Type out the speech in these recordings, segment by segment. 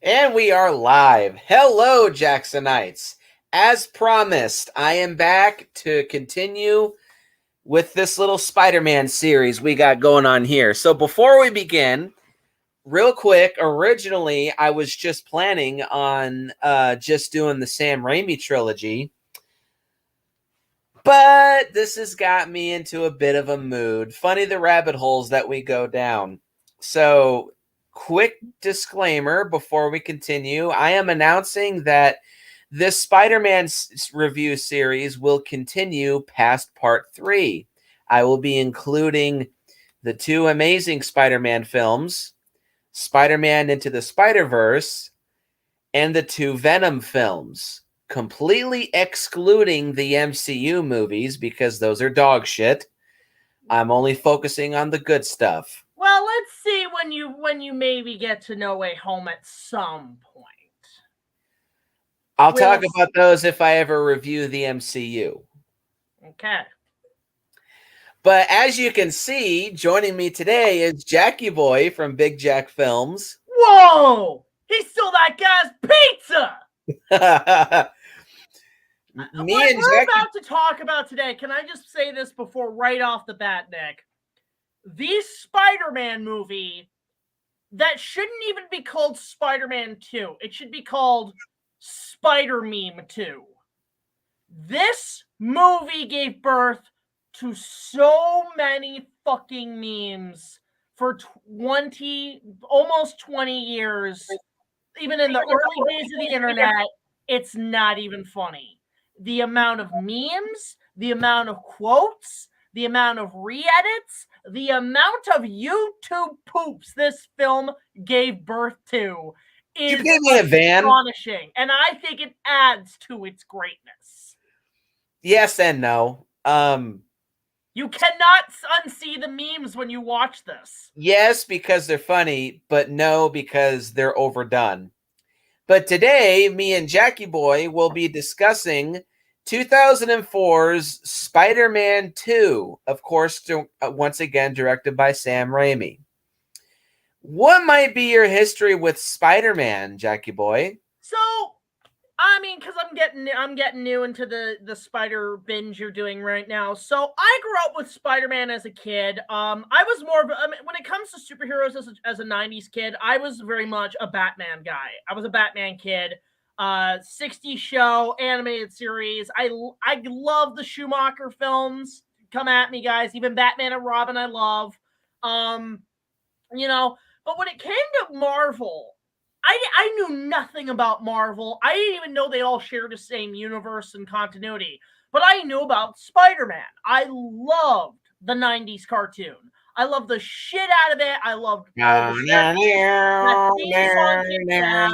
And we are live. Hello, Jacksonites. As promised, I am back to continue with this little Spider-Man series we got going on here. So before we begin, real quick, originally I was just planning on just doing the Sam Raimi trilogy, but this has got me into a bit of a mood. Funny the rabbit holes that we go down. So quick disclaimer before we continue. I am announcing that this Spider-Man review series will continue past part 3. I will be including the 2 amazing Spider-Man films, Spider-Man Into the Spider-Verse, and the 2 Venom films, completely excluding the MCU movies because those are dog shit. I'm only focusing on the good stuff. Well, let's see when you maybe get to No Way Home at some point. I'll talk about those if I ever review the MCU. Okay. But as you can see, joining me today is Jackie Boy from BigJackFilms. Whoa! He stole that guy's pizza! What we're about to talk about today, can I just say this before right off the bat, Nick? The Spider-Man movie that shouldn't even be called Spider-Man 2. It should be called Spider-Meme 2. This movie gave birth to so many fucking memes for almost 20 years. Even in the early days of the internet, it's not even funny. The amount of memes, the amount of quotes, the amount of re-edits, the amount of YouTube poops this film gave birth to is astonishing. And I think it adds to its greatness. Yes and no. You cannot unsee the memes when you watch this. Yes, because they're funny, but no, because they're overdone. But today, me and Jackie Boy will be discussing 2004's Spider-Man 2, of course, once again directed by Sam Raimi. What might be your history with Spider-Man, Jackie Boy? So, I mean, because I'm getting new into the Spider binge you're doing right now. So I grew up with Spider-Man as a kid. I was more of when it comes to superheroes as a '90s kid, I was very much a Batman guy. I was a Batman kid. 60s show, animated series. I love the Schumacher films. Come at me, guys. Even Batman and Robin, I love. But when it came to Marvel, I knew nothing about Marvel. I didn't even know they all shared the same universe and continuity. But I knew about Spider-Man. I loved the 90s cartoon. I loved the shit out of it. I loved all the that theme song kicked ass.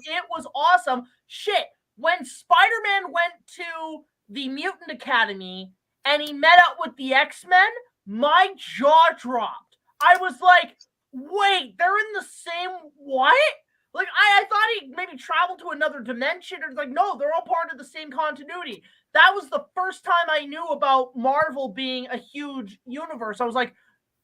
It was awesome. Shit. When Spider-Man went to the Mutant Academy and he met up with the X-Men, my jaw dropped. I was like, wait, they're in the same what? Like, I thought he maybe traveled to another dimension, or like, no, they're all part of the same continuity. That was the first time I knew about Marvel being a huge universe. I was like,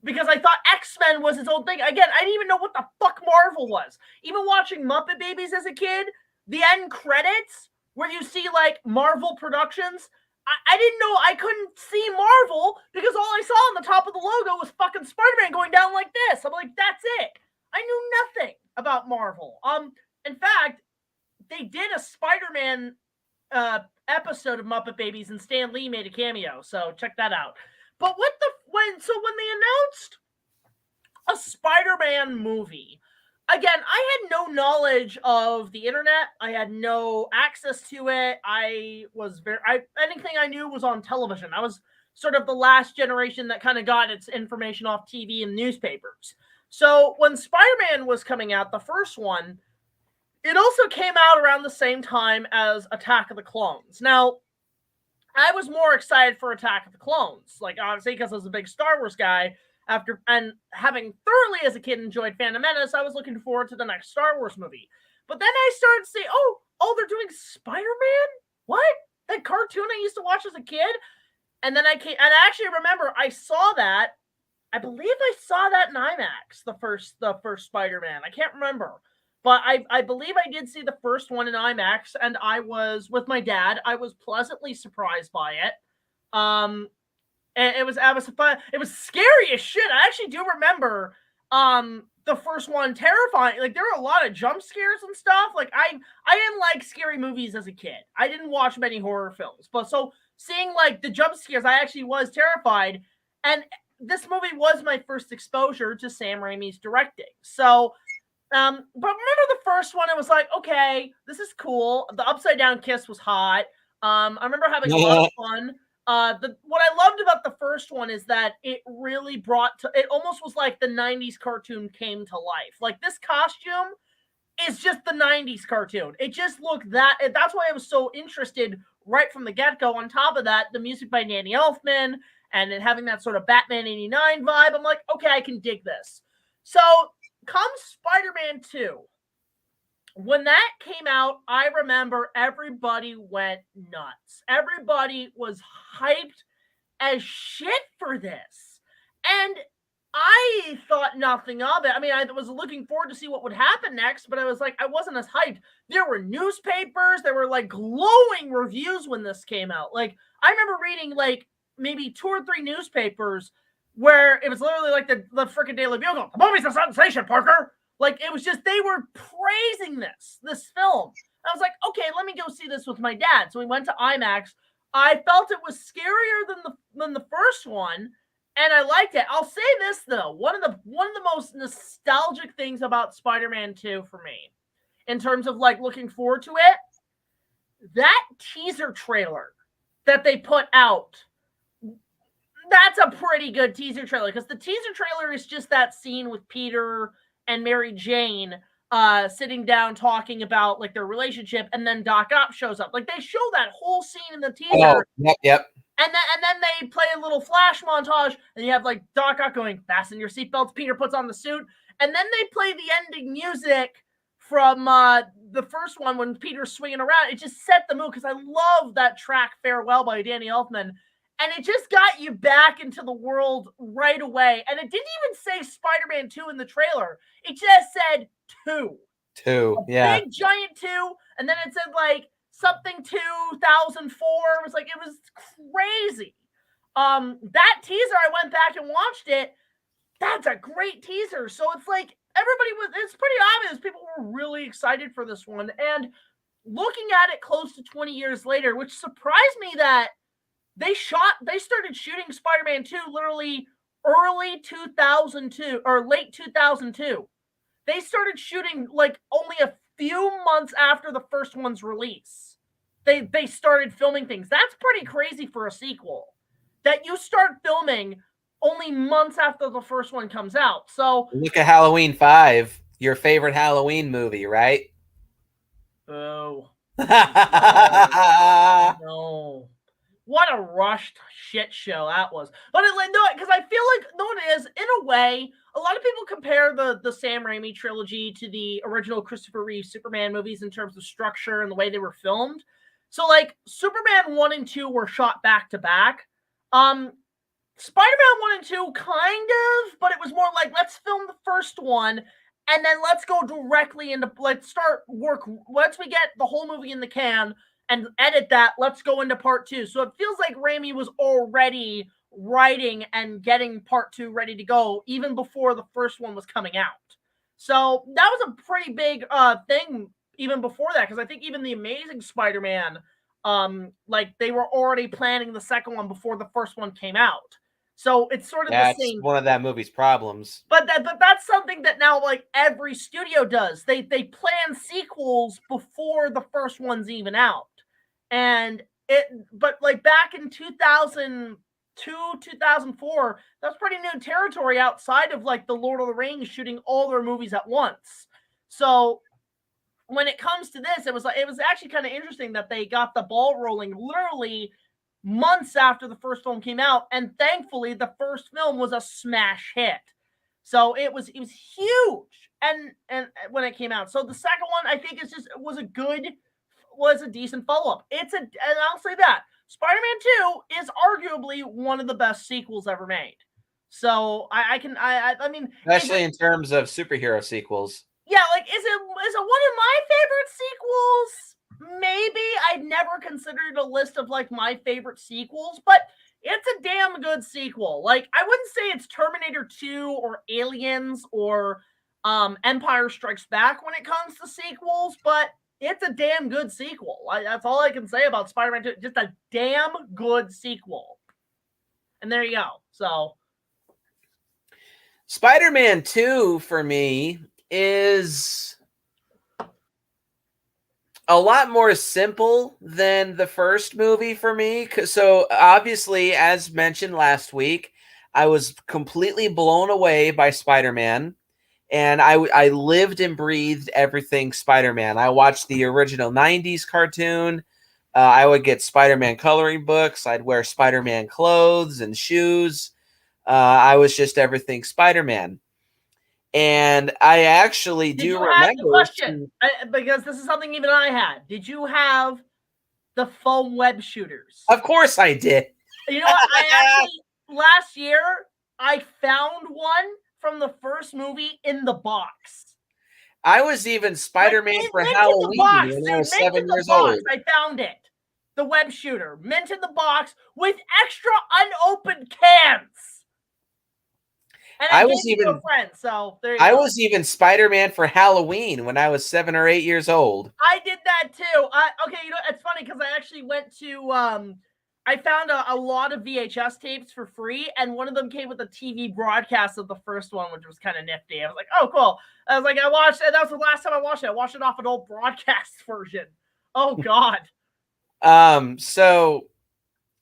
because I thought X-Men was its own thing. Again, I didn't even know what the fuck Marvel was. Even watching Muppet Babies as a kid, the end credits, where you see, like, Marvel Productions, I didn't know, I couldn't see Marvel, because all I saw on the top of the logo was fucking Spider-Man going down like this. I'm like, that's it. I knew nothing about Marvel. In fact, they did a Spider-Man episode of Muppet Babies, and Stan Lee made a cameo, so check that out. But when they announced a Spider-Man movie, again, I had no knowledge of the internet. I had no access to it. Anything I knew was on television. I was sort of the last generation that kind of got its information off TV and newspapers. So when Spider-Man was coming out, the first one, it also came out around the same time as Attack of the Clones. Now, I was more excited for Attack of the Clones, like, obviously, because I was a big Star Wars guy. And having thoroughly as a kid enjoyed Phantom Menace, I was looking forward to the next Star Wars movie. But then I started to say, oh, they're doing Spider-Man? What? That cartoon I used to watch as a kid? And then I actually remember I saw that. I believe I saw that in IMAX, the first Spider-Man. I can't remember. But I believe I did see the first one in IMAX, and I was with my dad. I was pleasantly surprised by it. And it was fun. It was scary as shit. I actually do remember the first one terrifying. Like there were a lot of jump scares and stuff. Like I didn't like scary movies as a kid. I didn't watch many horror films. But so seeing like the jump scares, I actually was terrified. And this movie was my first exposure to Sam Raimi's directing. So but remember the first one, it was like, okay, this is cool. The upside down kiss was hot. I remember having a lot of fun. What I loved about the first one is that it really it almost was like the 90s cartoon came to life. Like this costume is just the 90s cartoon. It just looked that's why I was so interested right from the get-go. On top of that, the music by Danny Elfman and then having that sort of Batman 89 vibe. I'm like, okay, I can dig this. So comes Spider-Man 2. When that came out, I remember everybody went nuts. Everybody was hyped as shit for this. And I thought nothing of it. I mean, I was looking forward to see what would happen next, but I was like, I wasn't as hyped. There were newspapers, there were like glowing reviews when this came out. Like, I remember reading like maybe 2 or 3 newspapers where it was literally like the freaking Daily Bugle. The movie's a sensation, Parker. Like, it was just, they were praising this film. I was like, okay, let me go see this with my dad. So we went to IMAX. I felt it was scarier than the first one, and I liked it. I'll say this though, one of the most nostalgic things about Spider-Man 2 for me, in terms of like looking forward to it, that teaser trailer that they put out, that's a pretty good teaser trailer, because the teaser trailer is just that scene with Peter and Mary Jane sitting down talking about like their relationship, and then Doc Ock shows up. Like they show that whole scene in the teaser. Oh, yep. And then they play a little flash montage, and you have like Doc Ock going, "Fasten your seatbelts." Peter puts on the suit, and then they play the ending music from the first one when Peter's swinging around. It just set the mood, because I love that track "Farewell" by Danny Elfman. And it just got you back into the world right away. And it didn't even say Spider-Man 2 in the trailer. It just said 2. 2, yeah. Big giant 2. And then it said like something 2004. It was crazy. That teaser, I went back and watched it. That's a great teaser. So it's like it's pretty obvious people were really excited for this one. And looking at it close to 20 years later, which surprised me that they started shooting Spider-Man 2 literally early 2002 or late 2002. They started shooting like only a few months after the first one's release. They started filming things. That's pretty crazy for a sequel, that you start filming only months after the first one comes out. So look at Halloween 5, your favorite Halloween movie, right? Oh. No. What a rushed shit show that was. But because I feel like, no, it is, in a way, a lot of people compare the Sam Raimi trilogy to the original Christopher Reeve Superman movies in terms of structure and the way they were filmed. So, like, Superman 1 and 2 were shot back to back. Spider-Man 1 and 2, kind of, but it was more like, let's film the first one, and then let's go directly into, once we get the whole movie in the can, and edit that, let's go into part 2. So it feels like Raimi was already writing and getting part 2 ready to go even before the first one was coming out. So that was a pretty big thing even before that, because I think even the Amazing Spider-Man, like they were already planning the second one before the first one came out. So it's sort of the same. One of that movie's problems. But that's something that now like every studio does. They plan sequels before the first one's even out. But like back in 2002, 2004, that's pretty new territory outside of like the Lord of the Rings shooting all their movies at once. So when it comes to this, it was actually kind of interesting that they got the ball rolling literally months after the first film came out, and thankfully the first film was a smash hit. So it was huge, and when it came out. So the second one, I think, was a decent follow-up. And I'll say that Spider-Man 2 is arguably one of the best sequels ever made. So I mean, especially in terms of superhero sequels. Yeah, like is it one of my favorite sequels? Maybe. I've never considered a list of like my favorite sequels, but it's a damn good sequel. Like I wouldn't say it's Terminator 2 or Aliens or Empire Strikes Back when it comes to sequels, but it's a damn good sequel. That's all I can say about Spider-Man 2. Just a damn good sequel. And there you go. So Spider-Man 2 for me is a lot more simple than the first movie for me. So obviously, as mentioned last week, I was completely blown away by Spider-Man. And I lived and breathed everything Spider-Man. I watched the original 90s cartoon. I would get Spider-Man coloring books. I'd wear Spider-Man clothes and shoes. I was just everything Spider-Man. And I actually did do you have the remember question? Because this is something even I had. Did you have the foam web shooters? Of course I did. You know what? I actually last year I found one from the first movie in the box. I was even Spider-Man like, for mint Halloween in the box, when dude, I was mint 7 in the years box. old. I found it. The web shooter, mint in the box with extra unopened cans. And I was gave it to a friend, so there you go. I was even Spider-Man for Halloween when I was 7 or 8 years old. I did that too. Okay, you know, it's funny because I actually went to I found a lot of VHS tapes for free, and one of them came with a TV broadcast of the first one, which was kind of nifty. I was like, oh, cool. I was like, I watched it. That was the last time I watched it. I watched it off an old broadcast version. Oh, God. So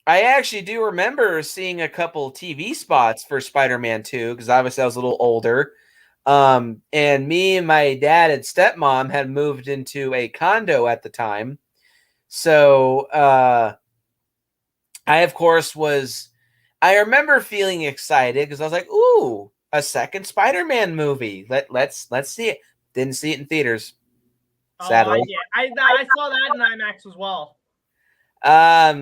I actually do remember seeing a couple TV spots for Spider-Man 2, because obviously I was a little older. And me and my dad and stepmom had moved into a condo at the time. So, I, of course, I remember feeling excited because I was like, ooh, a second Spider-Man movie. Let's see it. Didn't see it in theaters, sadly. Oh, I did. I saw that in IMAX as well.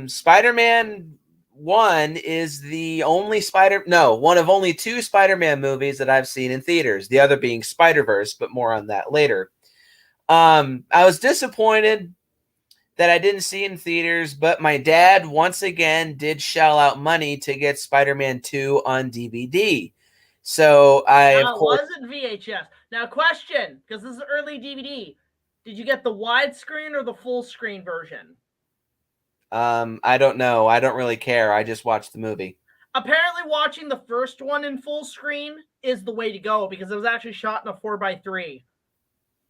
Spider-Man 1 is the only one of only 2 Spider-Man movies that I've seen in theaters, the other being Spider-Verse, but more on that later. I was disappointed that I didn't see in theaters, but my dad once again did shell out money to get Spider-Man 2 on DVD. So It wasn't VHS. Now, question, because this is early DVD. Did you get the widescreen or the full screen version? I don't know. I don't really care. I just watched the movie. Apparently, watching the first one in full screen is the way to go because it was actually shot in a 4:3.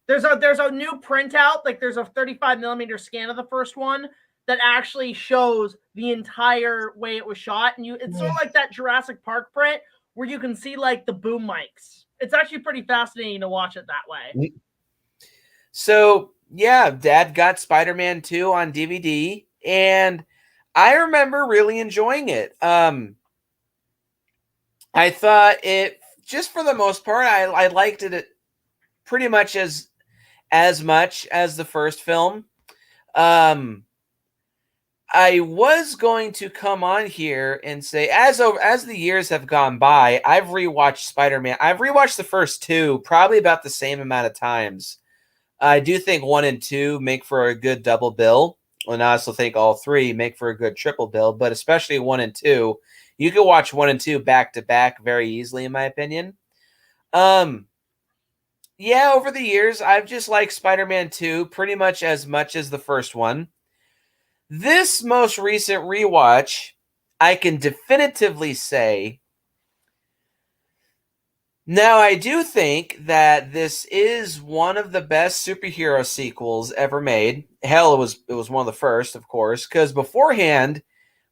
There's a new printout, like there's a 35mm scan of the first one that actually shows the entire way it was shot, and it's sort of like that Jurassic Park print where you can see like the boom mics. It's actually pretty fascinating to watch it that way. So yeah, Dad got Spider-Man 2 on DVD, and I remember really enjoying it. I thought it, just for the most part, I liked it pretty much as much as the first film. I was going to come on here and say, as the years have gone by, I've rewatched Spider-Man. I've rewatched the first 2 probably about the same amount of times. I do think 1 and 2 make for a good double bill, and I also think all 3 make for a good triple bill. But especially 1 and 2, you can watch 1 and 2 back to back very easily, in my opinion. Yeah, over the years, I've just liked Spider-Man 2 pretty much as the first one. This most recent rewatch, I can definitively say, now I do think that this is one of the best superhero sequels ever made. Hell, it was one of the first, of course, because beforehand,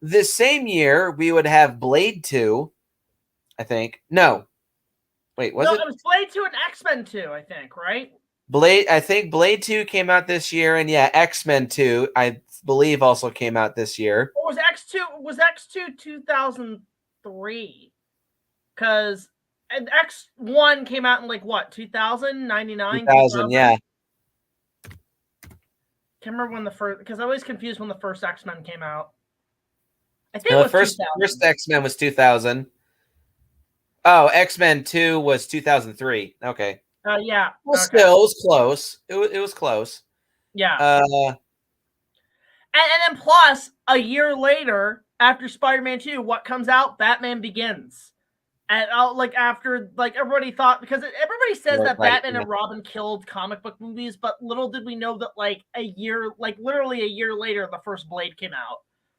this same year, we would have Blade 2, I think. No. Wait, was it? It was Blade 2 and X-Men 2, I think, right? I think Blade 2 came out this year, and yeah, X-Men 2, I believe, also came out this year. Or was X2 2003? Because X1 came out in like what, 2000, 99? 2000, yeah. Can't remember when the first, because I always confused when the first X-Men came out. I think No, it was first X-Men was 2000. Oh, X-Men 2 was 2003. Okay. Yeah. Well, Okay. still, it was close. It was close. Yeah. Uh, And then plus, a year later, after Spider-Man 2, what comes out? Batman Begins. And like after like everybody thought, because everybody says that right. Batman and Robin killed comic book movies, but little did we know that like literally a year later, the first Blade came out.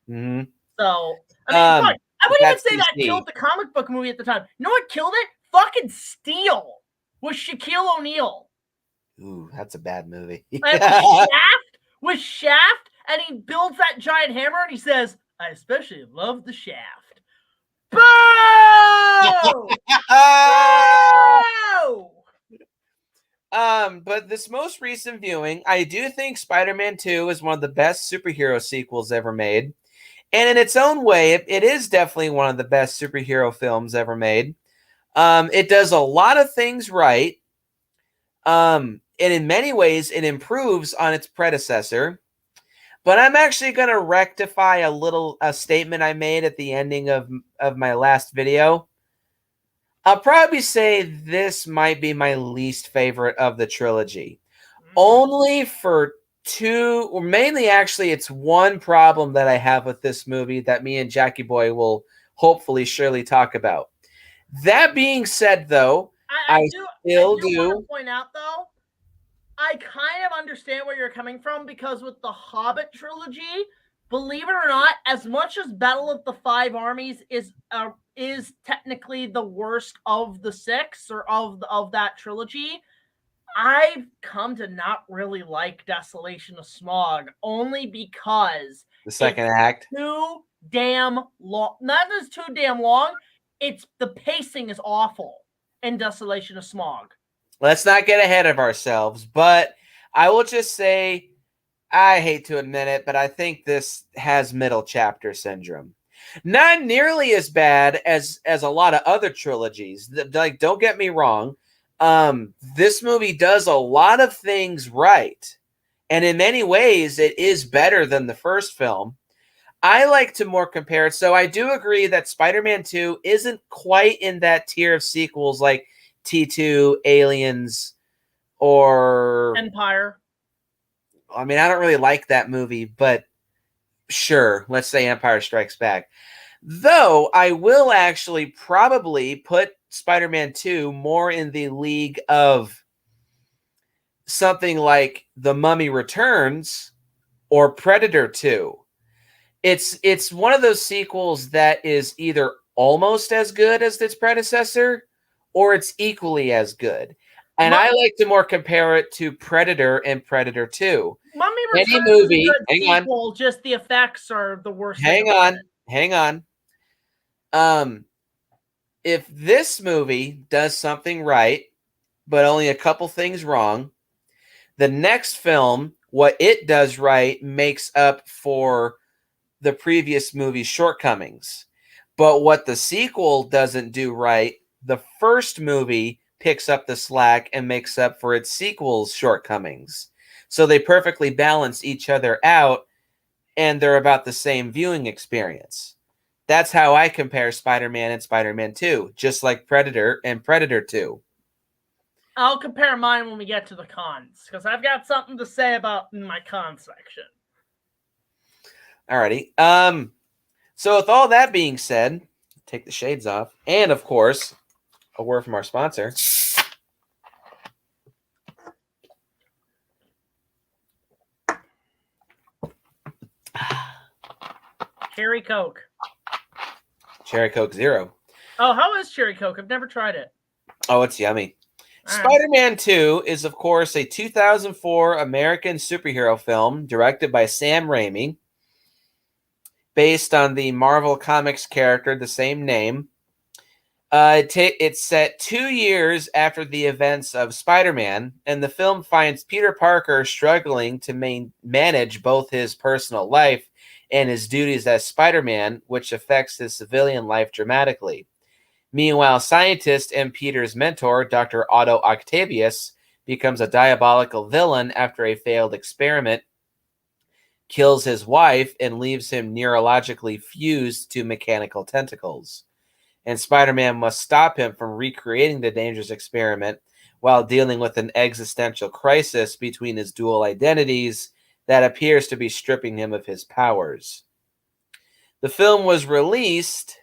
Mm-hmm. So I mean, fuck, I wouldn't even say that DC. killed the comic book movie at the time. You know what killed it? Fucking Steel with Shaquille O'Neal. Ooh, that's a bad movie. with Shaft, and he builds that giant hammer, and he says, "I especially love the shaft." Boo! But this most recent viewing, I do think Spider-Man 2 is one of the best superhero sequels ever made. And in its own way, it is definitely one of the best superhero films ever made. It does a lot of things right. And in many ways, it improves on its predecessor. But I'm actually going to rectify a statement I made at the ending of my last video. I'll probably say this might be my least favorite of the trilogy. Only for two, or mainly actually, it's one problem that I have with this movie that me and Jackie Boy will hopefully surely talk about. That being said, though, I still do want to point out, though, I kind of understand where you're coming from, because with the Hobbit trilogy, believe it or not, as much as Battle of the Five Armies is technically the worst of the six, or of that trilogy, I've come to not really like Desolation of Smog, only because the second act too damn long. Not that it's too damn long, it's the pacing is awful in Desolation of Smog. Let's not get ahead of ourselves, but I will just say, I hate to admit it, but I think this has middle chapter syndrome. Not nearly as bad as a lot of other trilogies. Like, don't get me wrong. This movie does a lot of things right. And in many ways, it is better than the first film. I like to more compare it. So I do agree that Spider-Man 2 isn't quite in that tier of sequels like T2, Aliens, or Empire. I mean, I don't really like that movie, but sure, let's say Empire Strikes Back. Though I will actually probably put Spider-Man 2 more in the league of something like The Mummy Returns or Predator 2. It's one of those sequels that is either almost as good as its predecessor or it's equally as good. And I like to more compare it to Predator and Predator 2. Mummy Returns is a good sequel, just the effects are the worst. Hang on. If this movie does something right, but only a couple things wrong, the next film, what it does right, makes up for the previous movie's shortcomings. But what the sequel doesn't do right, the first movie picks up the slack and makes up for its sequel's shortcomings. So they perfectly balance each other out, and they're about the same viewing experience. That's how I compare Spider-Man and Spider-Man 2, just like Predator and Predator 2. I'll compare mine when we get to the cons, because I've got something to say about in my con section. Alrighty. So with all that being said, take the shades off, and of course, a word from our sponsor. Cherry Coke. Cherry Coke Zero. Oh, how is Cherry Coke? I've never tried it. Oh, it's yummy. Spider-Man 2 is, of course, a 2004 American superhero film directed by Sam Raimi, based on the Marvel Comics character, the same name. It's set 2 years after the events of Spider-Man, and the film finds Peter Parker struggling to manage both his personal life and his duties as Spider-Man, which affects his civilian life dramatically. Meanwhile, scientist and Peter's mentor, Dr. Otto Octavius, becomes a diabolical villain after a failed experiment, kills his wife, and leaves him neurologically fused to mechanical tentacles. And Spider-Man must stop him from recreating the dangerous experiment while dealing with an existential crisis between his dual identities that appears to be stripping him of his powers. The film was released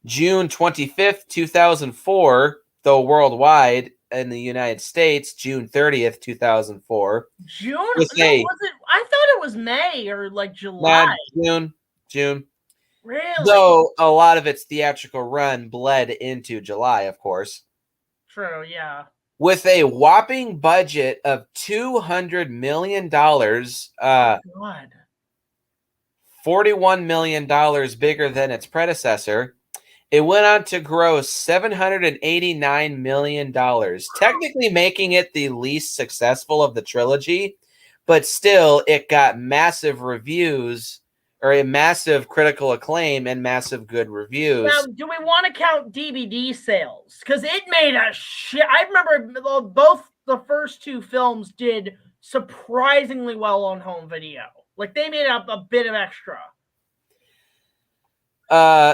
June 25th, 2004, though worldwide in the United States, June 30th, 2004. June? No, was it? I thought it was May or like July. June. Really? Though a lot of its theatrical run bled into July, of course. True, yeah. With a whopping budget of $200 million, God. $41 million bigger than its predecessor, it went on to gross $789 million, technically making it the least successful of the trilogy, but still it got massive reviews, or a massive critical acclaim and massive good reviews. Now, do we want to count DVD sales? Because it made a shit. I remember both the first two films did surprisingly well on home video. Like, they made up a bit of extra.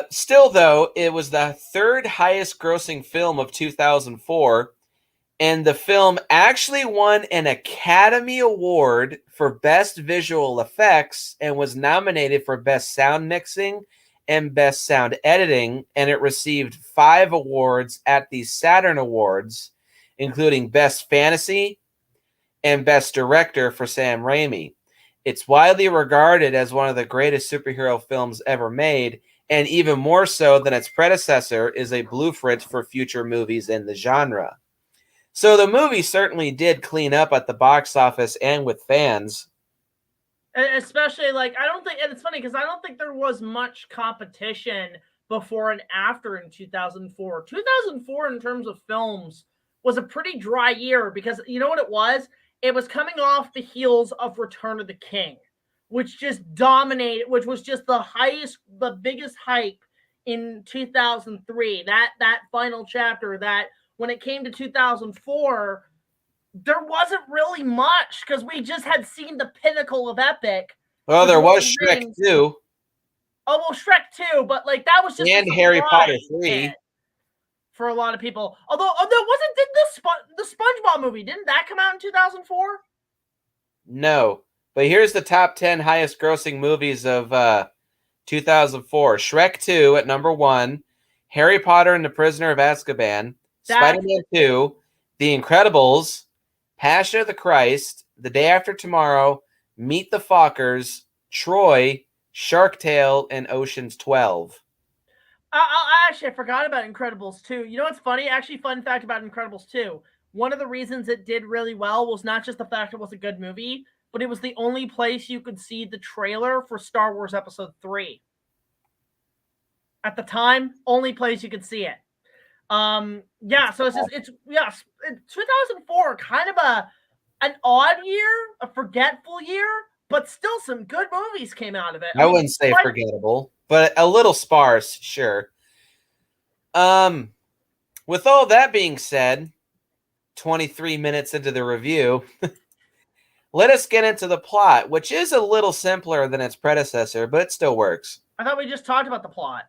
Still, though, it was the third highest grossing film of 2004, and the film actually won an Academy Award for Best Visual Effects and was nominated for Best Sound Mixing and Best Sound Editing, and it received 5 awards at the Saturn Awards, including Best Fantasy and Best Director for Sam Raimi. It's widely regarded as one of the greatest superhero films ever made, and even more so than its predecessor, is a blueprint for future movies in the genre. So the movie certainly did clean up at the box office and with fans. Especially, like, I don't think, and it's funny because I don't think there was much competition before and after in 2004. 2004, in terms of films, was a pretty dry year because, you know what it was? It was coming off the heels of Return of the King, which just dominated, which was just the biggest hype in 2003. That final chapter, that when it came to 2004, there wasn't really much because we just had seen the pinnacle of epic. Well, there was Shrek 2. Oh, well, Shrek 2, but like that was just and Harry Potter 3 for a lot of people. Although did the SpongeBob movie, didn't that come out in 2004? No, but here's the top 10 highest grossing movies of 2004. Shrek 2 at number 1, Harry Potter and the Prisoner of Azkaban, Spider-Man 2, The Incredibles, Passion of the Christ, The Day After Tomorrow, Meet the Fockers, Troy, Shark Tale, and Ocean's 12. I forgot about Incredibles 2. You know what's funny? Actually, fun fact about Incredibles 2. One of the reasons it did really well was not just the fact it was a good movie, but it was the only place you could see the trailer for Star Wars Episode 3. At the time, only place you could see it. Yeah, so it's 2004, kind of an odd year, a forgetful year, but still some good movies came out of it. I wouldn't say forgettable, but a little sparse, sure. With all that being said, 23 minutes into the review, let us get into the plot, which is a little simpler than its predecessor, but it still works. I thought we just talked about the plot.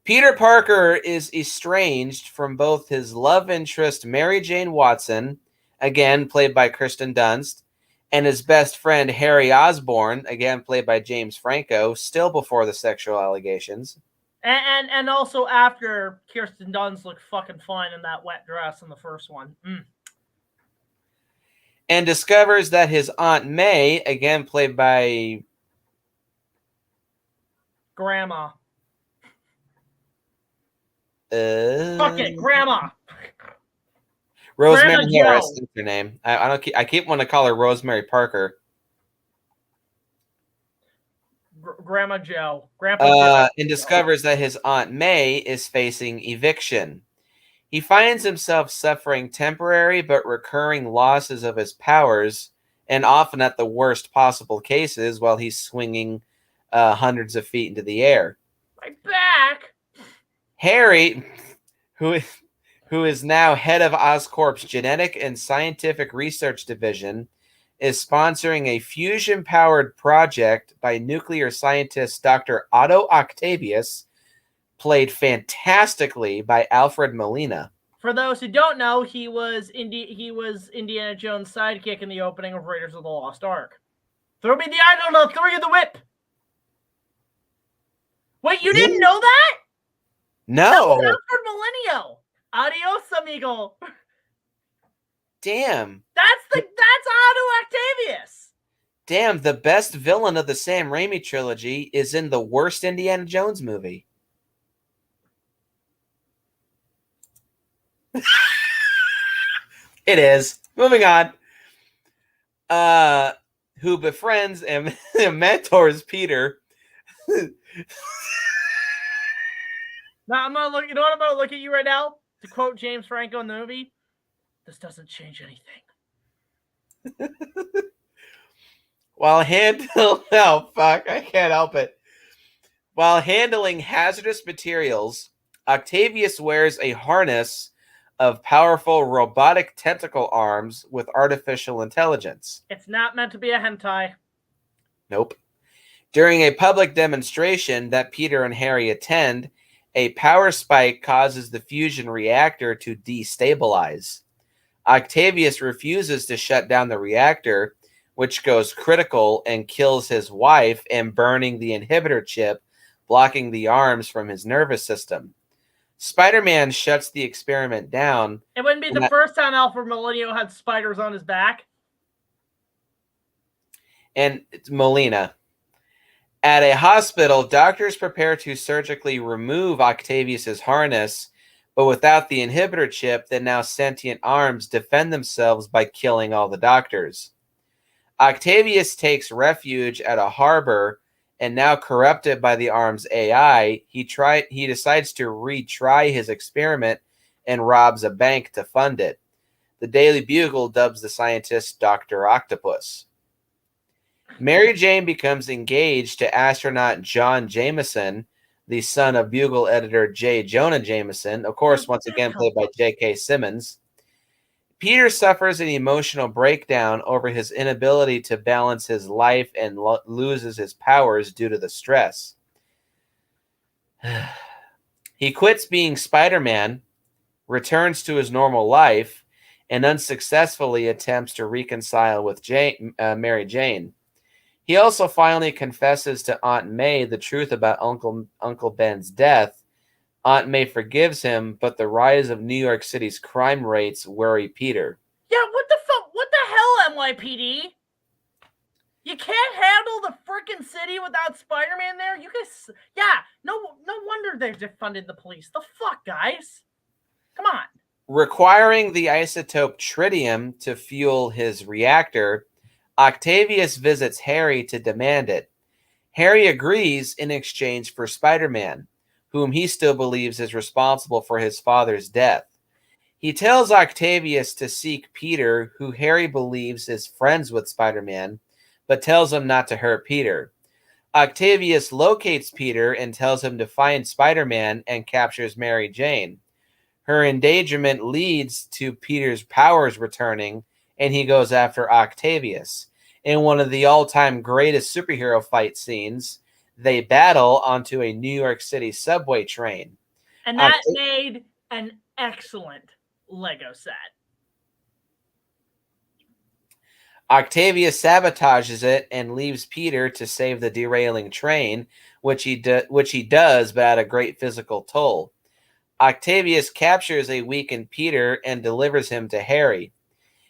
Peter Parker is estranged from both his love interest, Mary Jane Watson, again played by Kirsten Dunst, and his best friend, Harry Osborn, again played by James Franco, still before the sexual allegations. And also after Kirsten Dunst looked fucking fine in that wet dress in the first one. And discovers that his Aunt May, again played by Grandma. Fuck it, Grandma. Rosemary Harris is her name. I keep wanting to call her Rosemary Parker. Grandma Joe. Grandpa and discovers that his Aunt May is facing eviction. He finds himself suffering temporary but recurring losses of his powers, and often at the worst possible cases while he's swinging hundreds of feet into the air. My back! Harry, who is now head of Oscorp's Genetic and Scientific Research Division, is sponsoring a fusion-powered project by nuclear scientist Dr. Otto Octavius, played fantastically by Alfred Molina. For those who don't know, he was Indiana Jones' sidekick in the opening of Raiders of the Lost Ark. Throw me the idol, I'll throw you the whip. Wait, you didn't know that? No. That was Alfred Millennium. Adios, amigo. Damn. That's Otto Octavius. Damn, the best villain of the Sam Raimi trilogy is in the worst Indiana Jones movie. It is. Moving on. Who befriends and mentors Peter. Now I'm gonna look. You know what I'm gonna look at you right now? To quote James Franco in the movie, "This doesn't change anything." While oh fuck, I can't help it. While handling hazardous materials, Octavius wears a harness of powerful robotic tentacle arms with artificial intelligence. It's not meant to be a hentai. Nope. During a public demonstration that Peter and Harry attend, a power spike causes the fusion reactor to destabilize. Octavius refuses to shut down the reactor, which goes critical and kills his wife and burning the inhibitor chip, blocking the arms from his nervous system. Spider-Man shuts the experiment down. It wouldn't be the first time Alfred Molina had spiders on his back. And it's Molina. At a hospital, doctors prepare to surgically remove Octavius's harness, but without the inhibitor chip, the now sentient arms defend themselves by killing all the doctors. Octavius takes refuge at a harbor, and now corrupted by the arm's AI, he decides to retry his experiment and robs a bank to fund it. The Daily Bugle dubs the scientist Dr. Octopus. Mary Jane becomes engaged to astronaut John Jameson, the son of Bugle editor J. Jonah Jameson, of course, once again played by J.K. Simmons. Peter suffers an emotional breakdown over his inability to balance his life and loses his powers due to the stress. He quits being Spider-Man, returns to his normal life, and unsuccessfully attempts to reconcile with Mary Jane. He also finally confesses to Aunt May the truth about Uncle Ben's death. Aunt May forgives him, but the rise of New York City's crime rates worry Peter. Yeah, what the fuck? What the hell, NYPD? You can't handle the frickin' city without Spider-Man there? You guys... Yeah, no wonder they're defunding the police. The fuck, guys? Come on. Requiring the isotope tritium to fuel his reactor, Octavius visits Harry to demand it. Harry agrees in exchange for Spider-Man, whom he still believes is responsible for his father's death. He tells Octavius to seek Peter, who Harry believes is friends with Spider-Man, but tells him not to hurt Peter. Octavius locates Peter and tells him to find Spider-Man and captures Mary Jane. Her endangerment leads to Peter's powers returning, and he goes after Octavius. In one of the all-time greatest superhero fight scenes, they battle onto a New York City subway train. And that made an excellent Lego set. Octavius sabotages it and leaves Peter to save the derailing train, which he does, but at a great physical toll. Octavius captures a weakened Peter and delivers him to Harry.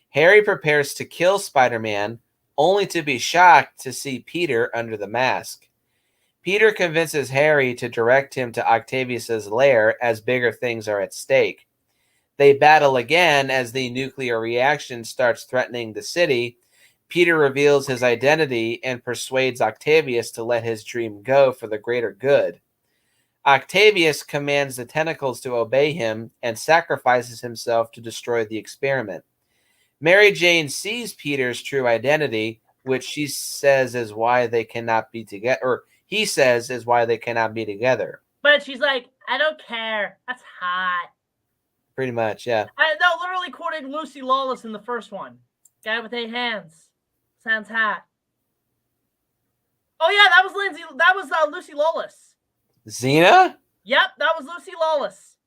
Harry prepares to kill Spider-Man, only to be shocked to see Peter under the mask. Peter convinces Harry to direct him to Octavius's lair as bigger things are at stake. They battle again as the nuclear reaction starts threatening the city. Peter reveals his identity and persuades Octavius to let his dream go for the greater good. Octavius commands the tentacles to obey him and sacrifices himself to destroy the experiment. Mary Jane sees Peter's true identity, which she says is why they cannot be together, or he says is why they cannot be together. But she's like, I don't care. That's hot. Pretty much, yeah. No, literally quoting Lucy Lawless in the first one. Guy with 8 hands. Sounds hot. Oh yeah, that was Lucy Lawless. Xena? Yep, that was Lucy Lawless.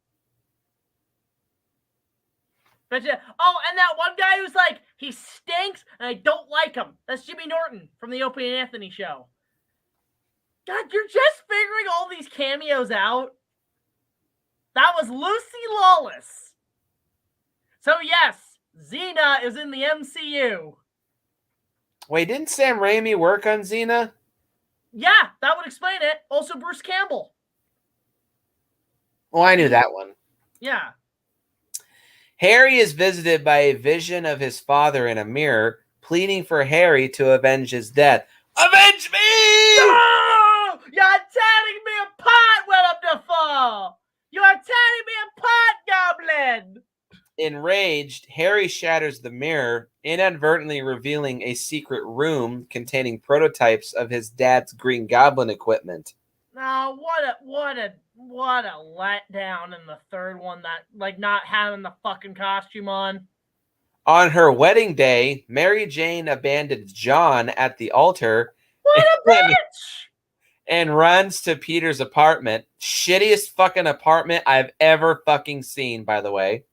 But and that one guy who's like, he stinks and I don't like him. That's Jimmy Norton from the Opie and Anthony show. God, you're just figuring all these cameos out. That was Lucy Lawless. So yes, Xena is in the MCU. Wait, didn't Sam Raimi work on Xena? Yeah, that would explain it. Also, Bruce Campbell. Oh, I knew that one. Yeah. Harry is visited by a vision of his father in a mirror, pleading for Harry to avenge his death. Avenge me! No! You're tearing me apart, Willem Dafoe! You are tearing me apart, Goblin! Enraged, Harry shatters the mirror, inadvertently revealing a secret room containing prototypes of his dad's Green Goblin equipment. Oh, what a letdown in the third one, that like not having the fucking costume on. On her wedding day, Mary Jane abandons John at the altar. What a bitch! And runs to Peter's apartment. Shittiest fucking apartment I've ever fucking seen, by the way.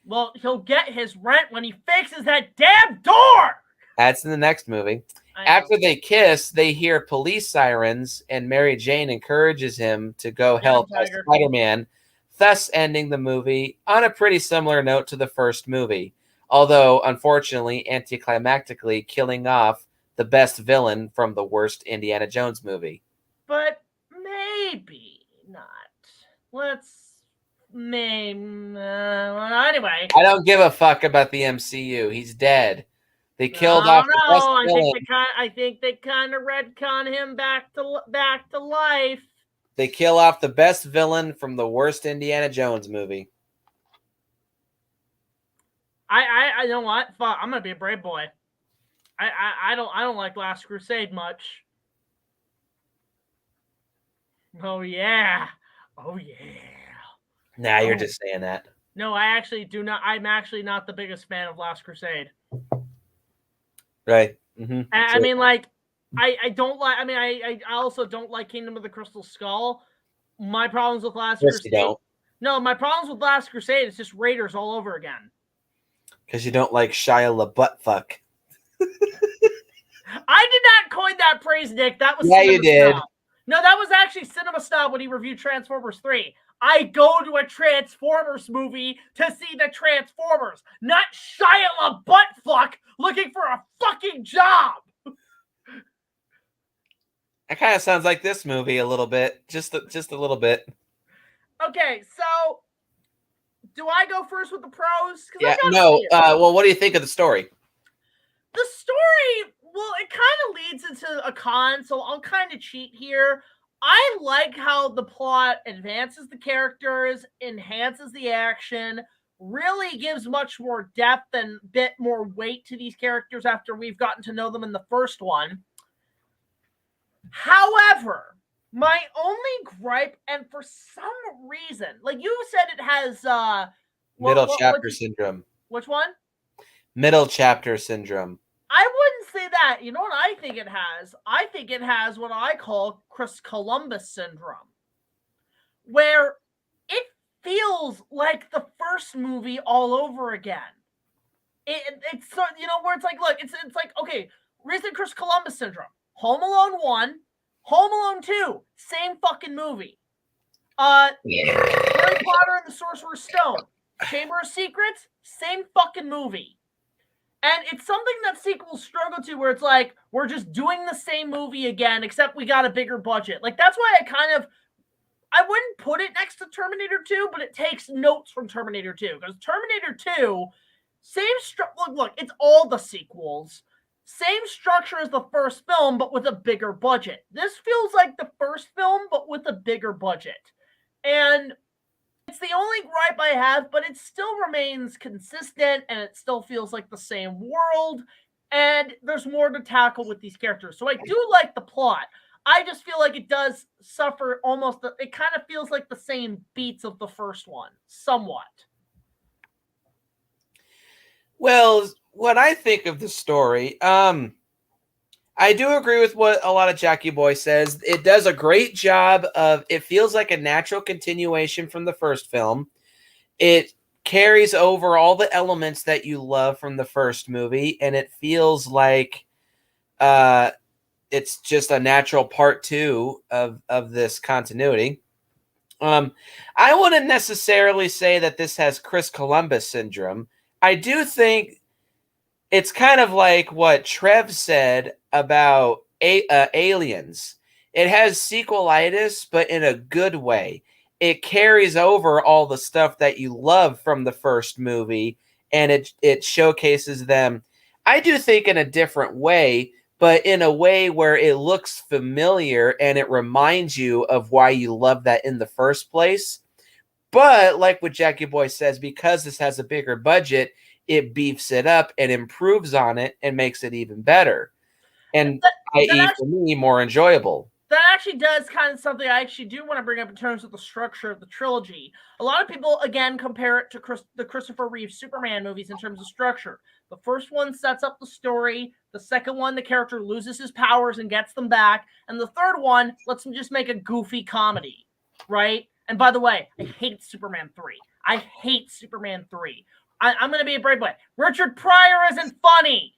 Well, he'll get his rent when he fixes that damn door! That's in the next movie. After they kiss, they hear police sirens, and Mary Jane encourages him to go help Spider-Man, thus ending the movie on a pretty similar note to the first movie. Although, unfortunately, anticlimactically killing off the best villain from the worst Indiana Jones movie. But maybe not. Anyway. I don't give a fuck about the MCU. He's dead. They killed off the best villain. I think they kind of retcon him back to life. They kill off the best villain from the worst Indiana Jones movie. I know what? Fuck, I'm gonna be a brave boy. I don't like Last Crusade much. Oh yeah. Nah, you're just saying that. No, I actually do not. I'm actually not the biggest fan of Last Crusade. Right. Mm-hmm. I mean, like, I don't like. I mean, I also don't like Kingdom of the Crystal Skull. My problems with Last Crusade. No, my problems with Last Crusade is just Raiders all over again. Because you don't like Shia LaBeouf. Fuck. I did not coin that phrase, Nick. That was you did. Snob. No, that was actually Cinema Snob when he reviewed Transformers 3. I go to a Transformers movie to see the Transformers, not Shia LaBeouf looking for a fucking job. That kind of sounds like this movie a little bit, just a little bit. Okay, so do I go first with the pros? Yeah, no. Well, what do you think of the story? The story, well, it kind of leads into a con, so I'll kind of cheat here. I like how the plot advances the characters, enhances the action, really gives much more depth and a bit more weight to these characters after we've gotten to know them in the first one. However, my only gripe, and for some reason, like you said, it has middle chapter syndrome. Which one? Middle chapter syndrome. I wouldn't say that. You know what I think it has? I think it has what I call Chris Columbus syndrome, where it feels like the first movie all over again. It's you know, where it's like, look, it's like, okay, recent Chris Columbus syndrome. Home Alone 1, Home Alone 2, same fucking movie. Harry Potter and the Sorcerer's Stone, Chamber of Secrets, same fucking movie. And it's something that sequels struggle to, where it's like, we're just doing the same movie again, except we got a bigger budget. Like, that's why I wouldn't put it next to Terminator 2, but it takes notes from Terminator 2. Because Terminator 2, same structure. Look, it's all the sequels. Same structure as the first film, but with a bigger budget. This feels like the first film, but with a bigger budget. And it's the only gripe I have, but it still remains consistent, and it still feels like the same world, and there's more to tackle with these characters. So I do like the plot. I just feel like it does suffer it kind of feels like the same beats of the first one, somewhat. Well, what I think of the story, I do agree with what a lot of Jackie Boy says. It does a great job of, it feels like a natural continuation from the first film. It carries over all the elements that you love from the first movie, and it feels like it's just a natural part two of this continuity. I wouldn't necessarily say that this has Chris Columbus syndrome. I do think it's kind of like what Trev said about Aliens. It has sequelitis, but in a good way. It carries over all the stuff that you love from the first movie, and it showcases them, I do think, in a different way, but in a way where it looks familiar and it reminds you of why you love that in the first place. But like what Jackie Boy says, because this has a bigger budget, it beefs it up and improves on it and makes it even better. And i.e. for me, more enjoyable. That actually does kind of something I actually do want to bring up in terms of the structure of the trilogy. A lot of people, again, compare it to the Christopher Reeve Superman movies in terms of structure. The first one sets up the story. The second one, the character loses his powers and gets them back. And the third one lets him just make a goofy comedy, right? And by the way, I hate Superman 3. I hate Superman 3. I'm going to be a brave boy. Richard Pryor isn't funny.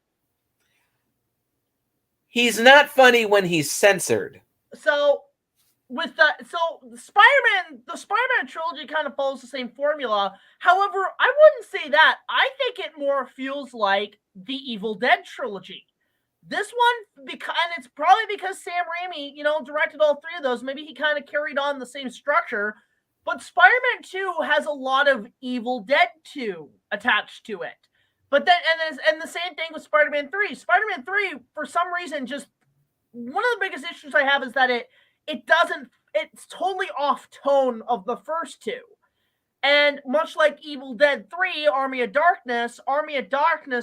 He's not funny when he's censored. So the Spider-Man trilogy kind of follows the same formula. However, I wouldn't say that. I think it more feels like the Evil Dead trilogy. This one, and it's probably because Sam Raimi, directed all three of those. Maybe he kind of carried on the same structure. But Spider-Man 2 has a lot of Evil Dead 2 attached to it. But then, and the same thing with Spider-Man 3. Spider-Man 3, for some reason, just one of the biggest issues I have is that it's totally off tone of the first two. And much like Evil Dead 3, Army of Darkness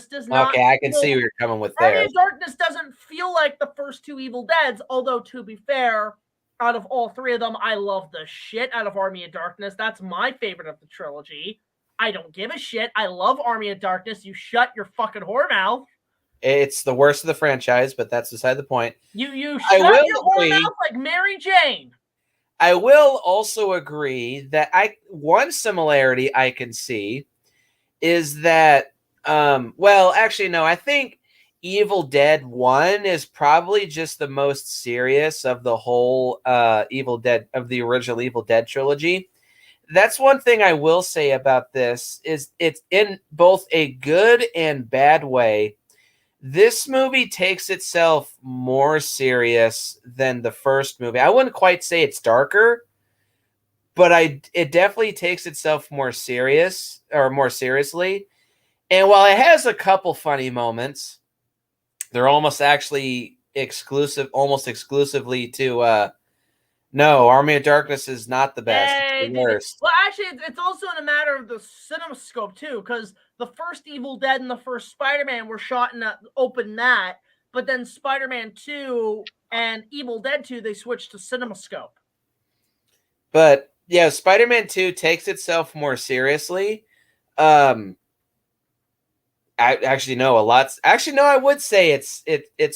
does not... Okay, I can see where you're coming with there. Army of Darkness doesn't feel like the first two Evil Deads, although, to be fair, out of all three of them, I love the shit out of Army of Darkness. That's my favorite of the trilogy. I don't give a shit. I love Army of Darkness. You shut your fucking whore mouth. It's the worst of the franchise, but that's beside the point. You shut your whore mouth like Mary Jane. I will also agree that one similarity I can see is that, I think Evil Dead 1 is probably just the most serious of the whole Evil Dead, of the original Evil Dead trilogy. That's one thing I will say about this, is it's in both a good and bad way. This movie takes itself more serious than the first movie. I wouldn't quite say it's darker, but it definitely takes itself more seriously. And while it has a couple funny moments, they're almost exclusively to no, Army of Darkness is not the best. It's the worst. Well, actually, it's also in a matter of the cinemascope, too, because the first Evil Dead and the first Spider-Man were shot in an open mat, but then Spider-Man 2 and Evil Dead 2, they switched to cinemascope. But, yeah, Spider-Man 2 takes itself more seriously. I would say it's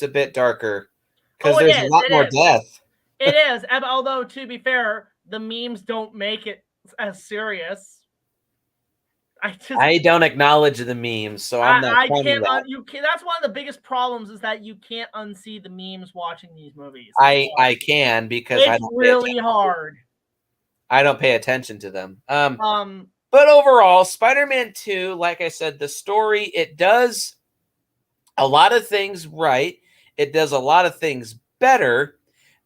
a bit darker, because there's a lot more death. It is, although, to be fair, the memes don't make it as serious. I don't acknowledge the memes, so I'm not. That's one of the biggest problems, is that you can't unsee the memes watching these movies. I can, because it's really hard. I don't pay attention to them. But overall, Spider-Man 2, like I said, the story, it does a lot of things right. It does a lot of things better.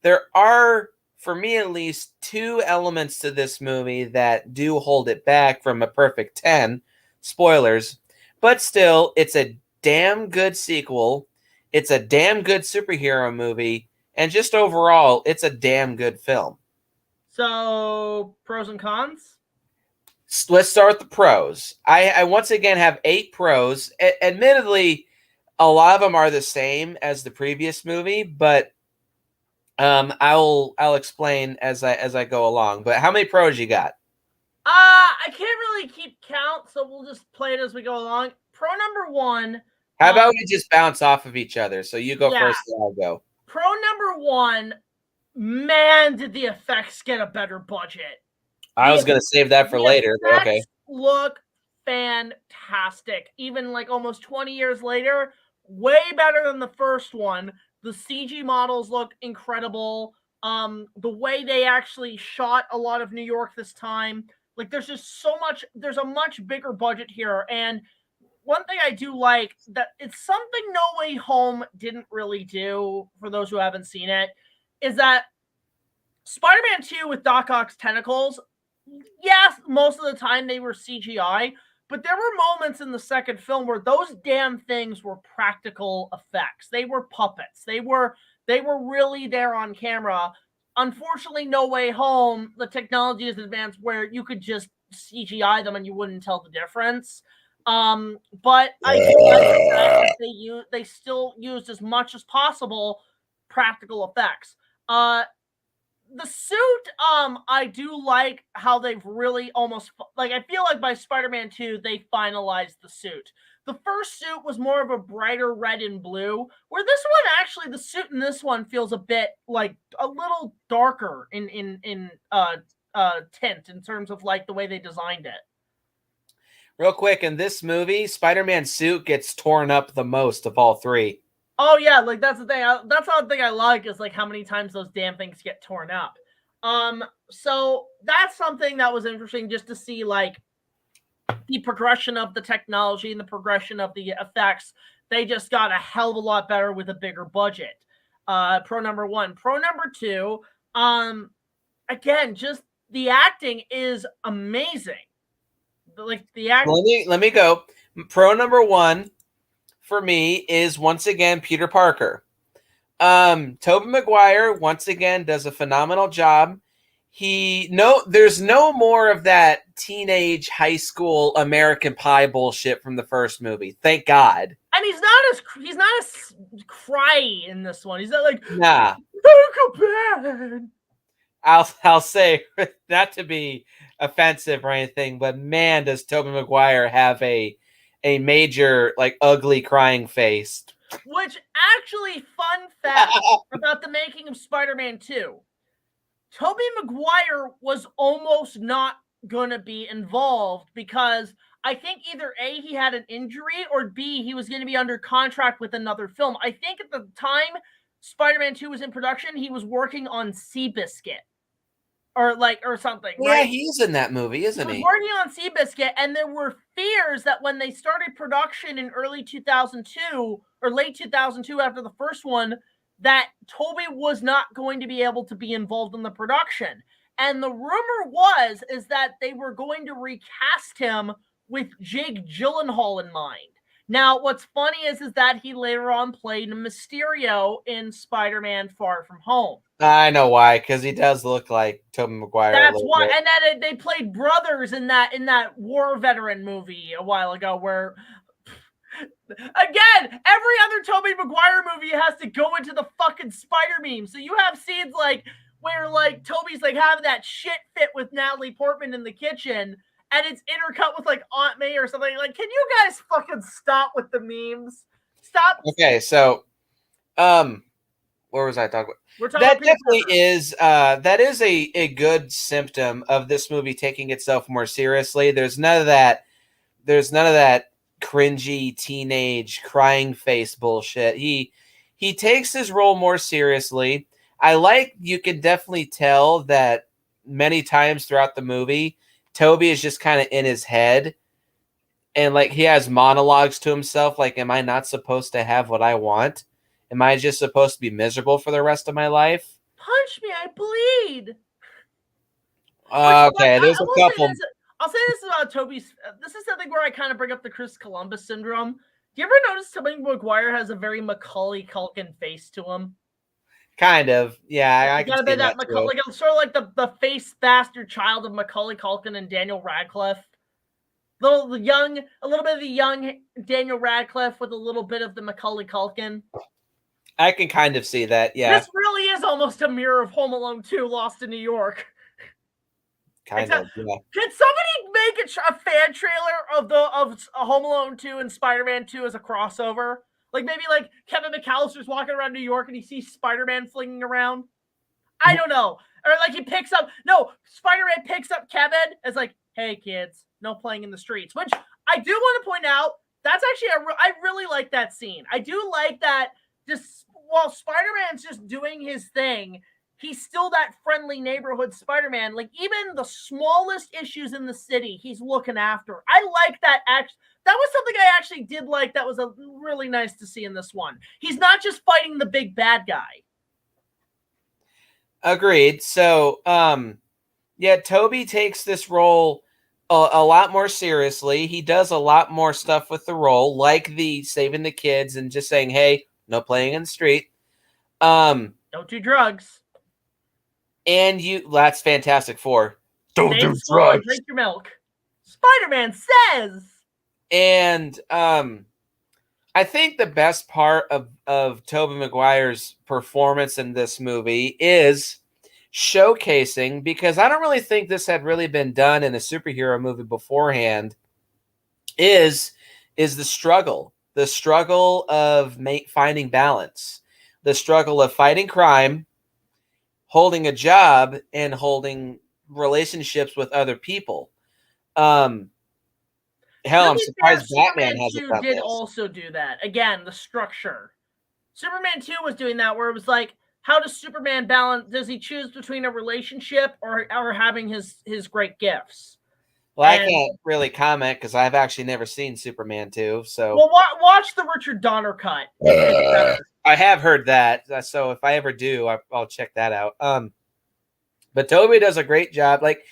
There are, for me at least, two elements to this movie that do hold it back from a perfect 10. Spoilers. But still, it's a damn good sequel. It's a damn good superhero movie. And just overall, it's a damn good film. So, pros and cons? Let's start with the pros. I once again have 8 pros. Admittedly, a lot of them are the same as the previous movie, but I'll explain as I go along. But how many pros you got? I can't really keep count, so we'll just play it as we go along. Pro number 1. How about we just bounce off of each other? So you go first, and I'll go. Pro number 1. Man, did the effects get a better budget? I was going to save that for later. But okay. Look fantastic. Even like almost 20 years later, way better than the first one. The CG models look incredible. The way they actually shot a lot of New York this time, like there's just so much, there's a much bigger budget here. And one thing I do like that it's something No Way Home didn't really do, for those who haven't seen it, is that Spider-Man 2 with Doc Ock's tentacles, yes, most of the time they were CGI, but there were moments in the second film where those damn things were practical effects. They were puppets. They were really there on camera. Unfortunately, No Way Home, the technology is advanced where you could just CGI them and you wouldn't tell the difference. But I do like the fact that they still used as much as possible practical effects. The suit, I do like how they've really almost, like, I feel like by Spider-Man 2, they finalized the suit. The first suit was more of a brighter red and blue, where this one, actually, the suit in this one feels a bit, like, a little darker in tint in terms of, like, the way they designed it. Real quick, in this movie, Spider-Man's suit gets torn up the most of all three. Oh yeah, like that's the thing. That's the thing I like is like how many times those damn things get torn up. So that's something that was interesting just to see, like, the progression of the technology and the progression of the effects. They just got a hell of a lot better with a bigger budget. Pro number one. Pro number two. Again, just the acting is amazing. Like the acting. Let me go. Pro number one for me is once again Peter Parker. Tobey Maguire once again does a phenomenal job. There's no more of that teenage high school American Pie bullshit from the first movie. Thank God. And he's not as cryy in this one. He's not like, nah. Bad. I'll say, not to be offensive or anything, but man, does Tobey Maguire have a major, like, ugly crying face. Which, actually, fun fact about the making of Spider-Man 2. Tobey Maguire was almost not going to be involved because I think either A, he had an injury, or B, he was going to be under contract with another film. I think at the time Spider-Man 2 was in production, he was working on Seabiscuit. Or something, yeah, right? He's in that movie, isn't he? He was working on Seabiscuit, and there were fears that when they started production in early 2002, or late 2002 after the first one, that Tobey was not going to be able to be involved in the production. And the rumor is that they were going to recast him with Jake Gyllenhaal in mind. Now, what's funny is that he later on played Mysterio in Spider-Man Far From Home. I know why, because he does look like Tobey Maguire. That's why, and that they played brothers in that war veteran movie a while ago. Where, again, every other Tobey Maguire movie has to go into the fucking spider meme. So you have scenes like where like Tobey's like having that shit fit with Natalie Portman in the kitchen, and it's intercut with like Aunt May or something. Like, can you guys fucking stop with the memes? Stop. Okay, so, where was I talking about? That definitely is a good symptom of this movie taking itself more seriously. There's none of that cringy teenage crying face bullshit. He takes his role more seriously. You can definitely tell that many times throughout the movie, Tobey is just kind of in his head, and like he has monologues to himself, like, am I not supposed to have what I want? Am I just supposed to be miserable for the rest of my life? Punch me, I bleed. Okay, there's a couple. I'll say this about Tobey's. This is something where I kind of bring up the Chris Columbus syndrome. Do you ever notice Tobey Maguire has a very Macaulay Culkin face to him? Kind of, yeah. I got a bit of that like sort of like the face bastard child of Macaulay Culkin and Daniel Radcliffe. A little bit of the young Daniel Radcliffe with a little bit of the Macaulay Culkin. I can kind of see that, yeah. This really is almost a mirror of Home Alone 2 Lost in New York. Kind of, yeah. Can somebody make a fan trailer of Home Alone 2 and Spider-Man 2 as a crossover? Like maybe like Kevin McAllister's walking around New York and he sees Spider-Man flinging around. I don't know. Or like Spider-Man picks up Kevin as like, hey kids, no playing in the streets. Which I do want to point out that's actually I really like that scene. I do like that. Just while Spider-Man's just doing his thing, he's still that friendly neighborhood Spider-Man. Like even the smallest issues in the city, he's looking after. I like that. That was something I actually did like. That was really nice to see in this one. He's not just fighting the big bad guy. Agreed. So, yeah, Tobey takes this role a lot more seriously. He does a lot more stuff with the role, like the saving the kids and just saying, "Hey, no playing in the street." Don't do drugs. And that's Fantastic Four. Don't do drugs. Drink your milk. Spider-Man says. And I think the best part of Tobey Maguire's performance in this movie is showcasing, because I don't really think this had really been done in a superhero movie beforehand, is the struggle of finding balance, the struggle of fighting crime, holding a job, and holding relationships with other people. Hell, I'm surprised Batman hasn't done this. Also do that. Again, the structure. Superman 2 was doing that, where it was like, how does Superman balance? Does he choose between a relationship or having his great gifts? Well, I can't really comment because I've actually never seen Superman 2. So, well, watch the Richard Donner cut. I have heard that. So if I ever do, I'll check that out. But Tobey does a great job. Like,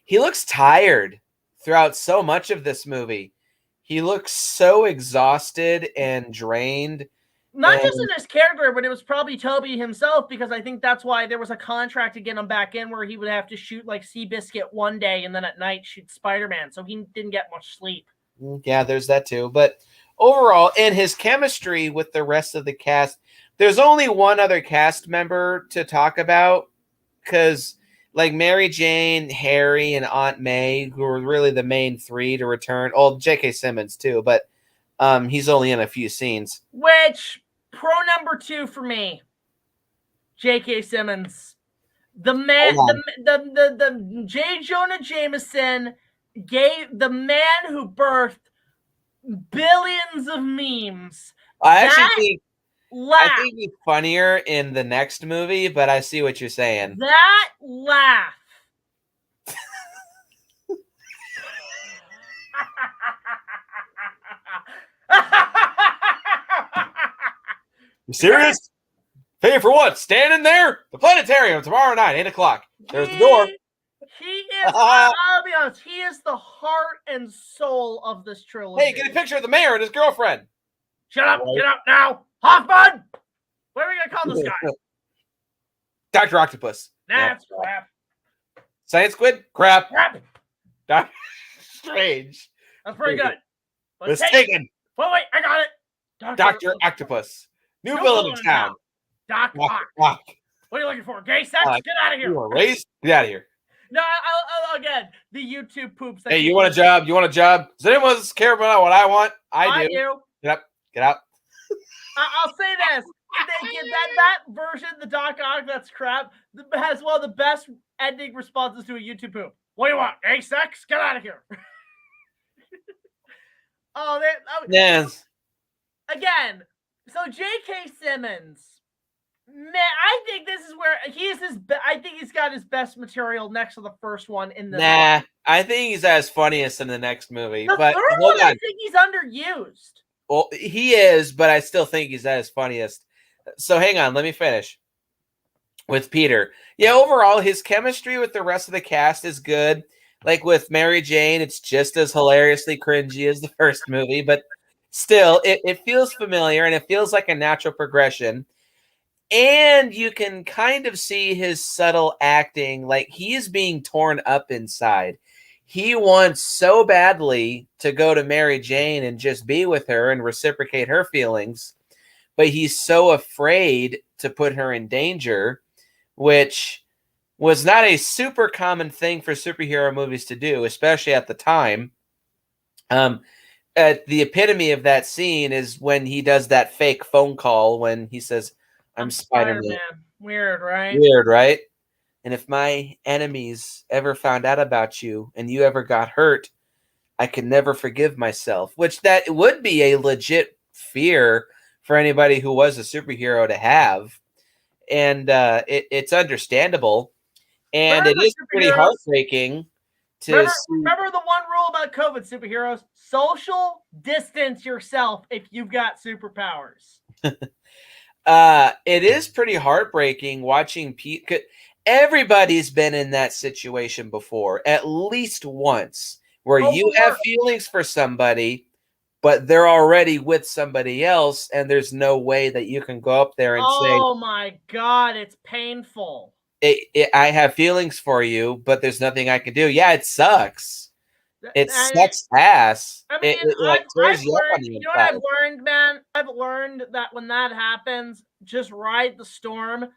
he looks tired throughout so much of this movie. He looks so exhausted and drained. Not just in his character, but it was probably Tobey himself, because I think that's why there was a contract to get him back in where he would have to shoot like Seabiscuit one day and then at night shoot Spider-Man. So he didn't get much sleep. Yeah, there's that too. But overall, in his chemistry with the rest of the cast, there's only one other cast member to talk about, because like Mary Jane, Harry, and Aunt May, who are really the main three to return. Oh, J.K. Simmons too, but he's only in a few scenes. Which, pro number 2 for me, J.K. Simmons. The man, the J. Jonah Jameson the man who birthed billions of memes. I think he's funnier in the next movie, but I see what you're saying. That laugh. You serious? Pay for what? Standing there? The planetarium tomorrow night, 8 o'clock. There's the door. He is, I'll be honest, he is the heart and soul of this trilogy. Hey, get a picture of the mayor and his girlfriend. Shut up, get up now. Hoffman! What are we going to call this guy? Dr. Octopus. That's crap. Science Squid? Crap. Doctor Strange. That's pretty good. Mistaken. Wait, I got it. Dr. Octopus. New villain in town. Doc Ock. What are you looking for? Gay sex? Get out of here. You were raised? Get out of here. No, again, the YouTube poops. Hey, you want a job? You want a job? Does anyone else care about what I want? I do. Get up. Get out. I'll say this. That version, the Doc Ock, that's crap, has one of the best ending responses to a YouTube poop. What do you want? Gay sex? Get out of here. Yes. Again, so J.K. Simmons, man, I think this is where I think he's got his best material next to the first one in the. Nah, I think he's at his funniest in the next movie. The but third one, I think he's underused. Well, he is, but I still think he's at his funniest. So hang on, let me finish with Peter. Yeah, overall, his chemistry with the rest of the cast is good. Like with Mary Jane, it's just as hilariously cringy as the first movie, but still, it feels familiar and it feels like a natural progression. And you can kind of see his subtle acting, like he is being torn up inside. He wants so badly to go to Mary Jane and just be with her and reciprocate her feelings, but he's so afraid to put her in danger, which was not a super common thing for superhero movies to do, especially at the time. The epitome of that scene is when he does that fake phone call when he says, I'm Spider-Man. Weird, right? Weird, right? And if my enemies ever found out about you and you ever got hurt, I can never forgive myself, which that would be a legit fear for anybody who was a superhero to have. And it's understandable. And Remember it is the pretty superheroes? heartbreaking to Remember, see. remember the one rule about COVID superheroes: social distance yourself if you've got superpowers. It is pretty heartbreaking watching Pete. Everybody's been in that situation before, at least once, where you have feelings for somebody, but they're already with somebody else, and there's no way that you can go up there and say, Oh my God, it's painful. I have feelings for you, but there's nothing I can do. Yeah, it sucks. It sucks ass. I mean, It like tears I've you up on learned, the you know what I've inside. learned, man? I've learned that when that happens, just ride the storm,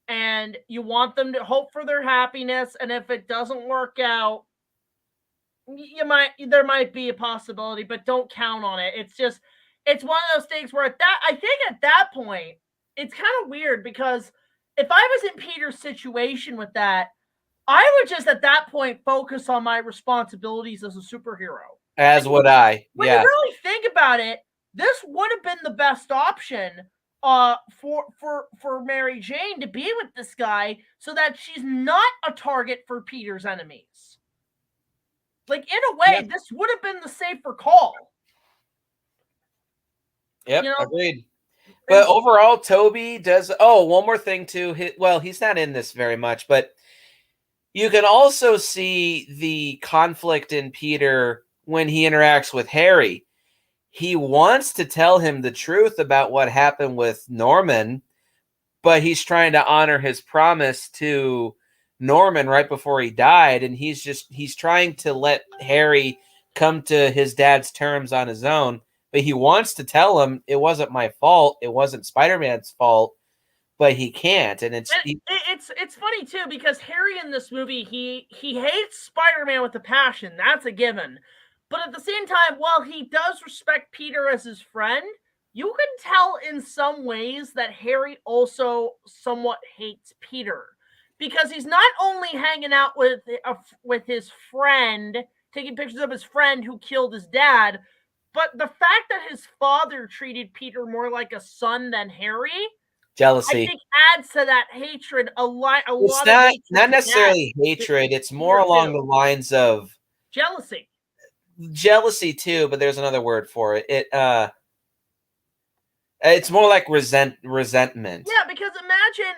and you want them to hope for their happiness, and if it doesn't work out, there might be a possibility, but don't count on it. It's one of those things where I think at that point, it's kind of weird because if I was in Peter's situation with that, I would just at that point focus on my responsibilities as a superhero. As would I. When you Yeah. really think about it, this would have been the best option for Mary Jane to be with this guy so that she's not a target for Peter's enemies. Like, in a way, this would have been the safer call. Yep, agreed. But overall, Toby does. Oh, one more thing too. Well, he's not in this very much, but you can also see the conflict in Peter when he interacts with Harry. He wants to tell him the truth about what happened with Norman, but he's trying to honor his promise to Norman right before he died, and he's trying to let Harry come to his dad's terms on his own. But he wants to tell him it wasn't my fault, it wasn't Spider-Man's fault, but he can't. And it's funny too because Harry in this movie he hates Spider-Man with a passion. That's a given. But at the same time, while he does respect Peter as his friend, you can tell in some ways that Harry also somewhat hates Peter because he's not only hanging out with his friend, taking pictures of his friend who killed his dad, but the fact that his father treated Peter more like a son than Harry, jealousy. I think adds to that hatred a lot. It's not necessarily hatred. It's more along the lines of jealousy. Jealousy too, but there's another word for it. It's more like resentment. Yeah, because imagine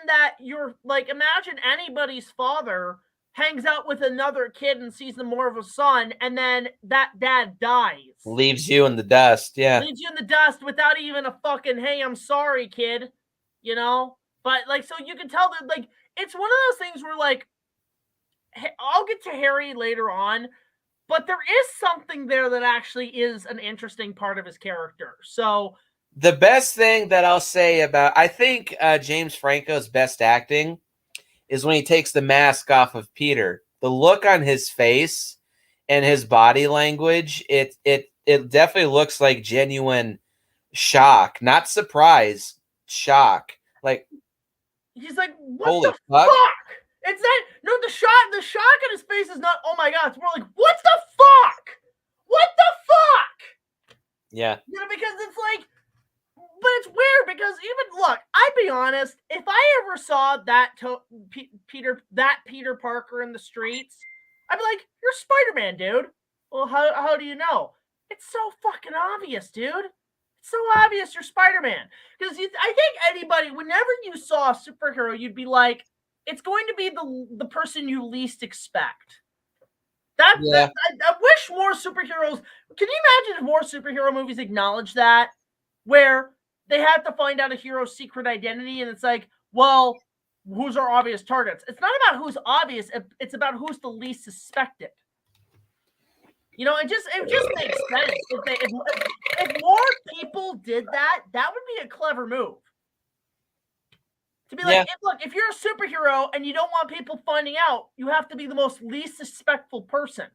that imagine anybody's father hangs out with another kid and sees them more of a son, and then that dad dies. Leaves you in the dust, yeah. Leaves you in the dust without even a fucking, hey, I'm sorry, kid. You know? But, so you can tell that, it's one of those things where, I'll get to Harry later on, but there is something there that actually is an interesting part of his character. So the best thing that I'll say about, I think James Franco's best acting is when he takes the mask off of Peter. The look on his face and his body language, it definitely looks like genuine shock, not surprise, shock. Like he's like, what the fuck? It's that the shock on his face is not, oh my god, it's more like, what the fuck? What the fuck? Yeah. Because it's like, but it's weird because even look, I'd be honest, if I ever saw that Peter Parker in the streets, I'd be like, you're Spider-Man, dude. Well, how do you know? It's so fucking obvious, dude. It's so obvious you're Spider-Man. Because I think anybody, whenever you saw a superhero, you'd be like, it's going to be the person you least expect. I wish more superheroes. Can you imagine if more superhero movies acknowledge that? Where they have to find out a hero's secret identity, and it's like, well, who's our obvious targets? It's not about who's obvious. It's about who's the least suspected. It just makes sense. If more people did that, that would be a clever move. To be like, look, if you're a superhero and you don't want people finding out, you have to be the most least suspectful person.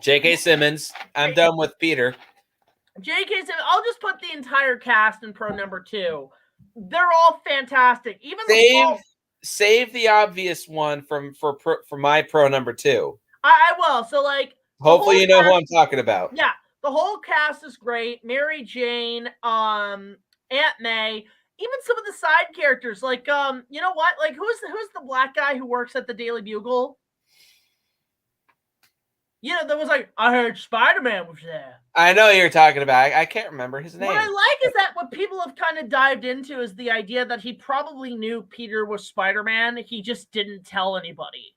J.K. Simmons. I'm done with Peter. J.K. Simmons. I'll just put the entire cast in pro number 2. They're all fantastic. Even save the obvious one for my pro number 2. I will. So like, hopefully you know who I'm talking about. Yeah, the whole cast is great. Mary Jane, Aunt May, even some of the side characters. Like, you know what? Like, who's the black guy who works at the Daily Bugle? You know, that was like, I heard Spider-Man was there. I know you're talking about. I can't remember his name. What I like is that what people have kind of dived into is the idea that he probably knew Peter was Spider-Man. He just didn't tell anybody.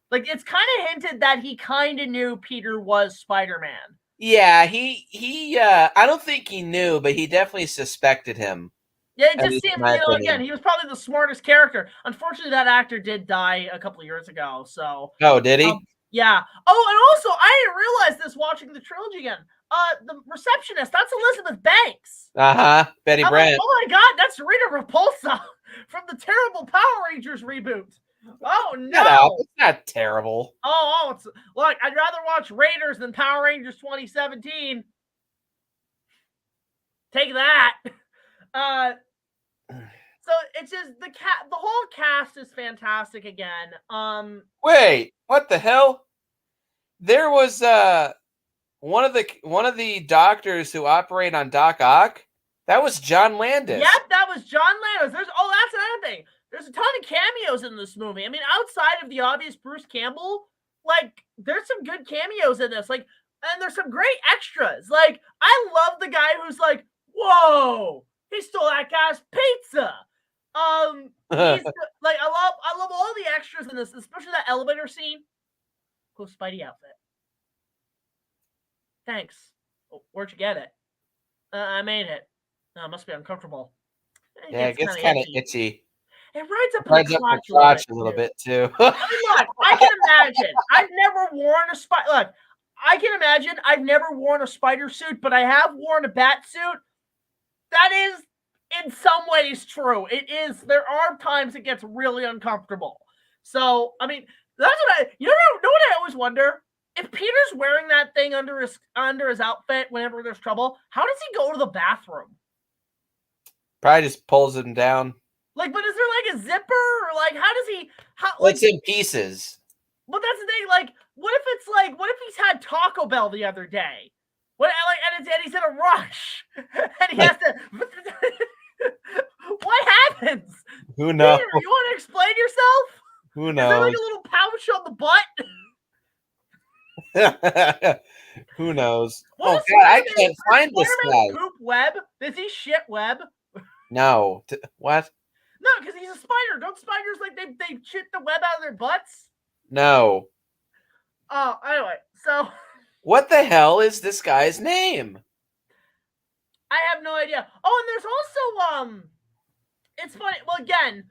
Like, it's kind of hinted that he kind of knew Peter was Spider-Man. Yeah, he I don't think he knew, but he definitely suspected him. Yeah, it just seemed, you know, again, he was probably the smartest character. Unfortunately, that actor did die a couple of years ago, so. Oh, did he? Yeah. Oh, and also, I didn't realize this watching the trilogy again. The receptionist, that's Elizabeth Banks. Betty Brant. Like, oh my God, that's Rita Repulsa from the terrible Power Rangers reboot. Oh no, it's not terrible. Oh, it's look. I'd rather watch Raiders than Power Rangers 2017. Take that. So it's just the whole cast is fantastic again. Wait, what the hell? There was one of the doctors who operate on Doc Ock. That was John Landis. Yep, that was John Landis. That's another thing. There's a ton of cameos in this movie. I mean, outside of the obvious Bruce Campbell, like, there's some good cameos in this. Like, and there's some great extras. Like, I love the guy who's like, whoa, he stole that guy's pizza. Like, I love all the extras in this, especially that elevator scene. Cool Spidey outfit. Thanks. Oh, where'd you get it? I made it. Oh, it must be uncomfortable. Yeah, it gets kind of itchy. It rides up my crotch a little bit too. Look, I can imagine. I've never worn a spider. Look, I can imagine. I've never worn a spider suit, but I have worn a bat suit. That is, in some ways, true. It is. There are times it gets really uncomfortable. So, I mean, that's what you know what I always wonder? If Peter's wearing that thing under his outfit whenever there's trouble, how does he go to the bathroom? Probably just pulls him down. Like, but is there like a zipper, or like how does he? It's in pieces. But that's the thing. Like, what if he's had Taco Bell the other day? And he's in a rush, and he has to. What happens? Who knows? Peter, you want to explain yourself? Who knows? Is there like a little pouch on the butt? Who knows? What God, I can't find this guy. Poop web? Does he shit web? No. What? No, because he's a spider. Don't spiders like they shit the web out of their butts? No. Oh, anyway, so what the hell is this guy's name? I have no idea. Oh, and there's also it's funny. Well, again,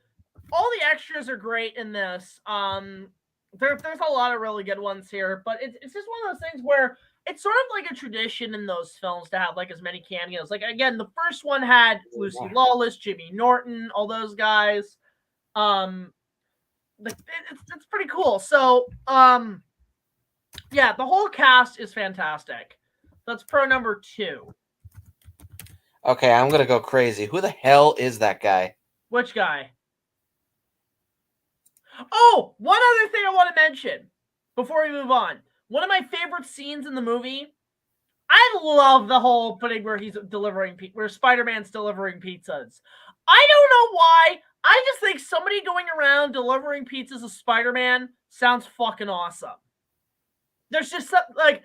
all the extras are great in this. There's a lot of really good ones here, but it's just one of those things where it's sort of like a tradition in those films to have like as many cameos. Like, again, the first one had Lucy Lawless, Jimmy Norton, all those guys. It's pretty cool. So, yeah, the whole cast is fantastic. That's pro number 2. Okay, I'm gonna go crazy. Who the hell is that guy? Which guy? Oh, one other thing I want to mention before we move on. One of my favorite scenes in the movie. I love the whole opening where where Spider-Man's delivering pizzas. I don't know why. I just think somebody going around delivering pizzas as Spider-Man sounds fucking awesome. There's just something like,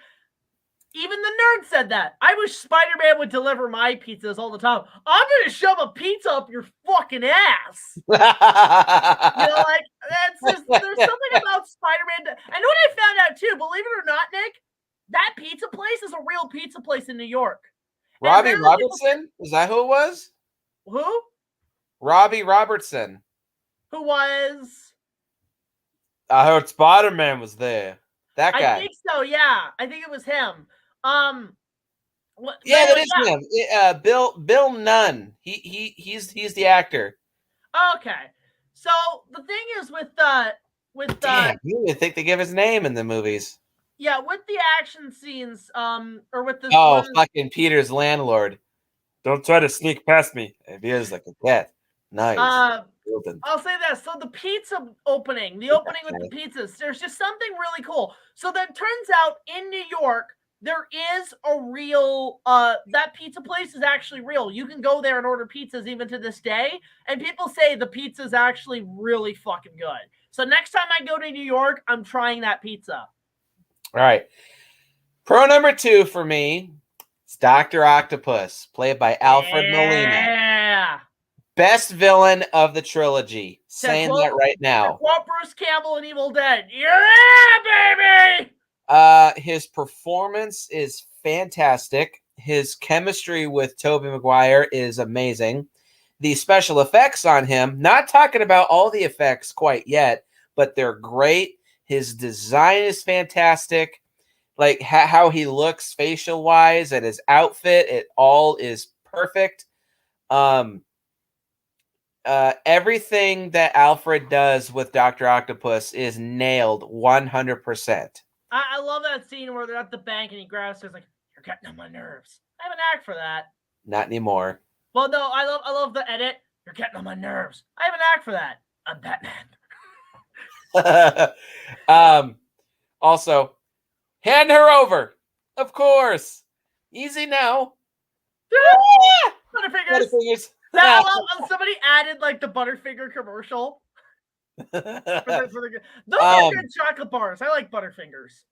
even the nerd said that. I wish Spider-Man would deliver my pizzas all the time. I'm going to shove a pizza up your fucking ass. You know, like, there's something about Spider-Man. I know what I found out too, believe it or not, Nick, that pizza place is a real pizza place in New York. Robbie Robertson? Is that who it was? Who? Robbie Robertson. Who was? I heard Spider-Man was there. That guy. I think so, yeah. I think it was him. Yeah, that is him. Bill Nunn. He's the actor. Okay. So the thing is with damn, you didn't think they give his name in the movies. Yeah, with the action scenes, or with the fucking Peter's landlord. Don't try to sneak past me. If he is like a cat. Nice. I'll say this. So the pizza opening, the opening with the pizzas, there's just something really cool. So then turns out in New York, there is a real, that pizza place is actually real. You can go there and order pizzas even to this day. And people say the pizza is actually really fucking good. So next time I go to New York, I'm trying that pizza. All right. Pro number 2 for me is Dr. Octopus, played by Alfred Molina. Yeah. Best villain of the trilogy. Saying that right now. Quote Bruce Campbell in Evil Dead. Yeah, baby! His performance is fantastic. His chemistry with Tobey Maguire is amazing. The special effects on him, not talking about all the effects quite yet, but they're great. His design is fantastic. Like how he looks facial wise and his outfit, it all is perfect. Everything that Alfred does with Dr. Octopus is nailed 100%. I love that scene where they're at the bank and he grabs her and is like, "You're getting on my nerves." I have an act for that. Not anymore. Well, no, I love the edit. "You're getting on my nerves." I have an act for that. I'm Batman. Also, hand her over. Of course. Easy now. Butterfingers. I love somebody added like the Butterfinger commercial. Those are good chocolate bars. I like Butterfingers.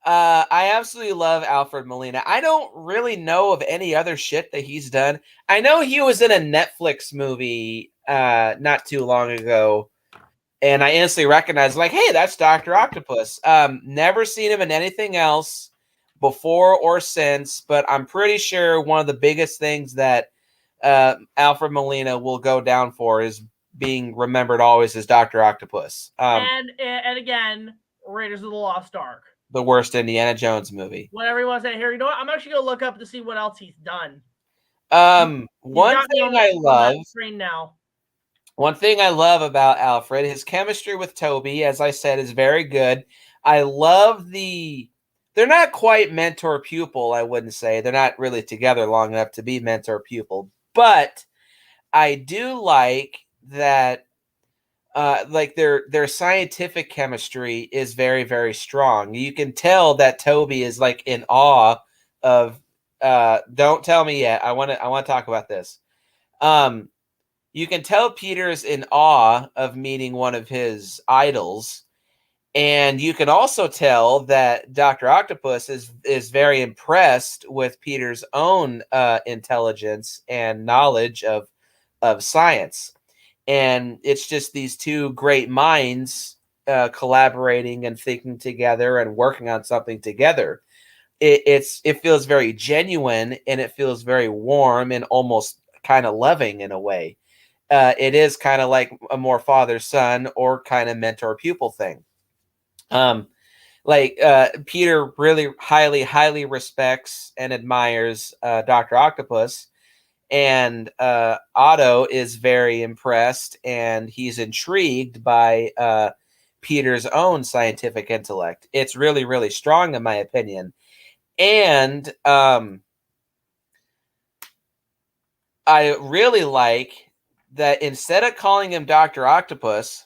I absolutely love Alfred Molina. I don't really know of any other shit that he's done. I know he was in a Netflix movie not too long ago, and I instantly recognized, like, hey, that's Dr. Octopus. Never seen him in anything else before or since, but I'm pretty sure one of the biggest things that Alfred Molina will go down for is being remembered always as Dr. Octopus. And again, Raiders of the Lost Ark. The worst Indiana Jones movie. Whatever you want to say here. You know what? I'm actually going to look up to see what else he's done. One thing I love about Alfred, his chemistry with Tobey, as I said, is very good. I love they're not quite mentor-pupil, I wouldn't say. They're not really together long enough to be mentor-pupil. But I do like that like their scientific chemistry is very, very strong. You can tell that Tobey is like in awe of don't tell me yet. I want to talk about this. You can tell Peter's in awe of meeting one of his idols. And you can also tell that Dr. Octopus is very impressed with Peter's own intelligence and knowledge of science. And it's just these two great minds collaborating and thinking together and working on something together. It feels very genuine, and it feels very warm and almost kind of loving in a way. It is kind of like a more father-son or kind of mentor-pupil thing. Peter really highly respects and admires Dr. Octopus, and Otto is very impressed, and he's intrigued by Peter's own scientific intellect. It's really, really strong in my opinion. And I really like that instead of calling him Dr. Octopus,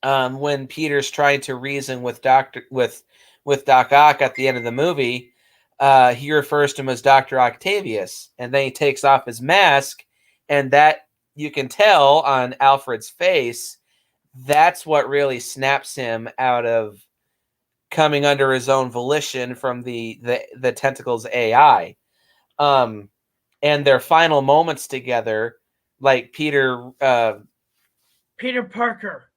when Peter's trying to reason with Doc Ock at the end of the movie, he refers to him as Dr. Octavius, and then he takes off his mask, and that you can tell on Alfred's face, that's what really snaps him out of coming under his own volition from the Tentacles AI. And their final moments together, like Peter Parker.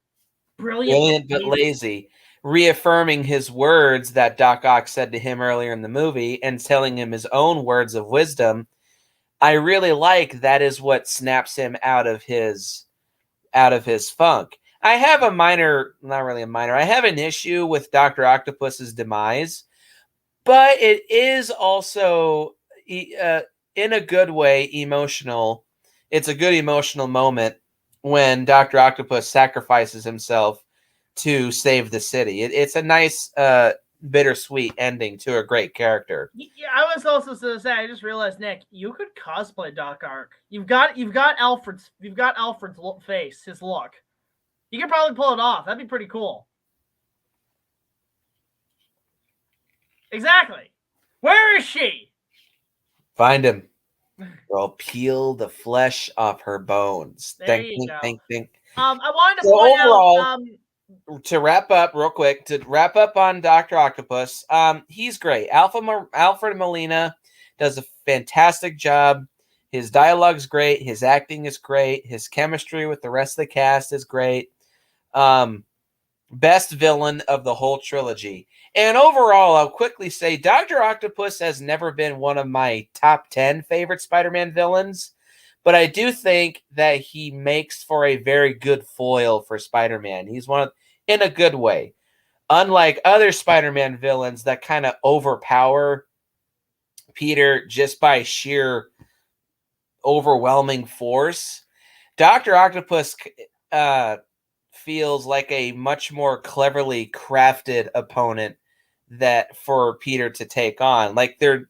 Brilliant but lazy, reaffirming his words that Doc Ock said to him earlier in the movie and telling him his own words of wisdom. I really like that is what snaps him out of his funk. I have I have an issue with Dr. Octopus's demise, but it is also in a good way emotional. It's a good emotional moment when Dr. Octopus sacrifices himself to save the city. It's a nice bittersweet ending to a great character. Yeah, I was also going to say, I just realized, Nick, you could cosplay Doc Ock. You've got Alfred's face, his look. You could probably pull it off. That'd be pretty cool. Exactly. Where is she? Find him. I'll peel the flesh off her bones. There Think, you think, go. think, think. I wanted to So point overall, out. To wrap up real quick, to wrap up on Dr. Octopus, he's great. Alfred Molina does a fantastic job. His dialogue's great. His acting is great. His chemistry with the rest of the cast is great. Best villain of the whole trilogy. And overall, I'll quickly say Dr. Octopus has never been one of my top 10 favorite Spider-Man villains, but I do think that he makes for a very good foil for Spider-Man. He's one of, in a good way. Unlike other Spider-Man villains that kind of overpower Peter just by sheer overwhelming force, Dr. Octopus feels like a much more cleverly crafted opponent that for Peter to take on. Like they're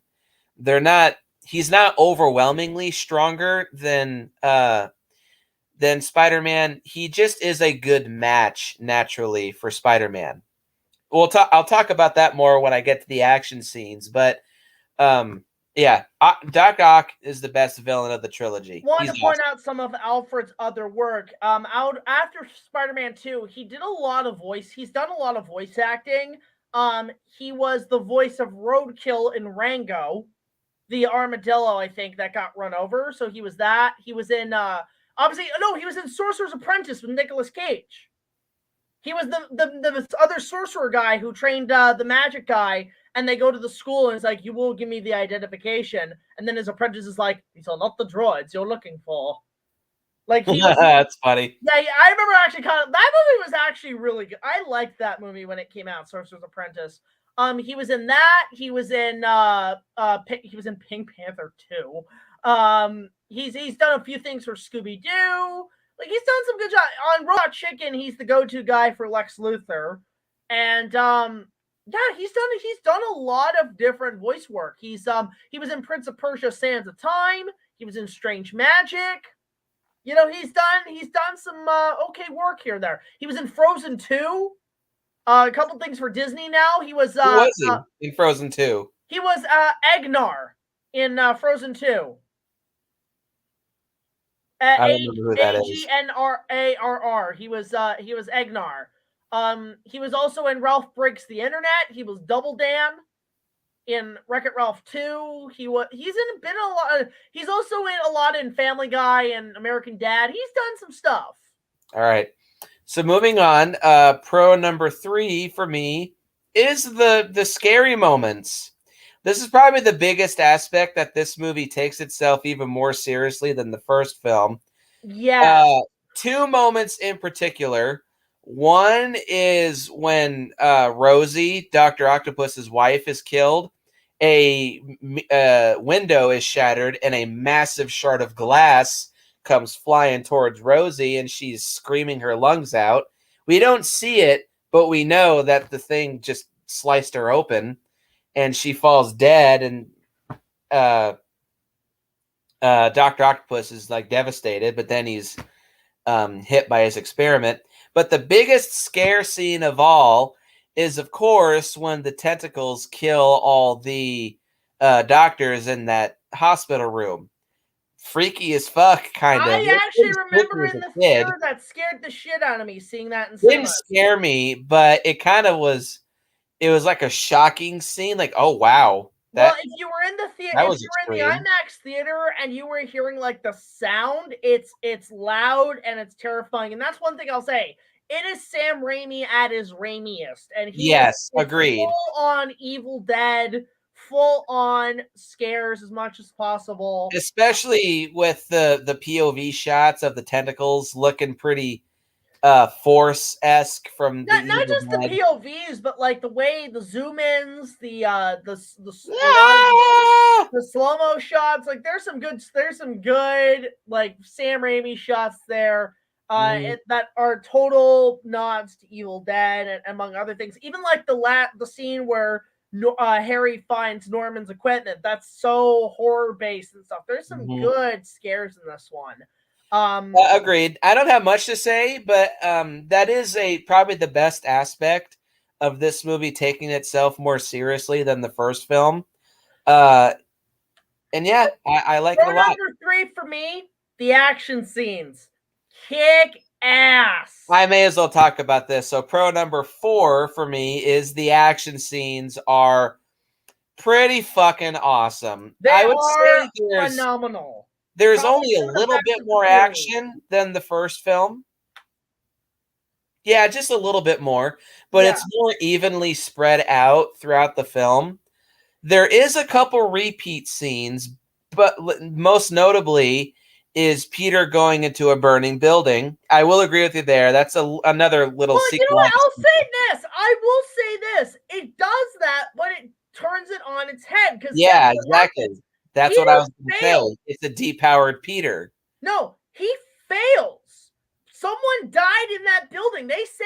not, he's not overwhelmingly stronger than Spider-Man. He just is a good match naturally for Spider-Man. I'll talk about that more when I get to the action scenes, but yeah, Doc Ock is the best villain of the trilogy. Want to point out some of Alfred's other work. Out after Spider-Man 2, he did a lot of voice. He's done a lot of voice acting. He was the voice of Roadkill in Rango, the armadillo, I think, that got run over. So he was that. He was in he was in Sorcerer's Apprentice with Nicolas Cage. He was the other sorcerer guy who trained the magic guy, and they go to the school and it's like, you will give me the identification. And then his apprentice is like, these are not the droids you're looking for. Like he was, that's funny. Yeah, I remember actually that movie was actually really good. I liked that movie when it came out, Sorcerer's Apprentice. He was in that. He was in Pink Panther 2. He's done a few things for Scooby-Doo. Like he's done some good job on Robot Chicken. He's the go-to guy for Lex Luthor, and yeah, he's done a lot of different voice work. He was in Prince of Persia: Sands of Time. He was in Strange Magic. You know, he's done some okay work here and there. He was in Frozen 2. A couple things for Disney now. He was Who was he in Frozen 2? He was Agnar in Frozen 2. I don't remember who that is. Agnarr. He was Agnar. He was also in Ralph Breaks the Internet. He was Double Dan in Wreck-It Ralph 2. He's also in a lot in Family Guy and American Dad. He's done some stuff. All right. So moving on, pro number 3 for me is the scary moments. This is probably the biggest aspect that this movie takes itself even more seriously than the first film. Yeah. 2 moments in particular. One is when Rosie, Dr. Octopus's wife, is killed. A window is shattered and a massive shard of glass comes flying towards Rosie, and she's screaming her lungs out. We don't see it, but we know that the thing just sliced her open, and she falls dead, and Dr. Octopus is like devastated, but then he's hit by his experiment. But the biggest scare scene of all is, of course, when the tentacles kill all the doctors in that hospital room. Freaky as fuck, kind of. I actually remember in the theater that scared the shit out of me seeing that in cinema. Didn't scare me, but it kind of was. It was like a shocking scene. Like, oh wow. Well, if you were in the theater, if you were in the IMAX theater and you were hearing like the sound, it's loud and it's terrifying. And that's one thing I'll say. It is Sam Raimi at his Raimiest, and agreed. Full on Evil Dead, full on scares as much as possible, especially with the POV shots of the tentacles looking pretty Force-esque from not just the POVs, but like the way the zoom ins, the slow-mo shots. Like there's some good like Sam Raimi shots there. that are total nods to Evil Dead and among other things. Even like the scene where Harry finds Norman's equipment. That's so horror based and stuff. There's some good scares in this one. Agreed. I don't have much to say, but that is probably the best aspect of this movie, taking itself more seriously than the first film. And yeah, I like it a lot. Number 3 for me, the action scenes. Kick ass. I may as well talk about this. So pro number 4 for me is the action scenes are pretty fucking awesome. They are phenomenal. There's only a little bit more action than the first film. Yeah, just a little bit more, but it's more evenly spread out throughout the film. There is a couple repeat scenes, but most notably is Peter going into a burning building. I will agree with you there. That's another little sequence. You know what? I'll say this. I will say this. It does that, but it turns it on its head. Yeah, exactly. That's what I was going to say. It's a depowered Peter. No, he fails. Someone died in that building. They say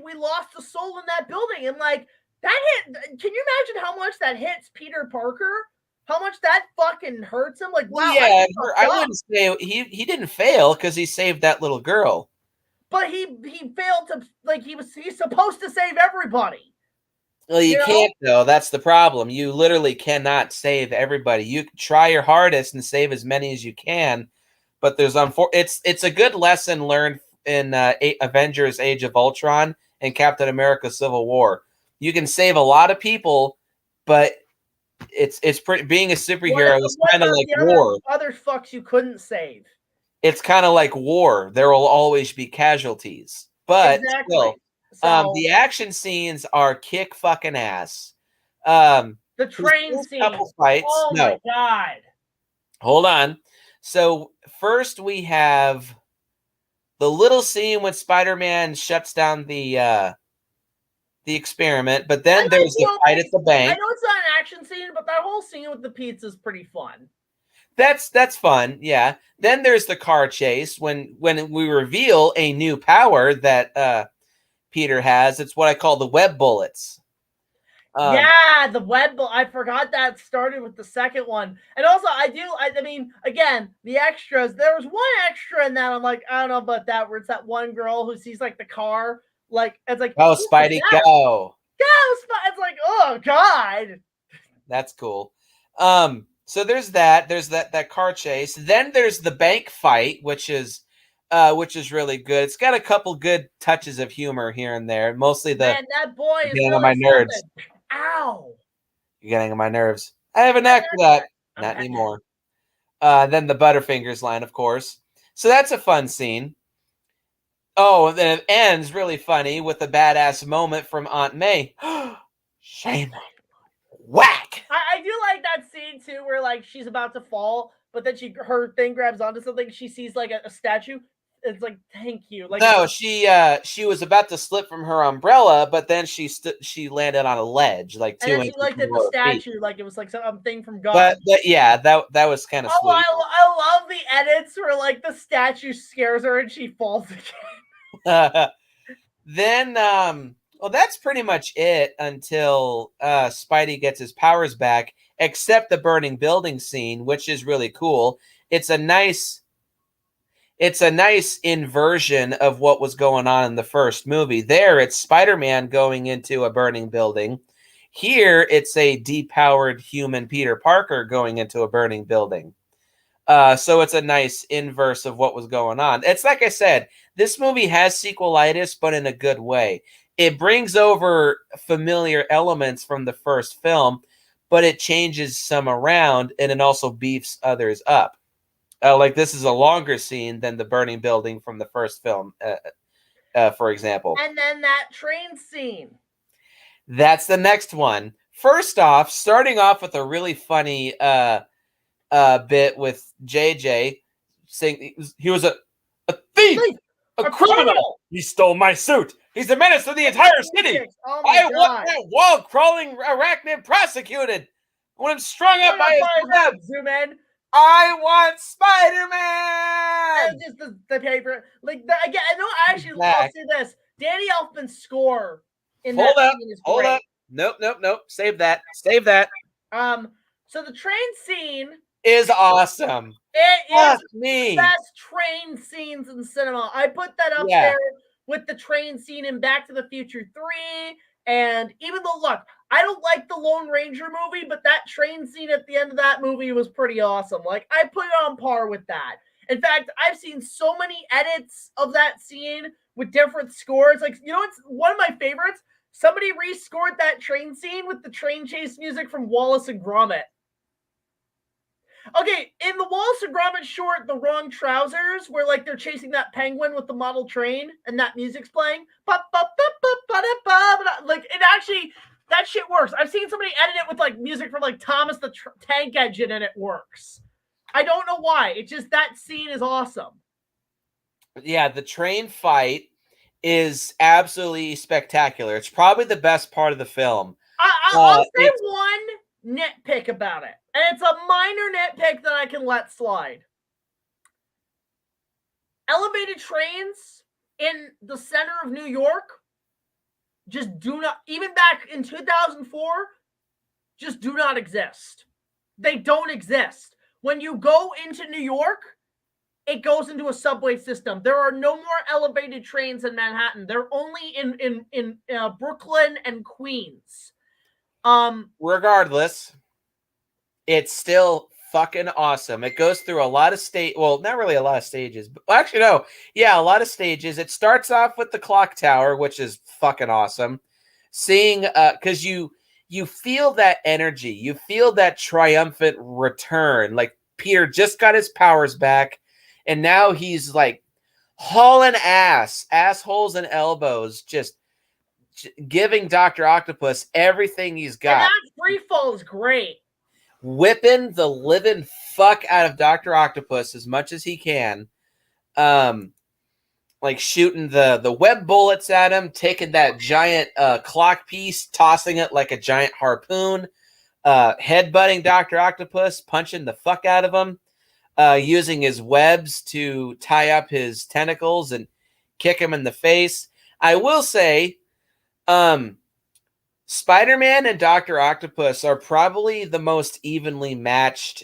we lost a soul in that building. And like that hit. Can you imagine how much that hits Peter Parker? How much that fucking hurts him? Like, wow. Yeah, I wouldn't say he didn't fail because he saved that little girl. But he failed to, like, he's supposed to save everybody. Well, you can't though. That's the problem. You literally cannot save everybody. You try your hardest and save as many as you can, but there's it's a good lesson learned in Avengers: Age of Ultron and Captain America: Civil War. You can save a lot of people, but it's pretty. Being a superhero is kind of like war. Other fucks you couldn't save. It's kind of like war. There will always be casualties, but still. The action scenes are kick fucking ass. The train scene. Couple fights. Oh my god. Hold on. So first we have the little scene when Spider-Man shuts down the experiment, but then there's the fight at the bank. I know it's not an action scene, but that whole scene with the pizza is pretty fun. That's fun, yeah. Then there's the car chase when we reveal a new power that Peter has. It's what I call the web bullets. The web bullet. I forgot that started with the second one. And also, I mean, again, the extras. There was one extra in that. I'm like, I don't know about that. Where it's that one girl who sees like the car. Like, it's like, oh, Spidey, go. Go! It's like, oh, God. That's cool. So there's that. There's that car chase. Then there's the bank fight, which is really good. It's got a couple good touches of humor here and there. Mostly that boy is getting on my nerves. Ow! You're getting on my nerves. I have a knack for that. Not anymore. Then the Butterfingers line, of course. So that's a fun scene. Oh, then it ends really funny with a badass moment from Aunt May. Shame. Whack! I do like that scene too, where like she's about to fall, but then her thing grabs onto something. She sees like a statue. It's like, thank you. Like, no, she was about to slip from her umbrella, but then she landed on a ledge, like 2 inches. And then she looked at the statue, like it was like something from God. But yeah, that was kind of sweet. I love the edits where like the statue scares her and she falls again. Then, well, that's pretty much it until Spidey gets his powers back, except the burning building scene, which is really cool. It's a nice inversion of what was going on in the first movie. There, it's Spider-Man going into a burning building. Here, it's a depowered human Peter Parker going into a burning building. So it's a nice inverse of what was going on. It's like I said, this movie has sequelitis, but in a good way. It brings over familiar elements from the first film, but it changes some around, and it also beefs others up. Like this is a longer scene than the burning building from the first film, for example. And then that train scene. That's the next one. First off, starting off with a really funny bit with JJ saying he was a thief, a criminal. He stole my suit. He's a menace to the entire city. Oh I want that wall-crawling arachnid prosecuted. I want him strung up by his web. Zoom in. I want Spider-Man. That's just the paper. Like again, I know. Actually, I'll Back. say this: Danny Elfman's score in Hold that up. scene is Hold great. up. Nope. Save that. Save that. So the train scene Is awesome. It Fuck is me. the best train scenes in cinema. I put that up Yeah. there with the train scene in Back to the Future 3. And even though, look, I don't like the Lone Ranger movie, but that train scene at the end of that movie was pretty awesome. Like, I put it on par with that. In fact, I've seen so many edits of that scene with different scores. Like, you know what's one of my favorites? Somebody rescored that train scene with the train chase music from Wallace and Gromit. Okay, in the Wallace and Gromit short, The Wrong Trousers, where like they're chasing that penguin with the model train and that music's playing, like it actually, that shit works. I've seen somebody edit it with like music from like Thomas the Tank Engine and it works. I don't know why. It's just that scene is awesome. Yeah, the train fight is absolutely spectacular. It's probably the best part of the film. I'll say one nitpick about it, and it's a minor nitpick that I can let slide. Elevated trains in the center of New York just do not, even back in 2004, just do not exist. They don't exist. When you go into New York, it goes into a subway system. There are no more elevated trains in Manhattan. They're only in Brooklyn and Queens. Regardless, it's still fucking awesome. It goes through a lot of well, not really a lot of stages, but actually no. Yeah, a lot of stages. It starts off with the clock tower, which is fucking awesome. Seeing cuz you feel that energy. You feel that triumphant return. Like Peter just got his powers back and now he's like hauling assholes and elbows, just giving Dr. Octopus everything he's got. And that free fall is great. Whipping the living fuck out of Dr. Octopus as much as he can. Like shooting the web bullets at him, taking that giant clock piece, tossing it like a giant harpoon, headbutting Dr. Octopus, punching the fuck out of him, using his webs to tie up his tentacles and kick him in the face. I will say, Spider-Man and Dr. Octopus are probably the most evenly matched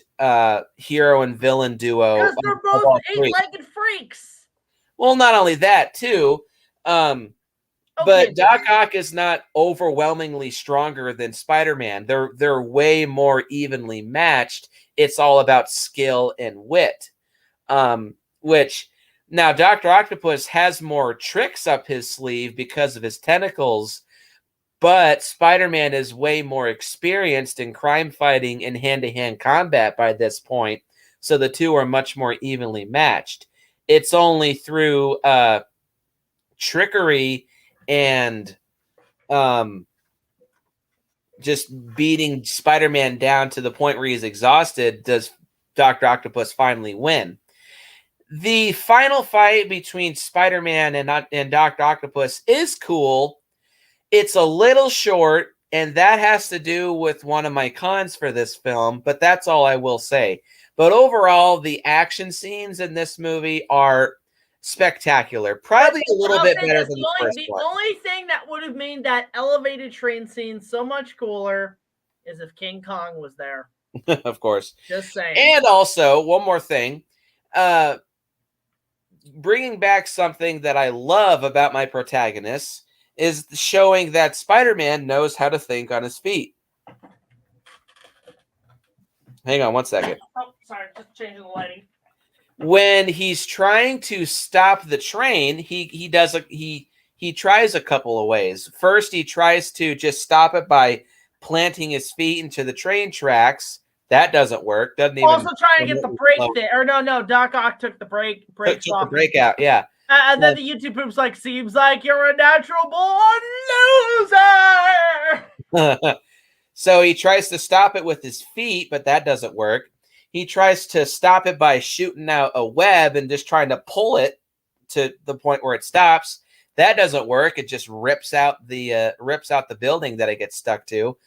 hero and villain duo. Because they're both eight-legged freaks. Well, not only that, too, but Doc Ock is not overwhelmingly stronger than Spider-Man. They're way more evenly matched. It's all about skill and wit, which now Dr. Octopus has more tricks up his sleeve because of his tentacles, but Spider-Man is way more experienced in crime fighting and hand-to-hand combat by this point, so the two are much more evenly matched. It's only through trickery and just beating Spider-Man down to the point where he's exhausted does Dr. Octopus finally win. The final fight between Spider-Man and Dr. Octopus is cool. It's a little short, and that has to do with one of my cons for this film, but that's all I will say. But overall, the action scenes in this movie are spectacular. Probably a little bit better than the first one. The only thing that would have made that elevated train scene so much cooler is if King Kong was there. Of course. Just saying. And also, one more thing. Bringing back something that I love about my protagonists is showing that Spider-Man knows how to think on his feet. Hang on one second. Oh, sorry, just changing the lighting. When he's trying to stop the train, he tries a couple of ways. First, he tries to just stop it by planting his feet into the train tracks. That doesn't work. Doesn't even. Also trying to get the brake there. Or no, Doc Ock took the brake took off. The brake out, yeah. And then the YouTube poop's like, seems like you're a natural born loser. So he tries to stop it with his feet, but that doesn't work. He tries to stop it by shooting out a web and just trying to pull it to the point where it stops. That doesn't work. It just rips out the building that it gets stuck to.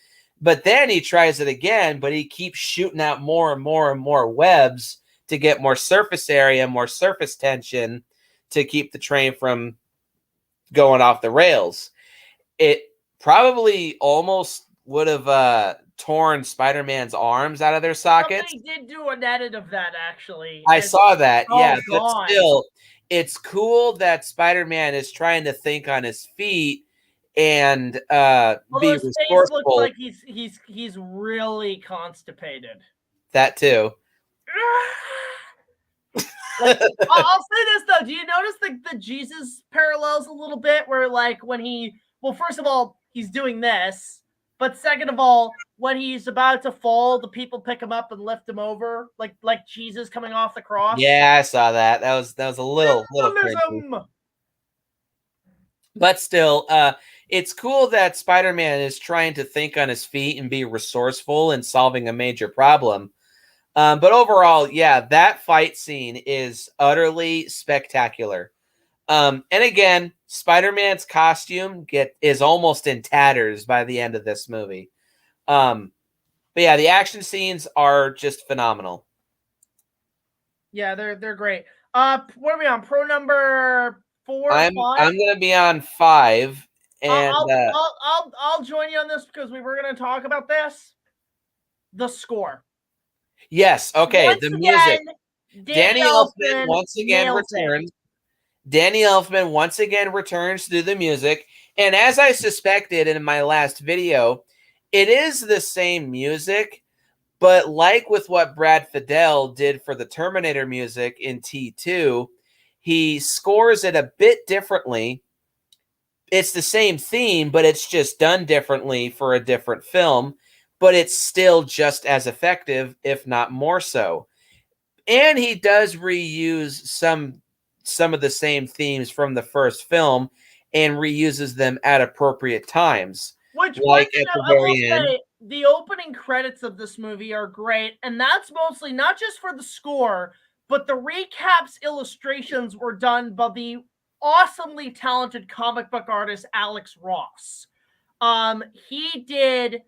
But then he tries it again, but he keeps shooting out more and more and more webs to get more surface area, more surface tension to keep the train from going off the rails. It probably almost would have torn Spider-Man's arms out of their sockets. Somebody did do an edit of that, actually. I saw that, yeah. But God. still, it's cool that Spider-Man is trying to think on his feet and be his face resourceful. looks like he's really constipated. That too. Like, I'll say this though. Do you notice the Jesus parallels a little bit? Where like when first of all, he's doing this, but second of all, when he's about to fall, the people pick him up and lift him over, like Jesus coming off the cross. Yeah, I saw that. That was a little crazy. But still, it's cool that Spider-Man is trying to think on his feet and be resourceful in solving a major problem. But overall, yeah, that fight scene is utterly spectacular. And again, Spider-Man's costume is almost in tatters by the end of this movie. But yeah, the action scenes are just phenomenal. Yeah, they're great. What are we on? Pro number 4, I'm 5? I'm gonna be on 5, and I'll join you on this because we were gonna talk about this. The score. Yes, okay. Once the again, music. Danny Elfman once again returns. Danny Elfman once again returns to do the music. And as I suspected in my last video, it is the same music, but like with what Brad Fiedel did for the Terminator music in T2, he scores it a bit differently. It's the same theme, but it's just done differently for a different film. But it's still just as effective, if not more so. And he does reuse some of the same themes from the first film and reuses them at appropriate times. Which, like at the I will very end. say, the opening credits of this movie are great, and that's mostly not just for the score, but the recaps illustrations were done by the awesomely talented comic book artist Alex Ross. He did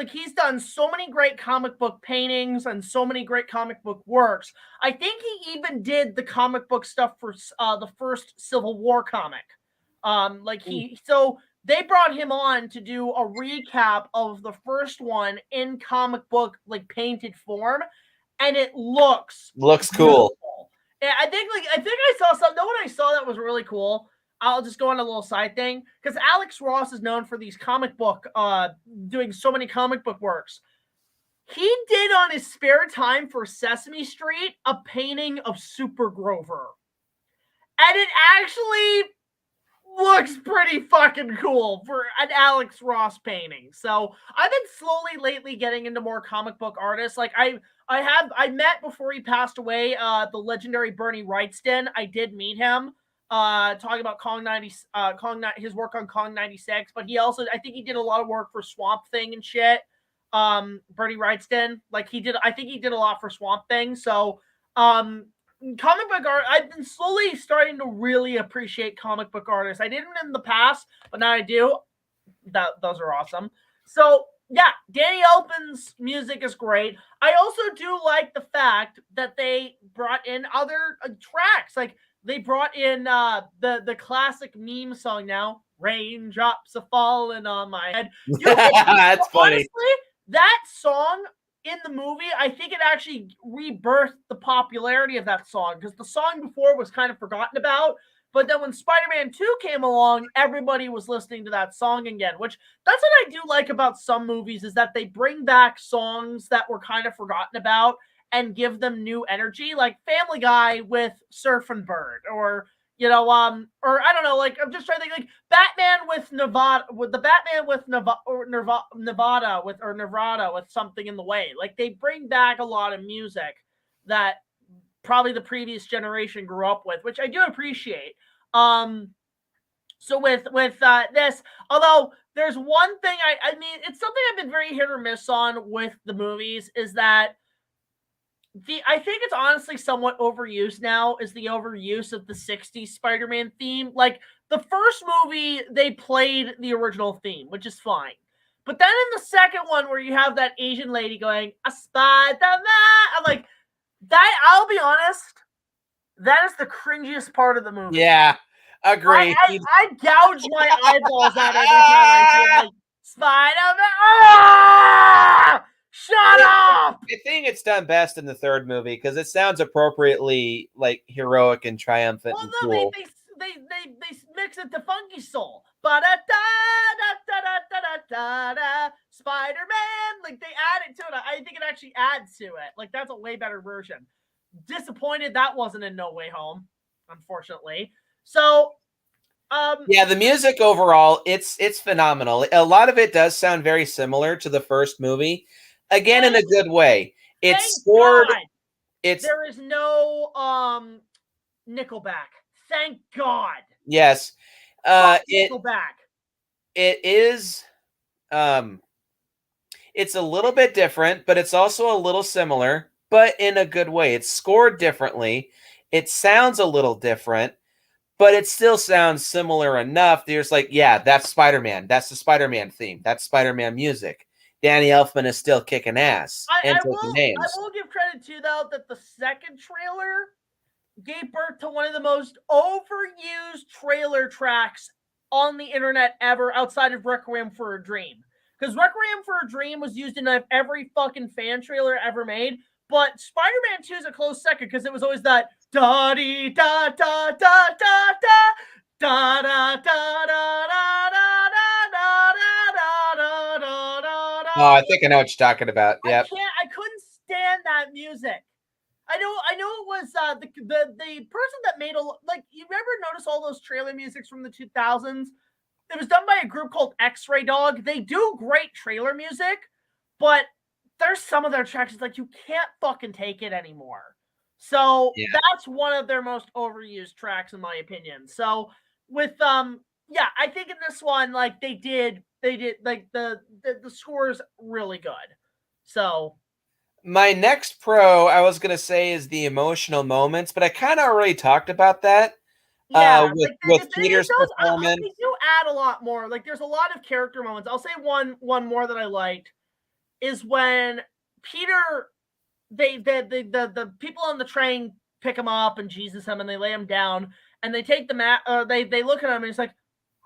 he's done so many great comic book paintings and so many great comic book works. I think he even did the comic book stuff for the first Civil War comic. So they brought him on to do a recap of the first one in comic book painted form, and it looks cool. Yeah, I think I saw something. No, when I saw that was really cool. I'll just go on a little side thing because Alex Ross is known for these comic book, doing so many comic book works. He did on his spare time for Sesame Street a painting of Super Grover, and it actually looks pretty fucking cool for an Alex Ross painting. So I've been slowly lately getting into more comic book artists. Like I met before he passed away, the legendary Bernie Wrightson. I did meet him. Talking about his work on Kong 96, but he also, I think he did a lot of work for Swamp Thing and shit. Bernie Wrightson, I think he did a lot for Swamp Thing. So, comic book art, I've been slowly starting to really appreciate comic book artists. I didn't in the past, but now I do. Those are awesome. So yeah, Danny Elfman's music is great. I also do like the fact that they brought in other tracks. They brought in the classic meme song now, "Raindrops Are Falling on My Head." That's funny. Honestly, that song in the movie, I think it actually rebirthed the popularity of that song because the song before was kind of forgotten about. But then when Spider-Man 2 came along, everybody was listening to that song again, which that's what I do like about some movies is that they bring back songs that were kind of forgotten about and give them new energy, like Family Guy with Surfin' Bird, or or I don't know, I'm just trying to think, Batman with Nevada, Nevada with Something in the Way. They bring back a lot of music that probably the previous generation grew up with, which I do appreciate. So with this, although there's one thing I mean, it's something I've been very hit or miss on with the movies is that I think it's honestly somewhat overused now, is the overuse of the 60s Spider-Man theme. The first movie, they played the original theme, which is fine. But then in the second one where you have that Asian lady going, a Spider-Man, I'm like, that, I'll be honest, that is the cringiest part of the movie. Yeah, agree. I gouge my eyeballs out every time I see it, like, Spider-Man, ah! Shut up! I think it's done best in the third movie because it sounds appropriately like heroic and triumphant and cool. They mix it to Funky Soul. Ba-da-da-da-da-da-da-da-da. Spider-Man. Like, they add it to it. I think it actually adds to it. Like, that's a way better version. Disappointed that wasn't in No Way Home, unfortunately. So, yeah, the music overall, it's phenomenal. A lot of it does sound very similar to the first movie. Again, in a good way. It's scored. There is no Nickelback. Thank God. Yes. Nickelback. It is it's a little bit different, but it's also a little similar, but in a good way. It's scored differently. It sounds a little different, but it still sounds similar enough that you're just like, yeah, that's Spider-Man. That's the Spider-Man theme. That's Spider-Man music. Danny Elfman is still kicking ass and taking names. I will give credit to, though, that the second trailer gave birth to one of the most overused trailer tracks on the internet ever outside of Requiem for a Dream. Because Requiem for a Dream was used in every fucking fan trailer ever made, but Spider-Man 2 is a close second because it was always that da-dee-da-da-da-da-da-da, da-da-da-da-da-da-da-da-da-da-da-da. Oh, I think I know what you're talking about. Yeah. I couldn't stand that music. I know it was the person that made you ever notice all those trailer musics from the 2000s? It was done by a group called X-Ray Dog. They do great trailer music, but there's some of their tracks like you can't fucking take it anymore. So that's one of their most overused tracks in my opinion. So with I think in this one like they did like the score's really good. So my next pro I was going to say is the emotional moments, but I kind of already talked about that. Yeah, with Peter's performance. They do add a lot more. Like there's a lot of character moments. I'll say one more that I liked is when Peter the people on the train pick him up and Jesus him and they lay him down and they take the they look at him and he's like,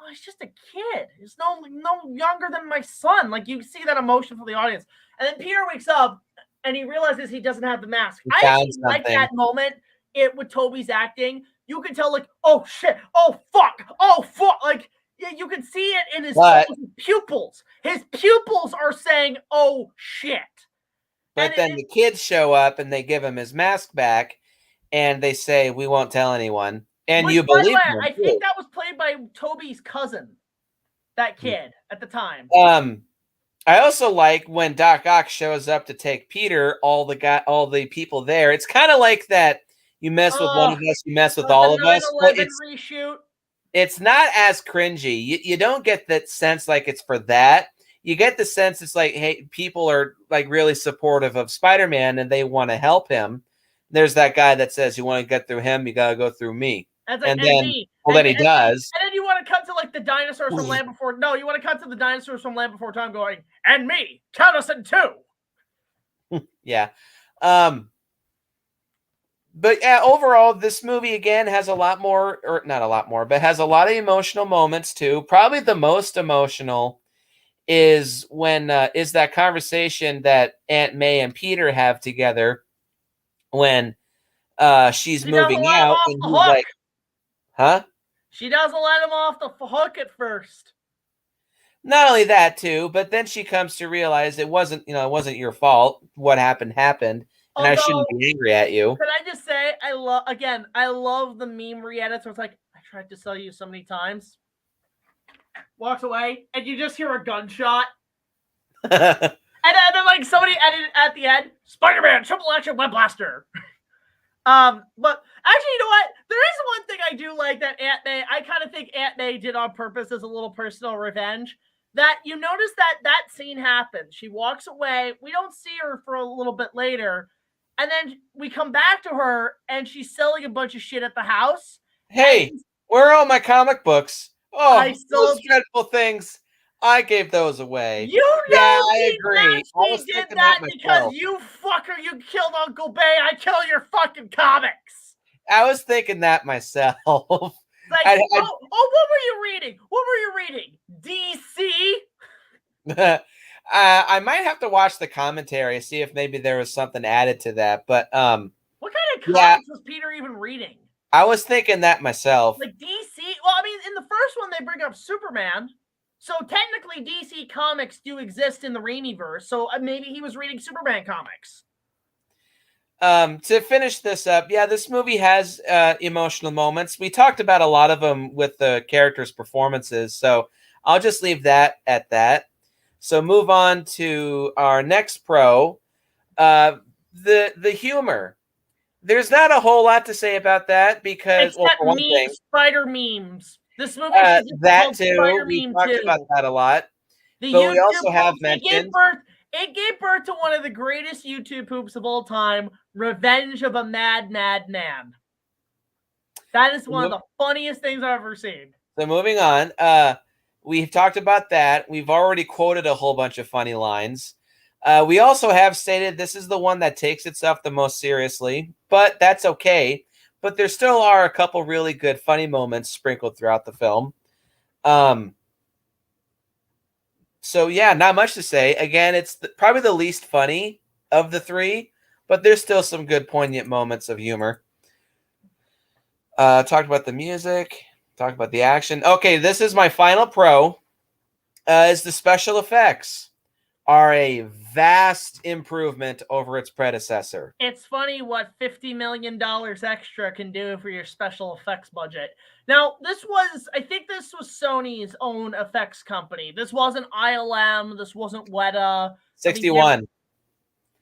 oh, he's just a kid. He's no younger than my son. Like you see that emotion from the audience. And then Peter wakes up and he realizes he doesn't have the mask. I actually like that moment. With Toby's acting, you can tell like, oh shit, oh fuck, like you can see it in his pupils. His pupils are saying, oh shit. But then the kids show up and they give him his mask back and they say, we won't tell anyone. And you believe them. I think that was played by Toby's cousin, that kid at the time. I also like when Doc Ock shows up to take Peter, all the people there. It's kind of like that you mess with one of us, you mess with all of us. But it's not as cringy. You don't get that sense like it's for that. You get the sense it's like, hey, people are like really supportive of Spider-Man and they want to help him. There's that guy that says, you want to get through him, you got to go through me. Then he does. And then you want to cut to like the dinosaurs from Land Before. No, you want to cut to the dinosaurs from Land Before Time going, and me, count us in two. Yeah. But yeah, overall, this movie again has a lot more, or not a lot more, but has a lot of emotional moments too. Probably the most emotional is when is that conversation that Aunt May and Peter have together when she's moving out and he's like, huh? She doesn't let him off the hook at first. Not only that too, but then she comes to realize it wasn't your fault. What happened, and I shouldn't be angry at you. Could I just say, I love the meme re-edits where it's like, I tried to sell you so many times. Walks away, and you just hear a gunshot. and then like somebody edited at the end, Spider-Man triple action web blaster. But actually, you know what? There is one thing I do like that Aunt May, I kind of think Aunt May did on purpose as a little personal revenge. That you notice that scene happens. She walks away. We don't see her for a little bit later. And then we come back to her and she's selling a bunch of shit at the house. Hey, where are all my comic books? Oh, those dreadful things. I gave those away. You know I he agree. I was actually did thinking that that because myself. you fucker, you killed Uncle Bay. I kill your fucking comics. I was thinking that myself. Like, what were you reading? What were you reading? DC? I might have to watch the commentary, see if maybe there was something added to that. But What kind of yeah, comics was Peter even reading? I was thinking that myself. Like DC? Well, I mean, in the first one they bring up Superman, so technically DC comics do exist in the Raimi verse. So maybe he was reading Superman comics. To finish this up, yeah, this movie has emotional moments. We talked about a lot of them with the characters' performances, so I'll just leave that at that. So move on to our next pro, the humor. There's not a whole lot to say about that because, well, Except for one thing, spider memes. This movie should be that called too, Spider we Meme talked 2. about that a lot. The But we YouTube also have poops, mentioned it gave birth to one of the greatest YouTube poops of all time, Revenge of a Mad Man. That is one of the funniest things I've ever seen. So moving on, we've talked about that. We've already quoted a whole bunch of funny lines. We also have stated this is the one that takes itself the most seriously, but that's okay. But there still are a couple really good funny moments sprinkled throughout the film. So yeah, not much to say. Again, it's probably the least funny of the three, but there's still some good poignant moments of humor. Talked about the music, talked about the action. Okay, this is my final pro. Is the special effects are a vast improvement over its predecessor. It's funny what $50 million extra can do for your special effects budget. Now, I think this was Sony's own effects company. This wasn't ILM. This wasn't Weta. 61.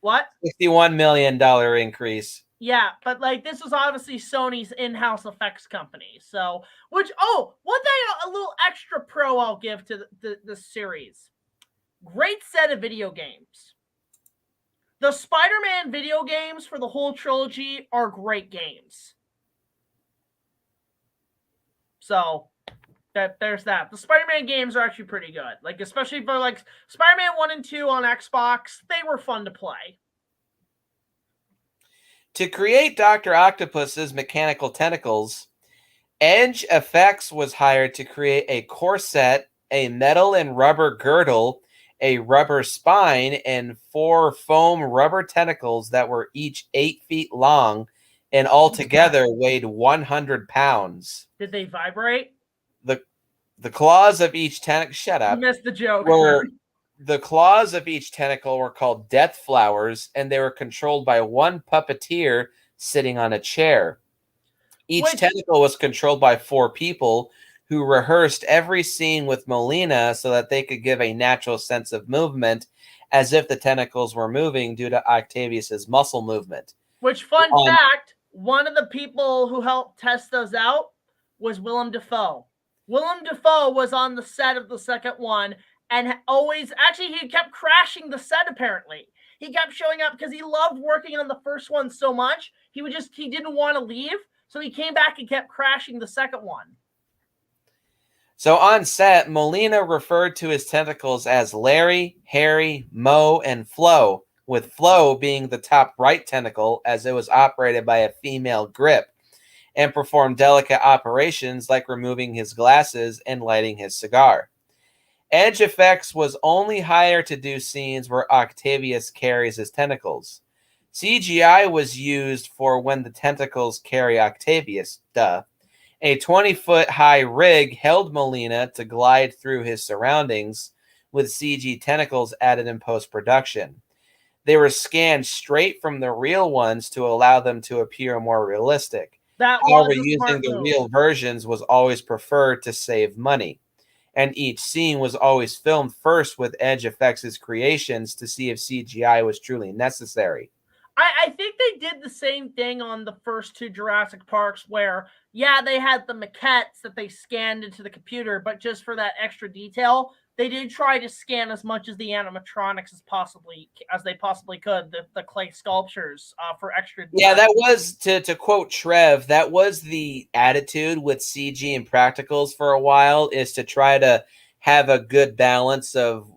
What? $61 million increase. Yeah, but like this was obviously Sony's in-house effects company. So, one thing, a little extra pro I'll give to the series. Great set of video games. The Spider-Man video games for the whole trilogy are great games. So, there's that. The Spider-Man games are actually pretty good. Like, especially for like Spider-Man 1 and 2 on Xbox, they were fun to play. To create Dr. Octopus's mechanical tentacles, Edge Effects was hired to create a corset, a metal and rubber girdle, a rubber spine, and 4 foam rubber tentacles that were each 8 feet long and altogether weighed 100 pounds. Did they vibrate? The claws of each tentacle, shut up. You missed the joke. The claws of each tentacle were called death flowers, and they were controlled by one puppeteer sitting on a chair. Each tentacle was controlled by 4 people who rehearsed every scene with Molina so that they could give a natural sense of movement as if the tentacles were moving due to Octavius's muscle movement. Which, fun fact, one of the people who helped test those out was Willem Dafoe. Willem Dafoe was on the set of the second one and he kept crashing the set apparently. He kept showing up because he loved working on the first one so much. He didn't want to leave, so he came back and kept crashing the second one. So on set, Molina referred to his tentacles as Larry, Harry, Mo, and Flo, with Flo being the top right tentacle as it was operated by a female grip and performed delicate operations like removing his glasses and lighting his cigar. Edge Effects was only hired to do scenes where Octavius carries his tentacles. CGI was used for when the tentacles carry Octavius, A 20-foot high rig held Molina to glide through his surroundings with CG tentacles added in post-production. They were scanned straight from the real ones to allow them to appear more realistic. However, using the real versions was always preferred to save money. And each scene was always filmed first with Edge Effects' creations to see if CGI was truly necessary. I think they did the same thing on the first 2 Jurassic Parks where, yeah, they had the maquettes that they scanned into the computer, but just for that extra detail, they did try to scan as much as the animatronics as they possibly could, the clay sculptures for extra detail. Yeah, that was, to quote Trev, that was the attitude with CG and practicals for a while, is to try to have a good balance of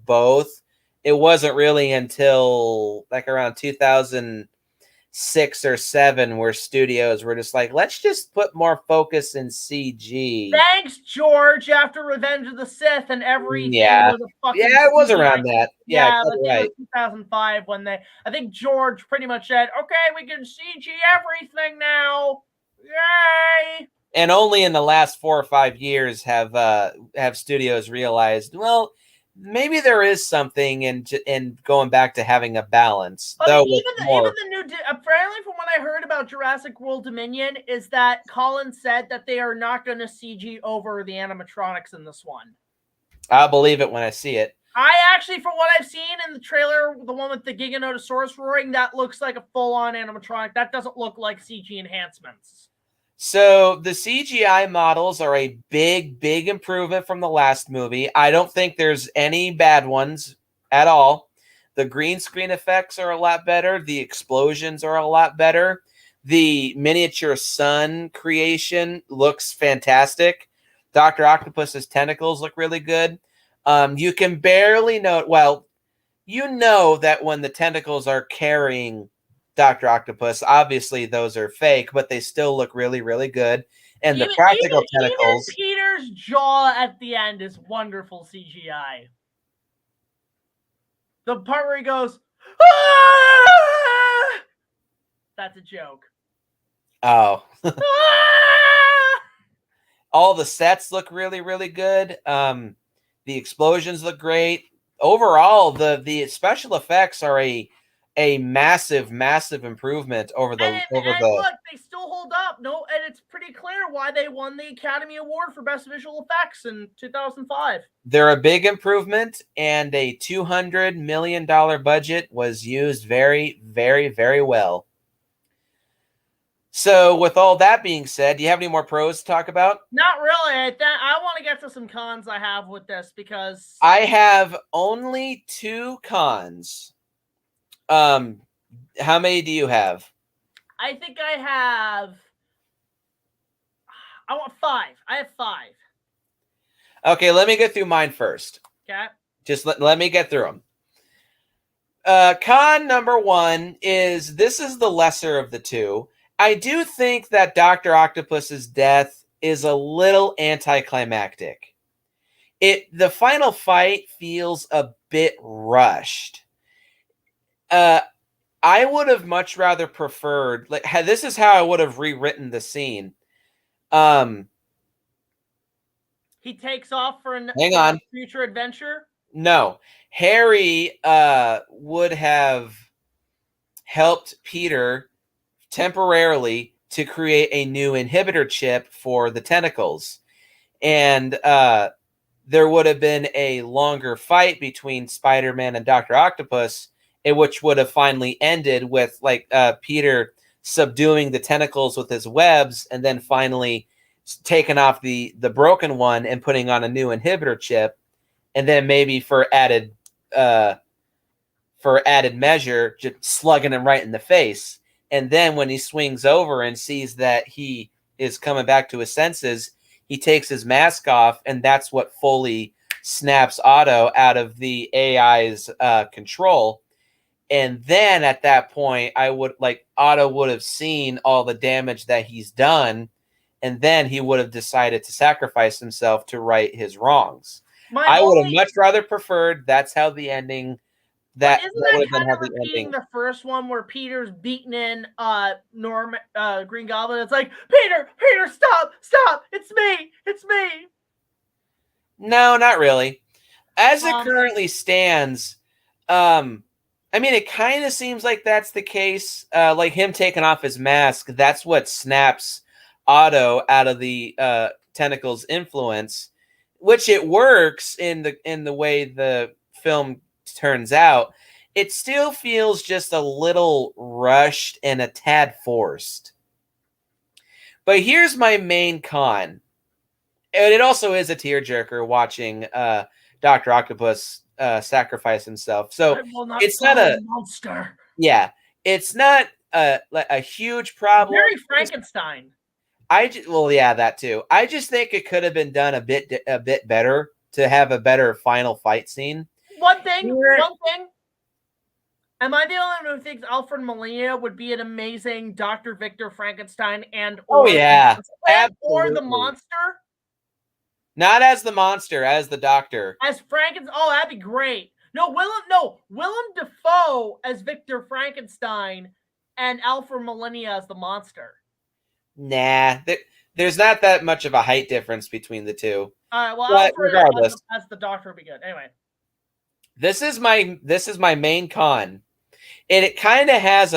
both. It wasn't really until like around 2006 or 7 where studios were just like, let's just put more focus in CG. Thanks, George. After Revenge of the Sith and everything Yeah. was a fucking Yeah, it was CGI. around that. Yeah, I think right. it was 2005 when I think George pretty much said, okay, we can CG everything now. Yay! And only in the last 4 or 5 years have studios realized, well, maybe there is something in going back to having a balance. But though even with the more, new apparently from what I heard about Jurassic World Dominion is that Colin said that they are not going to CG over the animatronics in this one. I'll believe it when I see it. I actually, from what I've seen in the trailer, the one with the Giganotosaurus roaring, that looks like a full-on animatronic. That doesn't look like CG enhancements. So the CGI models are a big, big improvement from the last movie. I don't think there's any bad ones at all. The green screen effects are a lot better. The explosions are a lot better. The miniature sun creation looks fantastic. Dr. Octopus's tentacles look really good. You can barely know, well, you know that when the tentacles are carrying Dr. Octopus, obviously those are fake, but they still look really, really good. And the practical tentacles. Even Peter's jaw at the end is wonderful CGI. The part where he goes, ah! That's a joke. Oh. Ah! All the sets look really, really good. The explosions look great. Overall, the special effects are a massive, massive improvement over the look, they still hold up. No, and it's pretty clear why they won the Academy Award for Best Visual Effects in 2005. They're a big improvement, and a $200 million budget was used very, very, very well. So, with all that being said, do you have any more pros to talk about? Not really. I want to get to some cons I have with this because I have only 2 cons. How many do you have? I think I have. I want 5. I have 5. Okay, let me get through mine first. Okay. Just let me get through them. Con number 1 is this is the lesser of the 2. I do think that Dr. Octopus's death is a little anticlimactic. The final fight feels a bit rushed. I would have much rather preferred, like, this is how I would have rewritten the scene. He takes off for a future adventure. No, Harry would have helped Peter temporarily to create a new inhibitor chip for the tentacles. And there would have been a longer fight between Spider-Man and Dr. Octopus, which would have finally ended with like Peter subduing the tentacles with his webs and then finally taking off the broken one and putting on a new inhibitor chip. And then maybe for added measure, just slugging him right in the face. And then when he swings over and sees that he is coming back to his senses, he takes his mask off, and that's what fully snaps Otto out of the AI's control. And then at that point, Otto would have seen all the damage that he's done, and then he would have decided to sacrifice himself to right his wrongs. I would have much rather preferred that's how the ending. That would have been how the ending. The first one where Peter's beaten in Green Goblin. It's like, Peter, stop! It's me. No, not really. As it currently stands, I mean, it kind of seems like that's the case. Like him taking off his mask, that's what snaps Otto out of the tentacles' influence, which it works in the way the film turns out. It still feels just a little rushed and a tad forced. But here's my main con. And it also is a tearjerker watching Dr. Octopus sacrifice himself. So it's not a monster. Yeah, it's not a huge problem. Very Frankenstein. That too. I just think it could have been done a bit better to have a better final fight scene. One thing. Am I the only one who thinks Alfred Molina would be an amazing Dr. Victor Frankenstein or the monster? Not as the monster, as the doctor. As Frankenstein. Oh, that'd be great. Willem Dafoe as Victor Frankenstein and Alfred Molina as the monster. Nah, there's not that much of a height difference between the two. All right, well, but Alfred regardless, as the doctor would be good. Anyway. This is my main con. And it kind of has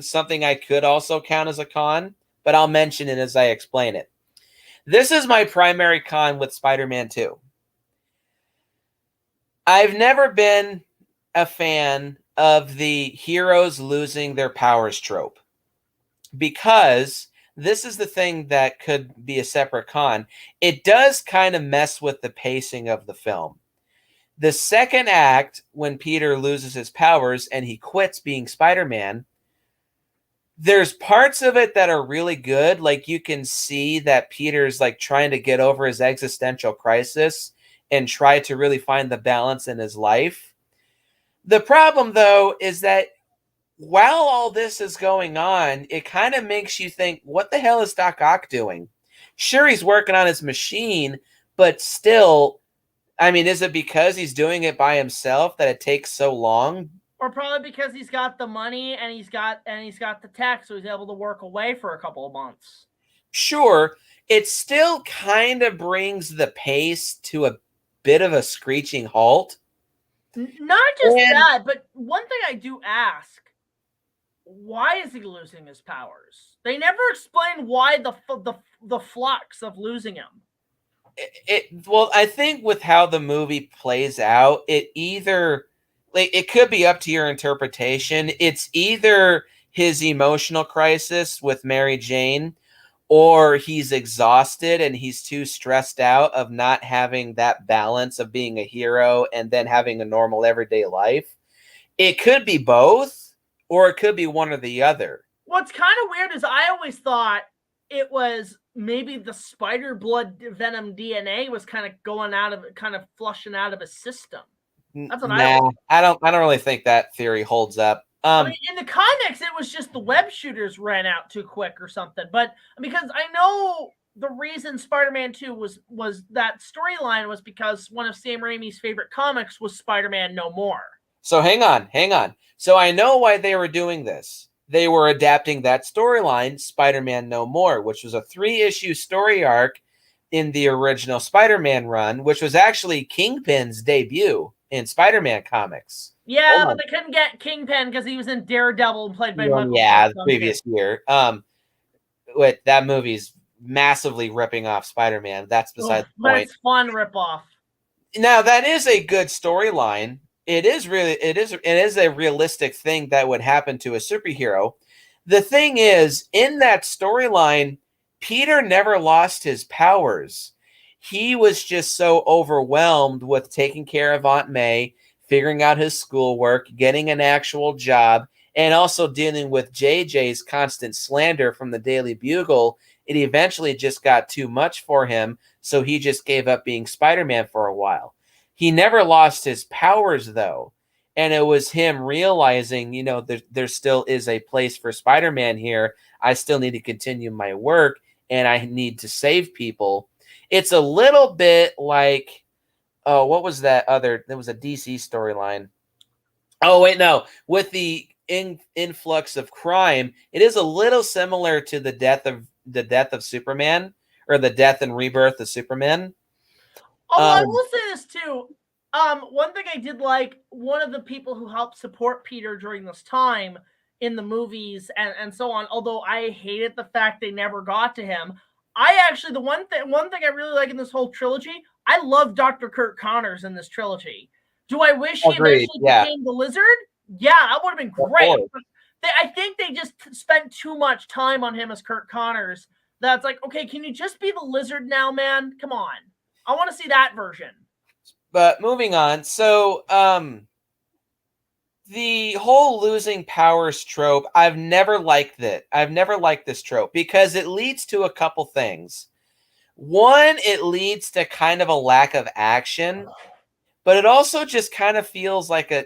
something I could also count as a con, but I'll mention it as I explain it. This is my primary con with Spider-Man 2. I've never been a fan of the heroes losing their powers trope, because this is the thing that could be a separate con. It does kind of mess with the pacing of the film. The second act, when Peter loses his powers and he quits being Spider-Man, there's parts of it that are really good. Like, you can see that Peter's like trying to get over his existential crisis and try to really find the balance in his life. The problem, though, is that while all this is going on, it kind of makes you think, what the hell is Doc Ock doing? Sure, he's working on his machine, but still, I mean, is it because he's doing it by himself that it takes so long? Or probably because he's got the money and he's got the tech, so he's able to work away for a couple of months. Sure, it still kind of brings the pace to a bit of a screeching halt. Not just that, but one thing I do ask, why is he losing his powers? They never explain why the flux of losing him. Well, I think with how the movie plays out, it could be up to your interpretation. It's either his emotional crisis with Mary Jane, or he's exhausted and he's too stressed out of not having that balance of being a hero and then having a normal everyday life. It could be both, or it could be one or the other. What's kind of weird is I always thought it was maybe the spider blood venom DNA was kind of flushing out of his system. That's what I don't really think that theory holds up. I mean, in the comics, it was just the web shooters ran out too quick or something. But because I know the reason Spider-Man 2 was that storyline was because one of Sam Raimi's favorite comics was Spider-Man No More. So hang on. So I know why they were doing this. They were adapting that storyline, Spider-Man No More, which was a 3-issue story arc in the original Spider-Man run, which was actually Kingpin's debut in Spider-Man comics. Yeah, but they couldn't get Kingpin because he was in Daredevil and played by Michael. Yeah, the previous year. That movie's massively ripping off Spider-Man. That's beside the point. But it's fun rip-off. Now, that is a good storyline. It is a realistic thing that would happen to a superhero. The thing is, in that storyline, Peter never lost his powers. He was just so overwhelmed with taking care of Aunt May, figuring out his schoolwork, getting an actual job, and also dealing with JJ's constant slander from the Daily Bugle. It eventually just got too much for him, so he just gave up being Spider-Man for a while. He never lost his powers, though, and it was him realizing, there still is a place for Spider-Man here. I still need to continue my work, and I need to save people. It's a little bit like, what was that other? There was a DC storyline. Oh wait, no. With the influx of crime, it is a little similar to the death of Superman, or the death and rebirth of Superman. I will say this too. One thing I did like, one of the people who helped support Peter during this time in the movies and so on, although I hated the fact they never got to him, the one thing I really like in this whole trilogy, I love Dr. Kurt Connors in this trilogy. Do I wish he eventually became the Lizard? Yeah, that would have been great. But I think they just spent too much time on him as Kurt Connors. That's like, okay, can you just be the Lizard now, man? Come on. I want to see that version. But moving on. So, the whole losing powers trope, I've never liked it. I've never liked this trope because it leads to a couple things. One, it leads to kind of a lack of action, but it also just kind of feels like a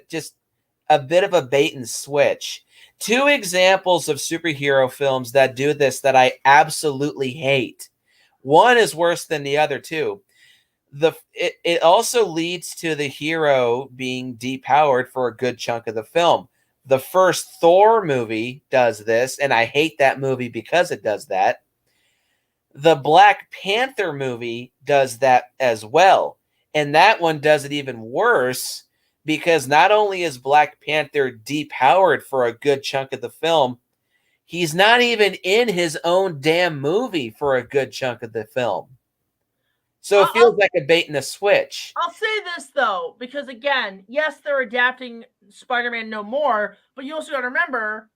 bit of a bait and switch. Two examples of superhero films that do this that I absolutely hate. One is worse than the other two. It also leads to the hero being depowered for a good chunk of the film. The first Thor movie does this, and I hate that movie because it does that. The Black Panther movie does that as well. And that one does it even worse because not only is Black Panther depowered for a good chunk of the film, he's not even in his own damn movie for a good chunk of the film. So it feels like a bait and a switch. I'll say this, though, because again, yes, they're adapting Spider-Man No More, but you also got to remember,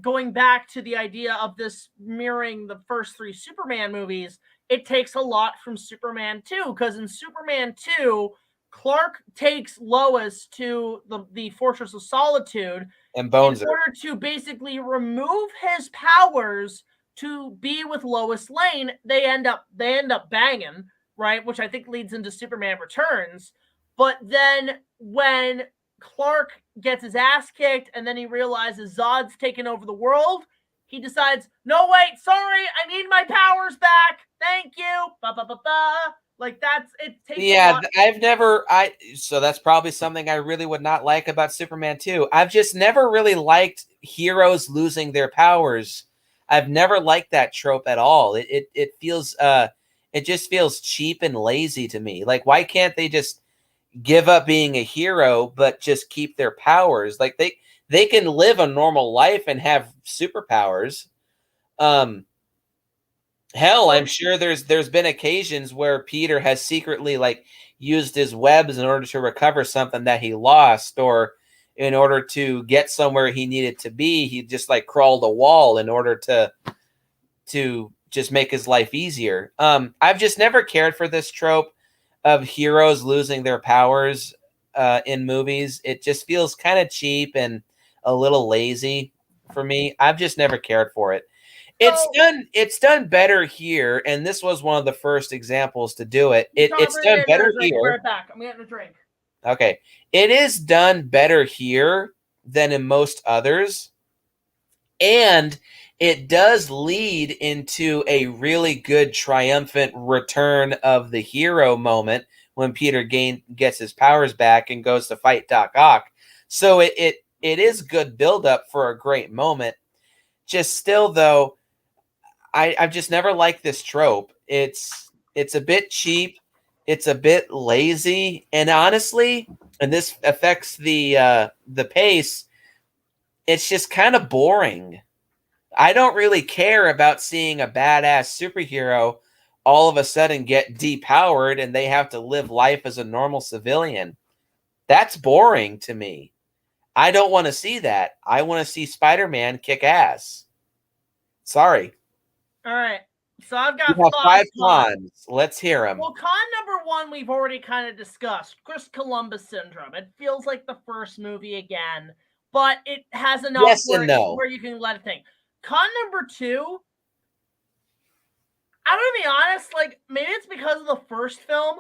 going back to the idea of this mirroring the first three Superman movies, it takes a lot from Superman 2, because in Superman 2, Clark takes Lois to the Fortress of Solitude And Bones in order to basically remove his powers to be with Lois Lane. They end up banging, right? Which I think leads into Superman Returns. But then when Clark gets his ass kicked and then he realizes Zod's taken over the world, he decides, no, wait, sorry, I need my powers back. Thank you. Ba, ba, ba, ba. Like, that's it. Takes so that's probably something I really would not like about Superman 2. I've just never really liked heroes losing their powers. I've never liked that trope at all. It feels it just feels cheap and lazy to me. Like, why can't they just give up being a hero but just keep their powers? Like, they can live a normal life and have superpowers. Hell, I'm sure there's been occasions where Peter has secretly like used his webs in order to recover something that he lost, or in order to get somewhere he needed to be, he just like crawled a wall in order to just make his life easier. I've just never cared for this trope of heroes losing their powers in movies. It just feels kind of cheap and a little lazy for me. I've just never cared for it. It's done better here, and this was one of the first examples to do it. It's done better here. Right back. I'm getting a drink. Okay. It is done better here than in most others. And it does lead into a really good triumphant return of the hero moment when Peter gets his powers back and goes to fight Doc Ock. So it is good buildup for a great moment. Just still, though, I've just never liked this trope. It's a bit cheap. It's a bit lazy. And honestly, and this affects the pace, it's just kind of boring. I don't really care about seeing a badass superhero all of a sudden get depowered and they have to live life as a normal civilian. That's boring to me. I don't want to see that. I want to see Spider-Man kick ass. Sorry. All right. So I've got five cons. Let's hear them. Well, con number one, we've already kind of discussed. Chris Columbus syndrome. It feels like the first movie again, but it has enough where you can let it think. Con number two, I'm going to be honest, like, maybe it's because of the first film.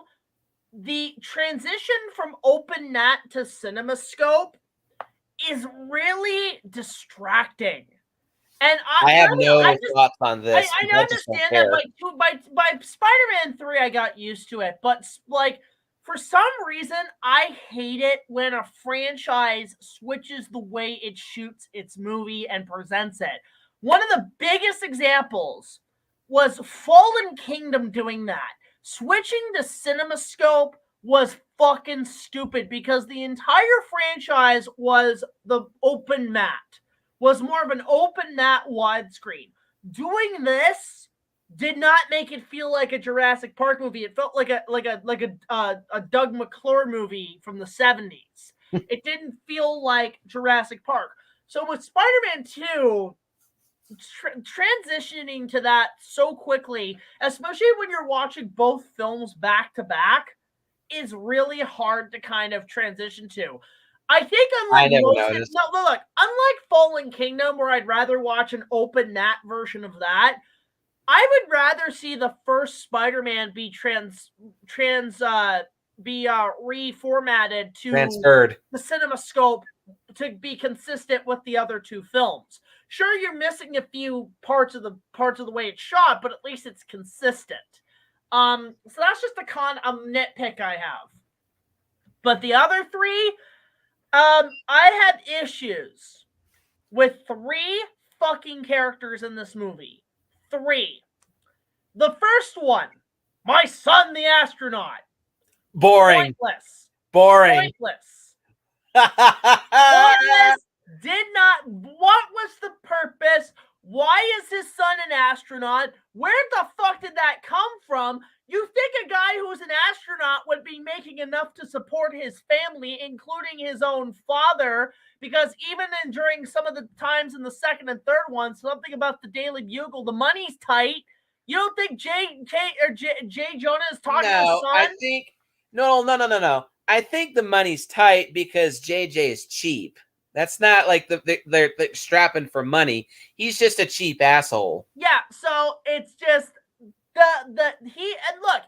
The transition from open nat to CinemaScope is really distracting. And I have no thoughts on this. I understand that by Spider-Man 3, I got used to it. But, like, for some reason, I hate it when a franchise switches the way it shoots its movie and presents it. One of the biggest examples was Fallen Kingdom doing that. Switching to CinemaScope was fucking stupid because the entire franchise was the open mat. Was more of an open mat widescreen. Doing this did not make it feel like a Jurassic Park movie. It felt like a Doug McClure movie from the 70s. It didn't feel like Jurassic Park. So with Spider-Man 2, transitioning to that so quickly, especially when you're watching both films back to back, is really hard to kind of transition to. I think unlike Fallen Kingdom, where I'd rather watch an open nat version of that, I would rather see the first Spider-Man be reformatted to Transferred. the CinemaScope to be consistent with the other two films. Sure, you're missing a few parts of the way it's shot, but at least it's consistent. So that's just a nitpick I have. But the other three, I had issues with 3 fucking characters in this movie. 3. The first one, my son the astronaut. Boring. Pointless. Boring. Pointless. Pointless. Did not. What was the purpose? Why is his son an astronaut? Where the fuck did that come from? You think a guy who's an astronaut would be making enough to support his family, including his own father, because even during some of the times in the second and third one, something about the Daily Bugle, the money's tight. You don't think Jay Jonah is talking to his son? I think no. I think the money's tight because JJ is cheap. That's not like they're strapping for money. He's just a cheap asshole. Yeah, so it's just and look,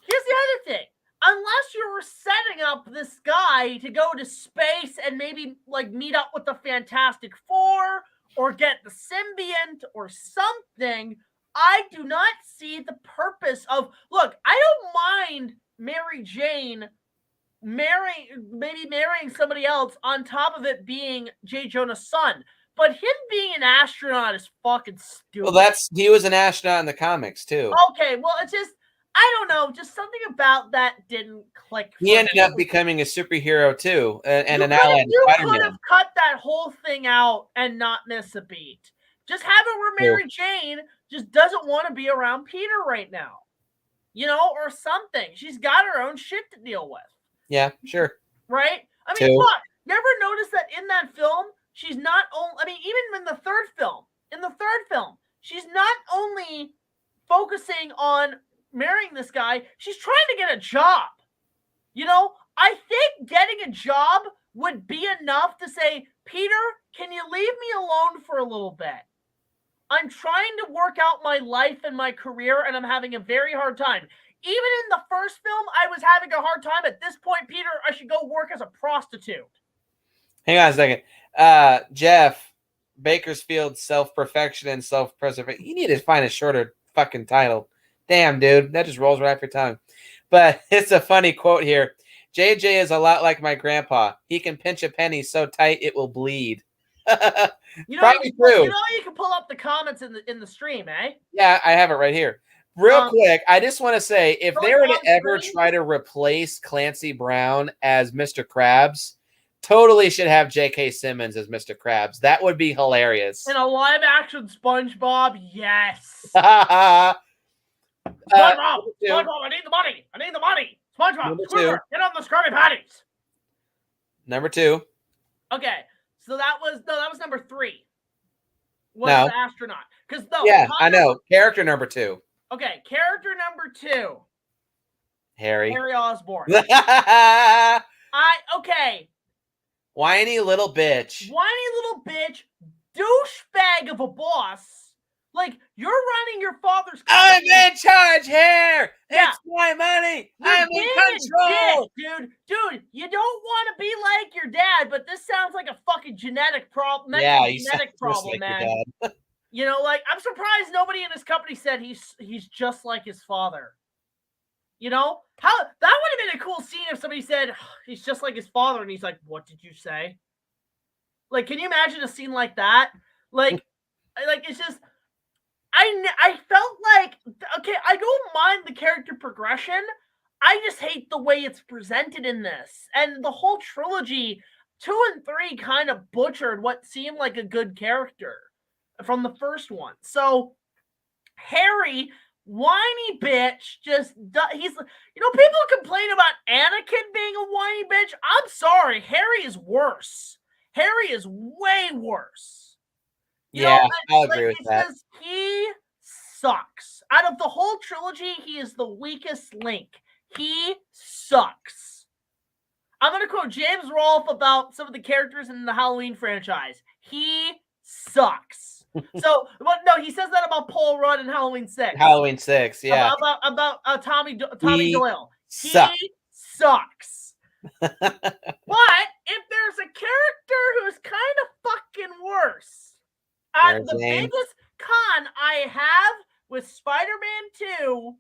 here's the other thing. Unless you were setting up this guy to go to space and maybe like meet up with the Fantastic Four or get the symbiont or something, I do not see the purpose of. Look, I don't mind Mary Jane marrying somebody else on top of it being J. Jonah's son. But him being an astronaut is fucking stupid. Well, he was an astronaut in the comics too. Okay, well, it's just, I don't know, just something about that didn't click. He ended up becoming a superhero too, and an ally. You could have cut that whole thing out and not miss a beat. Just have it where Mary Jane just doesn't want to be around Peter right now, or something. She's got her own shit to deal with. Yeah, sure. Right? I mean, look, you ever notice that in that film, she's not only, I mean, even in the third film, she's not only focusing on marrying this guy, she's trying to get a job. I think getting a job would be enough to say, Peter, can you leave me alone for a little bit? I'm trying to work out my life and my career, and I'm having a very hard time. Even in the first film, I was having a hard time. At this point, Peter, I should go work as a prostitute. Hang on a second. Jeff, Bakersfield, self-perfection and self-preservation. You need to find a shorter fucking title. Damn, dude. That just rolls right off your tongue. But it's a funny quote here. JJ is a lot like my grandpa. He can pinch a penny so tight it will bleed. Probably true. You can pull up the comments in the stream, eh? Yeah, I have it right here. Real quick, I just want to say, if they were to ever try to replace Clancy Brown as Mr. Krabs, totally should have J.K. Simmons as Mr. Krabs. That would be hilarious. In a live-action SpongeBob, yes. SpongeBob, I need the money. SpongeBob, Squidward, get on the Krabby Patties. Number 2. Okay, so that was number 3. Was the astronaut? I know. Character number 2. Okay, character number 2. Harry Osborn. Okay. Whiny little bitch. Douchebag of a boss. Like, you're running your father's company. I'm in charge here. Yeah. It's my money. I'm in control. Dude, you don't want to be like your dad, but this sounds like a fucking genetic problem. Yeah, genetic problem, like man. I'm surprised nobody in his company said he's just like his father. How that would have been a cool scene if somebody said he's just like his father, and he's like, "What did you say?" Like, can you imagine a scene like that? Like it's just, I felt like, okay, I don't mind the character progression. I just hate the way it's presented in this, and the whole trilogy, 2 and 3, kind of butchered what seemed like a good character from the first one. So Harry, whiny bitch, he's, people complain about Anakin being a whiny bitch. I'm sorry, Harry is worse. Harry is way worse. I'll agree with that. He sucks. Out of the whole trilogy, he is the weakest link. He sucks. I'm going to quote James Rolfe about some of the characters in the Halloween franchise. He sucks. So, well, no, he says that about Paul Rudd in Halloween 6. Halloween 6, yeah. About Tommy He Doyle. sucks. He sucks. But if there's a character who's kind of fucking worse, the biggest con I have with Spider-Man 2,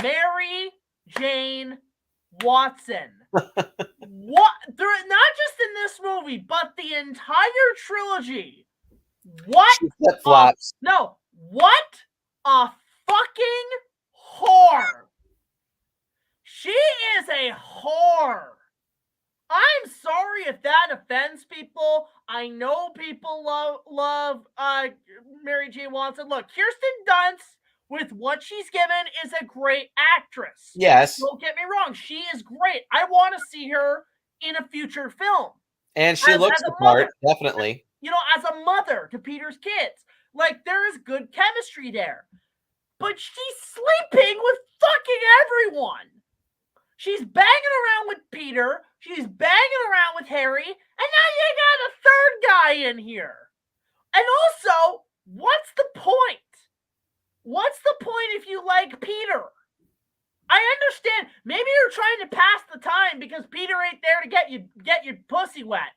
Mary Jane Watson. What? Not just in this movie, but the entire trilogy. What? Flip-flops. No. What a fucking whore. She is a whore. I'm sorry if that offends people. I know people love Mary Jane Watson. Look, Kirsten Dunst, with what she's given, is a great actress. Yes. Don't get me wrong. She is great. I want to see her in a future film. And she looks the part, definitely. You know, as a mother to Peter's kids. Like, there is good chemistry there. But she's sleeping with fucking everyone. She's banging around with Peter. She's banging around with Harry. And now you got a third guy in here. And also, what's the point? What's the point if you like Peter? I understand. Maybe you're trying to pass the time because Peter ain't there to get your pussy wet.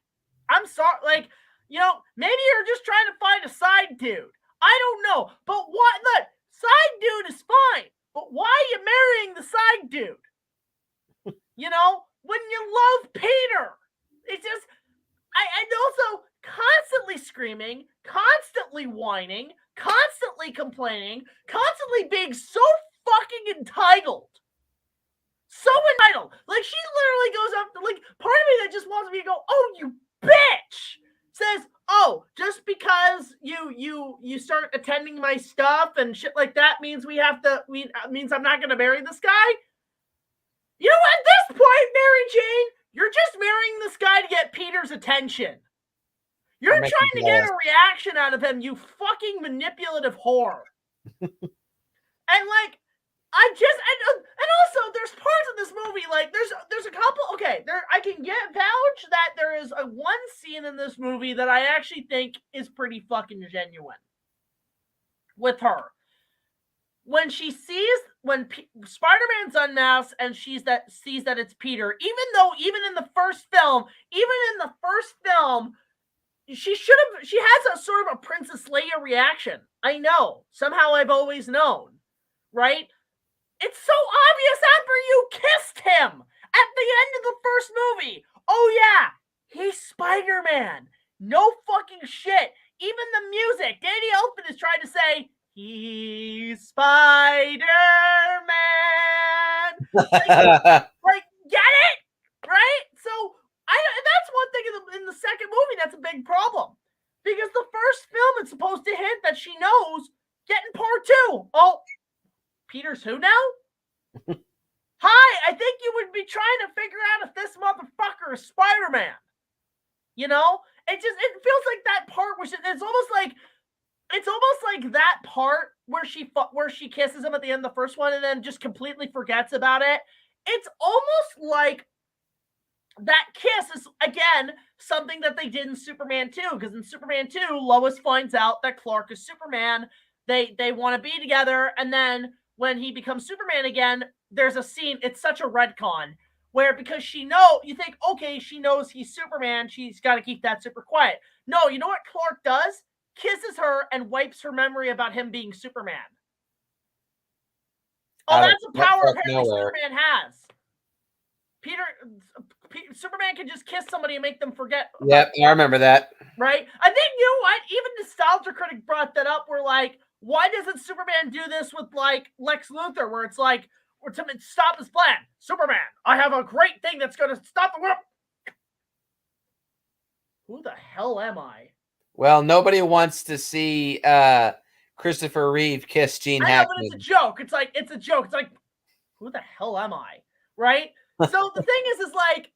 I'm sorry. Like, you know, maybe you're just trying to find a side dude. I don't know. But what? Look, side dude is fine. But why are you marrying the side dude? You know, when you love Peter, it's just, and also constantly screaming, constantly whining, constantly complaining, constantly being so fucking entitled. So entitled. Like, she literally goes up, like, part of me that just wants me to go, oh, you bitch, says, oh, just because you start attending my stuff and shit like that means means I'm not going to marry this guy? You know, at this point, Mary Jane, you're just marrying this guy to get Peter's attention. You're trying to get a reaction out of him, you fucking manipulative whore. And like, and also there's parts of this movie, like there's a couple, okay, I can vouch that there is one scene in this movie that I actually think is pretty fucking genuine with her. When Spider-Man's unmasked and sees that it's Peter, even in the first film, she has a sort of a Princess Leia reaction. I know. Somehow I've always known. Right? It's so obvious after you kissed him at the end of the first movie. Oh yeah, he's Spider-Man. No fucking shit. Even the music. Danny Elfman is trying to say, he's Spider-Man. Like, get it? Right? So, that's one thing in the second movie that's a big problem. Because the first film is supposed to hint that she knows getting part 2. Oh, Peter's who now? Hi, I think you would be trying to figure out if this motherfucker is Spider-Man. You know? It feels like that part it's almost like that part where she kisses him at the end of the first one and then just completely forgets about it. It's almost like that kiss is, again, something that they did in Superman 2, because in Superman 2, Lois finds out that Clark is Superman. They want to be together, and then when he becomes Superman again, there's a scene, it's such a retcon, where because you think, okay, she knows he's Superman, she's got to keep that super quiet. No, you know what Clark does? Kisses her and wipes her memory about him being Superman. Oh, that's the power apparently Superman has. Superman can just kiss somebody and make them forget. Yep, I remember that. Right? I think, you know what? Even Nostalgia Critic brought that up. We're like, why doesn't Superman do this with, like, Lex Luthor, where it's like, or to stop his plan? Superman, I have a great thing that's going to stop the world. Who the hell am I? Well, nobody wants to see Christopher Reeve kiss Gene Hackman. I know, but it's a joke. It's a joke. It's like, who the hell am I? Right? So the thing is like,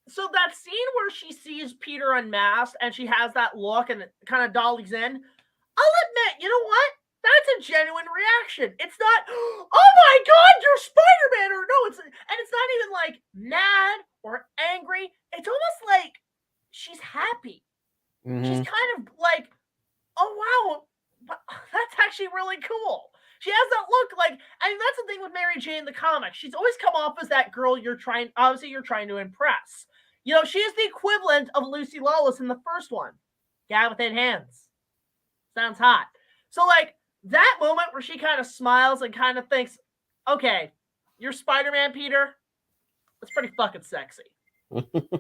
so that scene where she sees Peter unmasked and she has that look and it kind of dollies in, I'll admit, you know what? That's a genuine reaction. It's not, oh my God, you're Spider-Man, or no, it's not even like mad or angry. It's almost like she's happy. Mm-hmm. She's kind of like, oh wow, that's actually really cool. She has that look like, and that's the thing with Mary Jane in the comics. She's always come off as that girl you're trying to impress. You know, she is the equivalent of Lucy Lawless in the first one. Gal with 8 hands. Sounds hot. So like that moment where she kind of smiles and kind of thinks, okay, you're Spider-Man, Peter. That's pretty fucking sexy.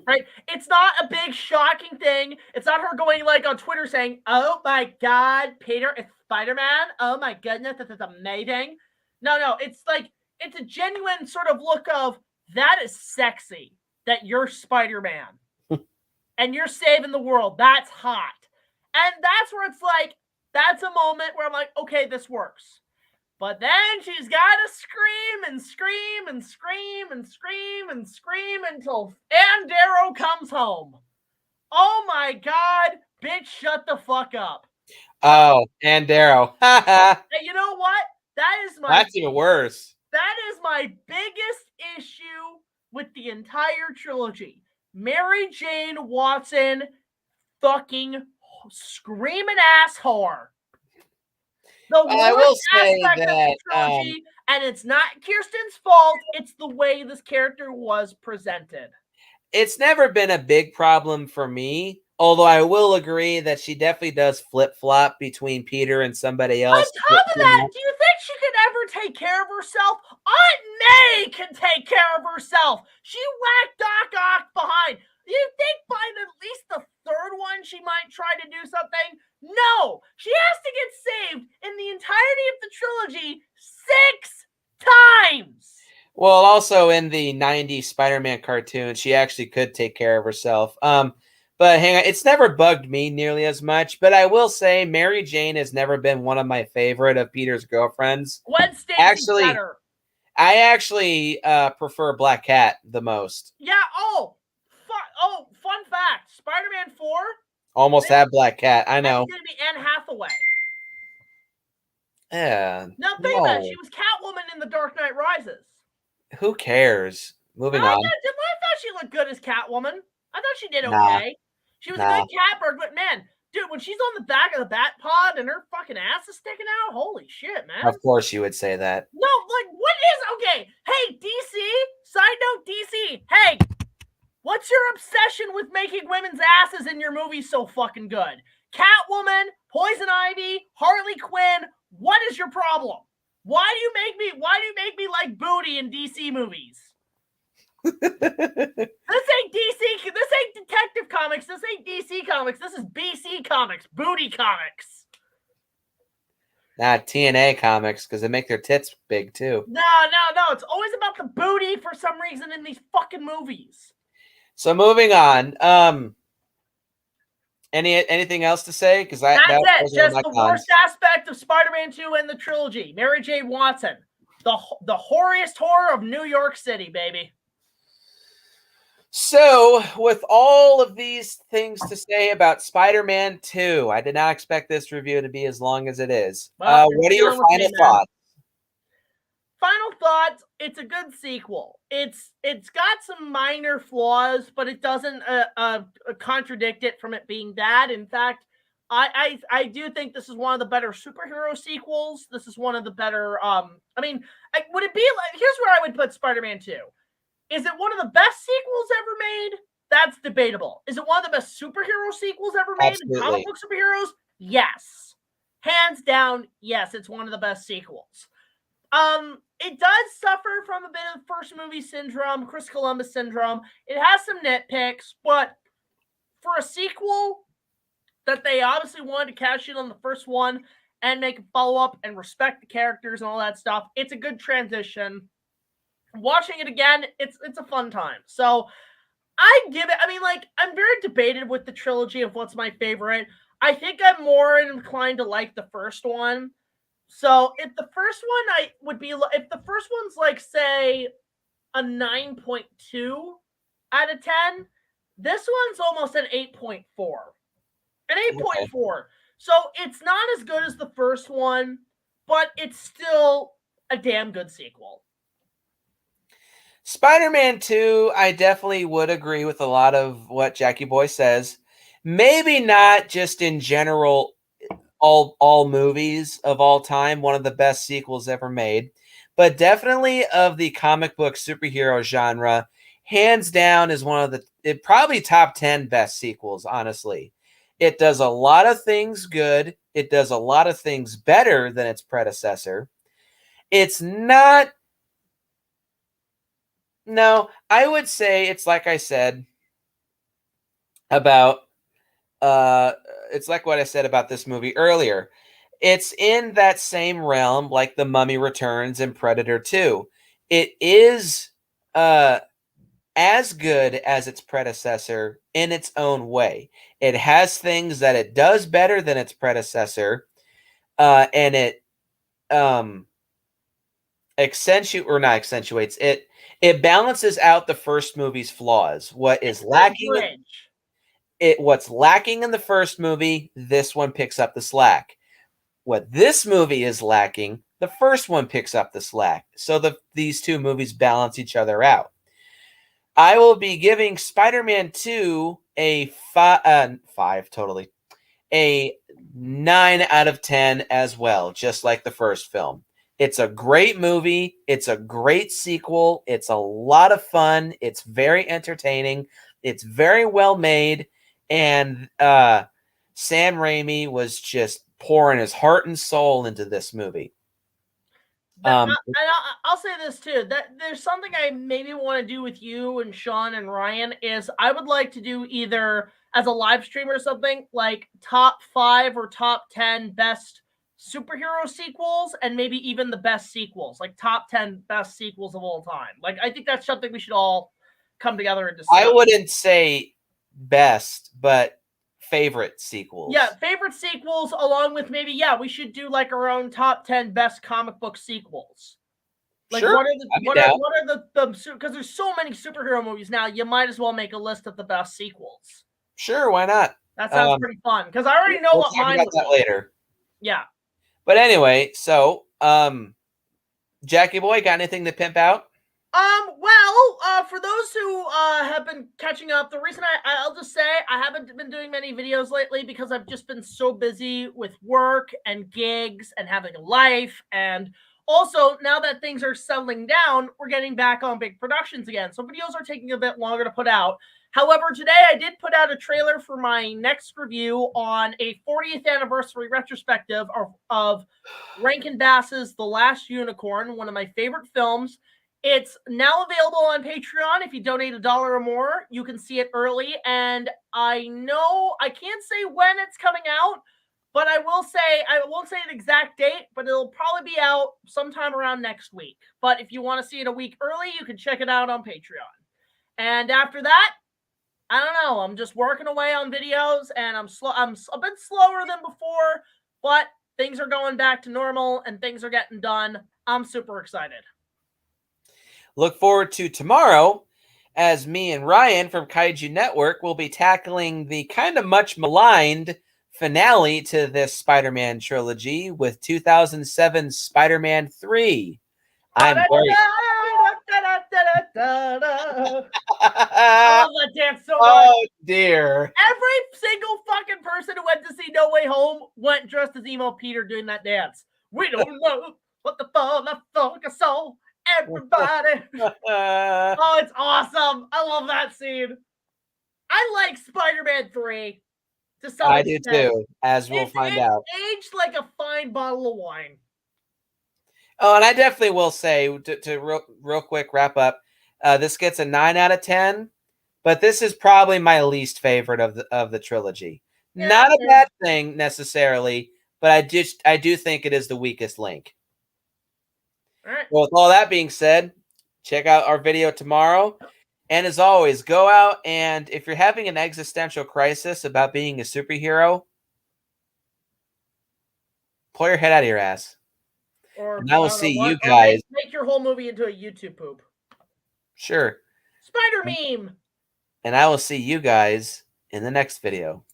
Right? It's not a big shocking thing. It's not her going like on Twitter saying, "Oh my god, Peter is Spider-Man. Oh my goodness, this is amazing." No, it's like it's a genuine sort of look of that is sexy that you're Spider-Man and you're saving the world. That's hot. And that's where it's like that's a moment where I'm like, "Okay, this works." But then she's got to scream and scream and scream and scream and scream until Darrow comes home. Oh my God, bitch, shut the fuck up. Oh, and Darrow. And you know what? That's even worse. That is my biggest issue with the entire trilogy. Mary Jane Watson fucking screaming ass whore. The worst aspect of the trilogy, and it's not Kirsten's fault, it's the way this character was presented. It's never been a big problem for me, although I will agree that she definitely does flip-flop between Peter and somebody else. On top of that, do you think she could ever take care of herself? Aunt May can take care of herself. She whacked Doc Ock behind. Do you think by at least the third one she might try to do something? No, she has to get saved in the entirety of the trilogy 6 times. Well, also in the 90s Spider-Man cartoon, she actually could take care of herself. But hang on, it's never bugged me nearly as much. But I will say Mary Jane has never been one of my favorite of Peter's girlfriends. Gwen Stacy's better. I actually prefer Black Cat the most. Yeah, fun fact. Spider-Man 4 almost had Black Cat. I know. It's going to be Anne Hathaway. Yeah. Now think about it. She was Catwoman in The Dark Knight Rises. Who cares? Moving on. I thought she looked good as Catwoman. I thought she did okay. She was a good Catbird, but man, dude, when she's on the back of the bat pod and her fucking ass is sticking out, holy shit, man. Of course you would say that. No, like, what is, okay, hey, DC, side note, DC, hey, what's your obsession with making women's asses in your movies so fucking good? Catwoman, Poison Ivy, Harley Quinn, what is your problem? Why do you make me like booty in DC movies? This ain't DC. This ain't Detective Comics. This ain't DC Comics. This is BC Comics. Booty Comics. Not TNA Comics, because they make their tits big too. No. It's always about the booty for some reason in these fucking movies. So moving on. Anything else to say? Because that's it. Just the worst aspect of Spider-Man 2 and the trilogy. Mary Jane Watson, the whoriest whore of New York City, baby. So, with all of these things to say about Spider-Man 2, I did not expect this review to be as long as it is. Well, what are your final thoughts? Final thoughts, it's a good sequel. It's got some minor flaws, but it doesn't contradict it from it being bad. In fact, I do think this is one of the better superhero sequels. This is one of the better would it be like, here's where I would put Spider-Man 2. Is it one of the best sequels ever made? That's debatable. Is it one of the best superhero sequels ever made in comic book superheroes? Yes. Hands down, yes, it's one of the best sequels. It does suffer from a bit of first movie syndrome, Chris Columbus syndrome. It has some nitpicks, but for a sequel that they obviously wanted to cash in on the first one and make a follow-up and respect the characters and all that stuff, it's a good transition. Watching it again, it's a fun time. So I give it, I'm very debated with the trilogy of what's my favorite. I think I'm more inclined to like the first one. So if the first one's like, say, a 9.2 out of 10, this one's almost an 8.4. An 8.4. Okay. So it's not as good as the first one, but it's still a damn good sequel. Spider-Man 2, I definitely would agree with a lot of what Jackie Boy says. Maybe not just in general all movies of all time, one of the best sequels ever made. But definitely of the comic book superhero genre, hands down is one of it probably top 10 best sequels, honestly. It does a lot of things good. It does a lot of things better than its predecessor. It's not, no, I would say it's like I said about, it's like what I said about this movie earlier. It's in that same realm like The Mummy Returns and Predator 2. It is as good as its predecessor in its own way. It has things that it does better than its predecessor, and it accentuates it. It balances out the first movie's flaws. What is lacking? What's lacking in the first movie, this one picks up the slack. What this movie is lacking, the first one picks up the slack. So these two movies balance each other out. I will be giving Spider-Man 2 a 5 totally. A 9 out of 10 as well, just like the first film. It's a great movie. It's a great sequel. It's a lot of fun. It's very entertaining. It's very well made. And Sam Raimi was just pouring his heart and soul into this movie. And I'll say this too, that there's something I maybe want to do with you and Sean and Ryan is I would like to do either as a live stream or something like top 5 or top 10 best superhero sequels and maybe even the best sequels, like top 10 best sequels of all time. Like, I think that's something we should all come together and discuss. I wouldn't say best, but favorite sequels. Yeah, favorite sequels along with maybe, we should do like our own top 10 best comic book sequels. Like, sure. what are the because there's so many superhero movies now, you might as well make a list of the best sequels. Sure, why not? That sounds pretty fun because I already know what mine was. That later. Yeah. But anyway, so Jackie boy, got anything to pimp out? Well, for those who have been catching up, the reason I'll just say I haven't been doing many videos lately because I've just been so busy with work and gigs and having a life, and also now that things are settling down, we're getting back on big productions again. So videos are taking a bit longer to put out. However, today I did put out a trailer for my next review on a 40th anniversary retrospective of Rankin Bass's The Last Unicorn, one of my favorite films. It's now available on Patreon. If you donate $1 or more, you can see it early. And I know I can't say when it's coming out, but I won't say an exact date, but it'll probably be out sometime around next week. But if you want to see it a week early, you can check it out on Patreon. And after that, I don't know. I'm just working away on videos, and I'm a bit slower than before, but things are going back to normal, and things are getting done. I'm super excited. Look forward to tomorrow, as me and Ryan from Kaiju Network will be tackling the kind of much maligned finale to this Spider-Man trilogy with 2007's Spider-Man 3. I'm very... I love that dance so much. Oh, dear. Every single fucking person who went to see No Way Home went dressed as Emo Peter doing that dance. We don't know what the fuck I saw. Everybody. Oh, it's awesome. I love that scene. I like Spider-Man 3 to some extent. I do too, as we'll find out. It's aged like a fine bottle of wine. Oh, and I definitely will say, to real quick wrap up, this gets a 9 out of 10, but this is probably my least favorite of the trilogy. Yeah, not a bad thing necessarily, but I do think it is the weakest link. All right. Well, with all that being said, check out our video tomorrow. And as always, go out and if you're having an existential crisis about being a superhero, pull your head out of your ass. And I will see you guys. Make your whole movie into a YouTube poop. Sure. Spider meme. And I will see you guys in the next video.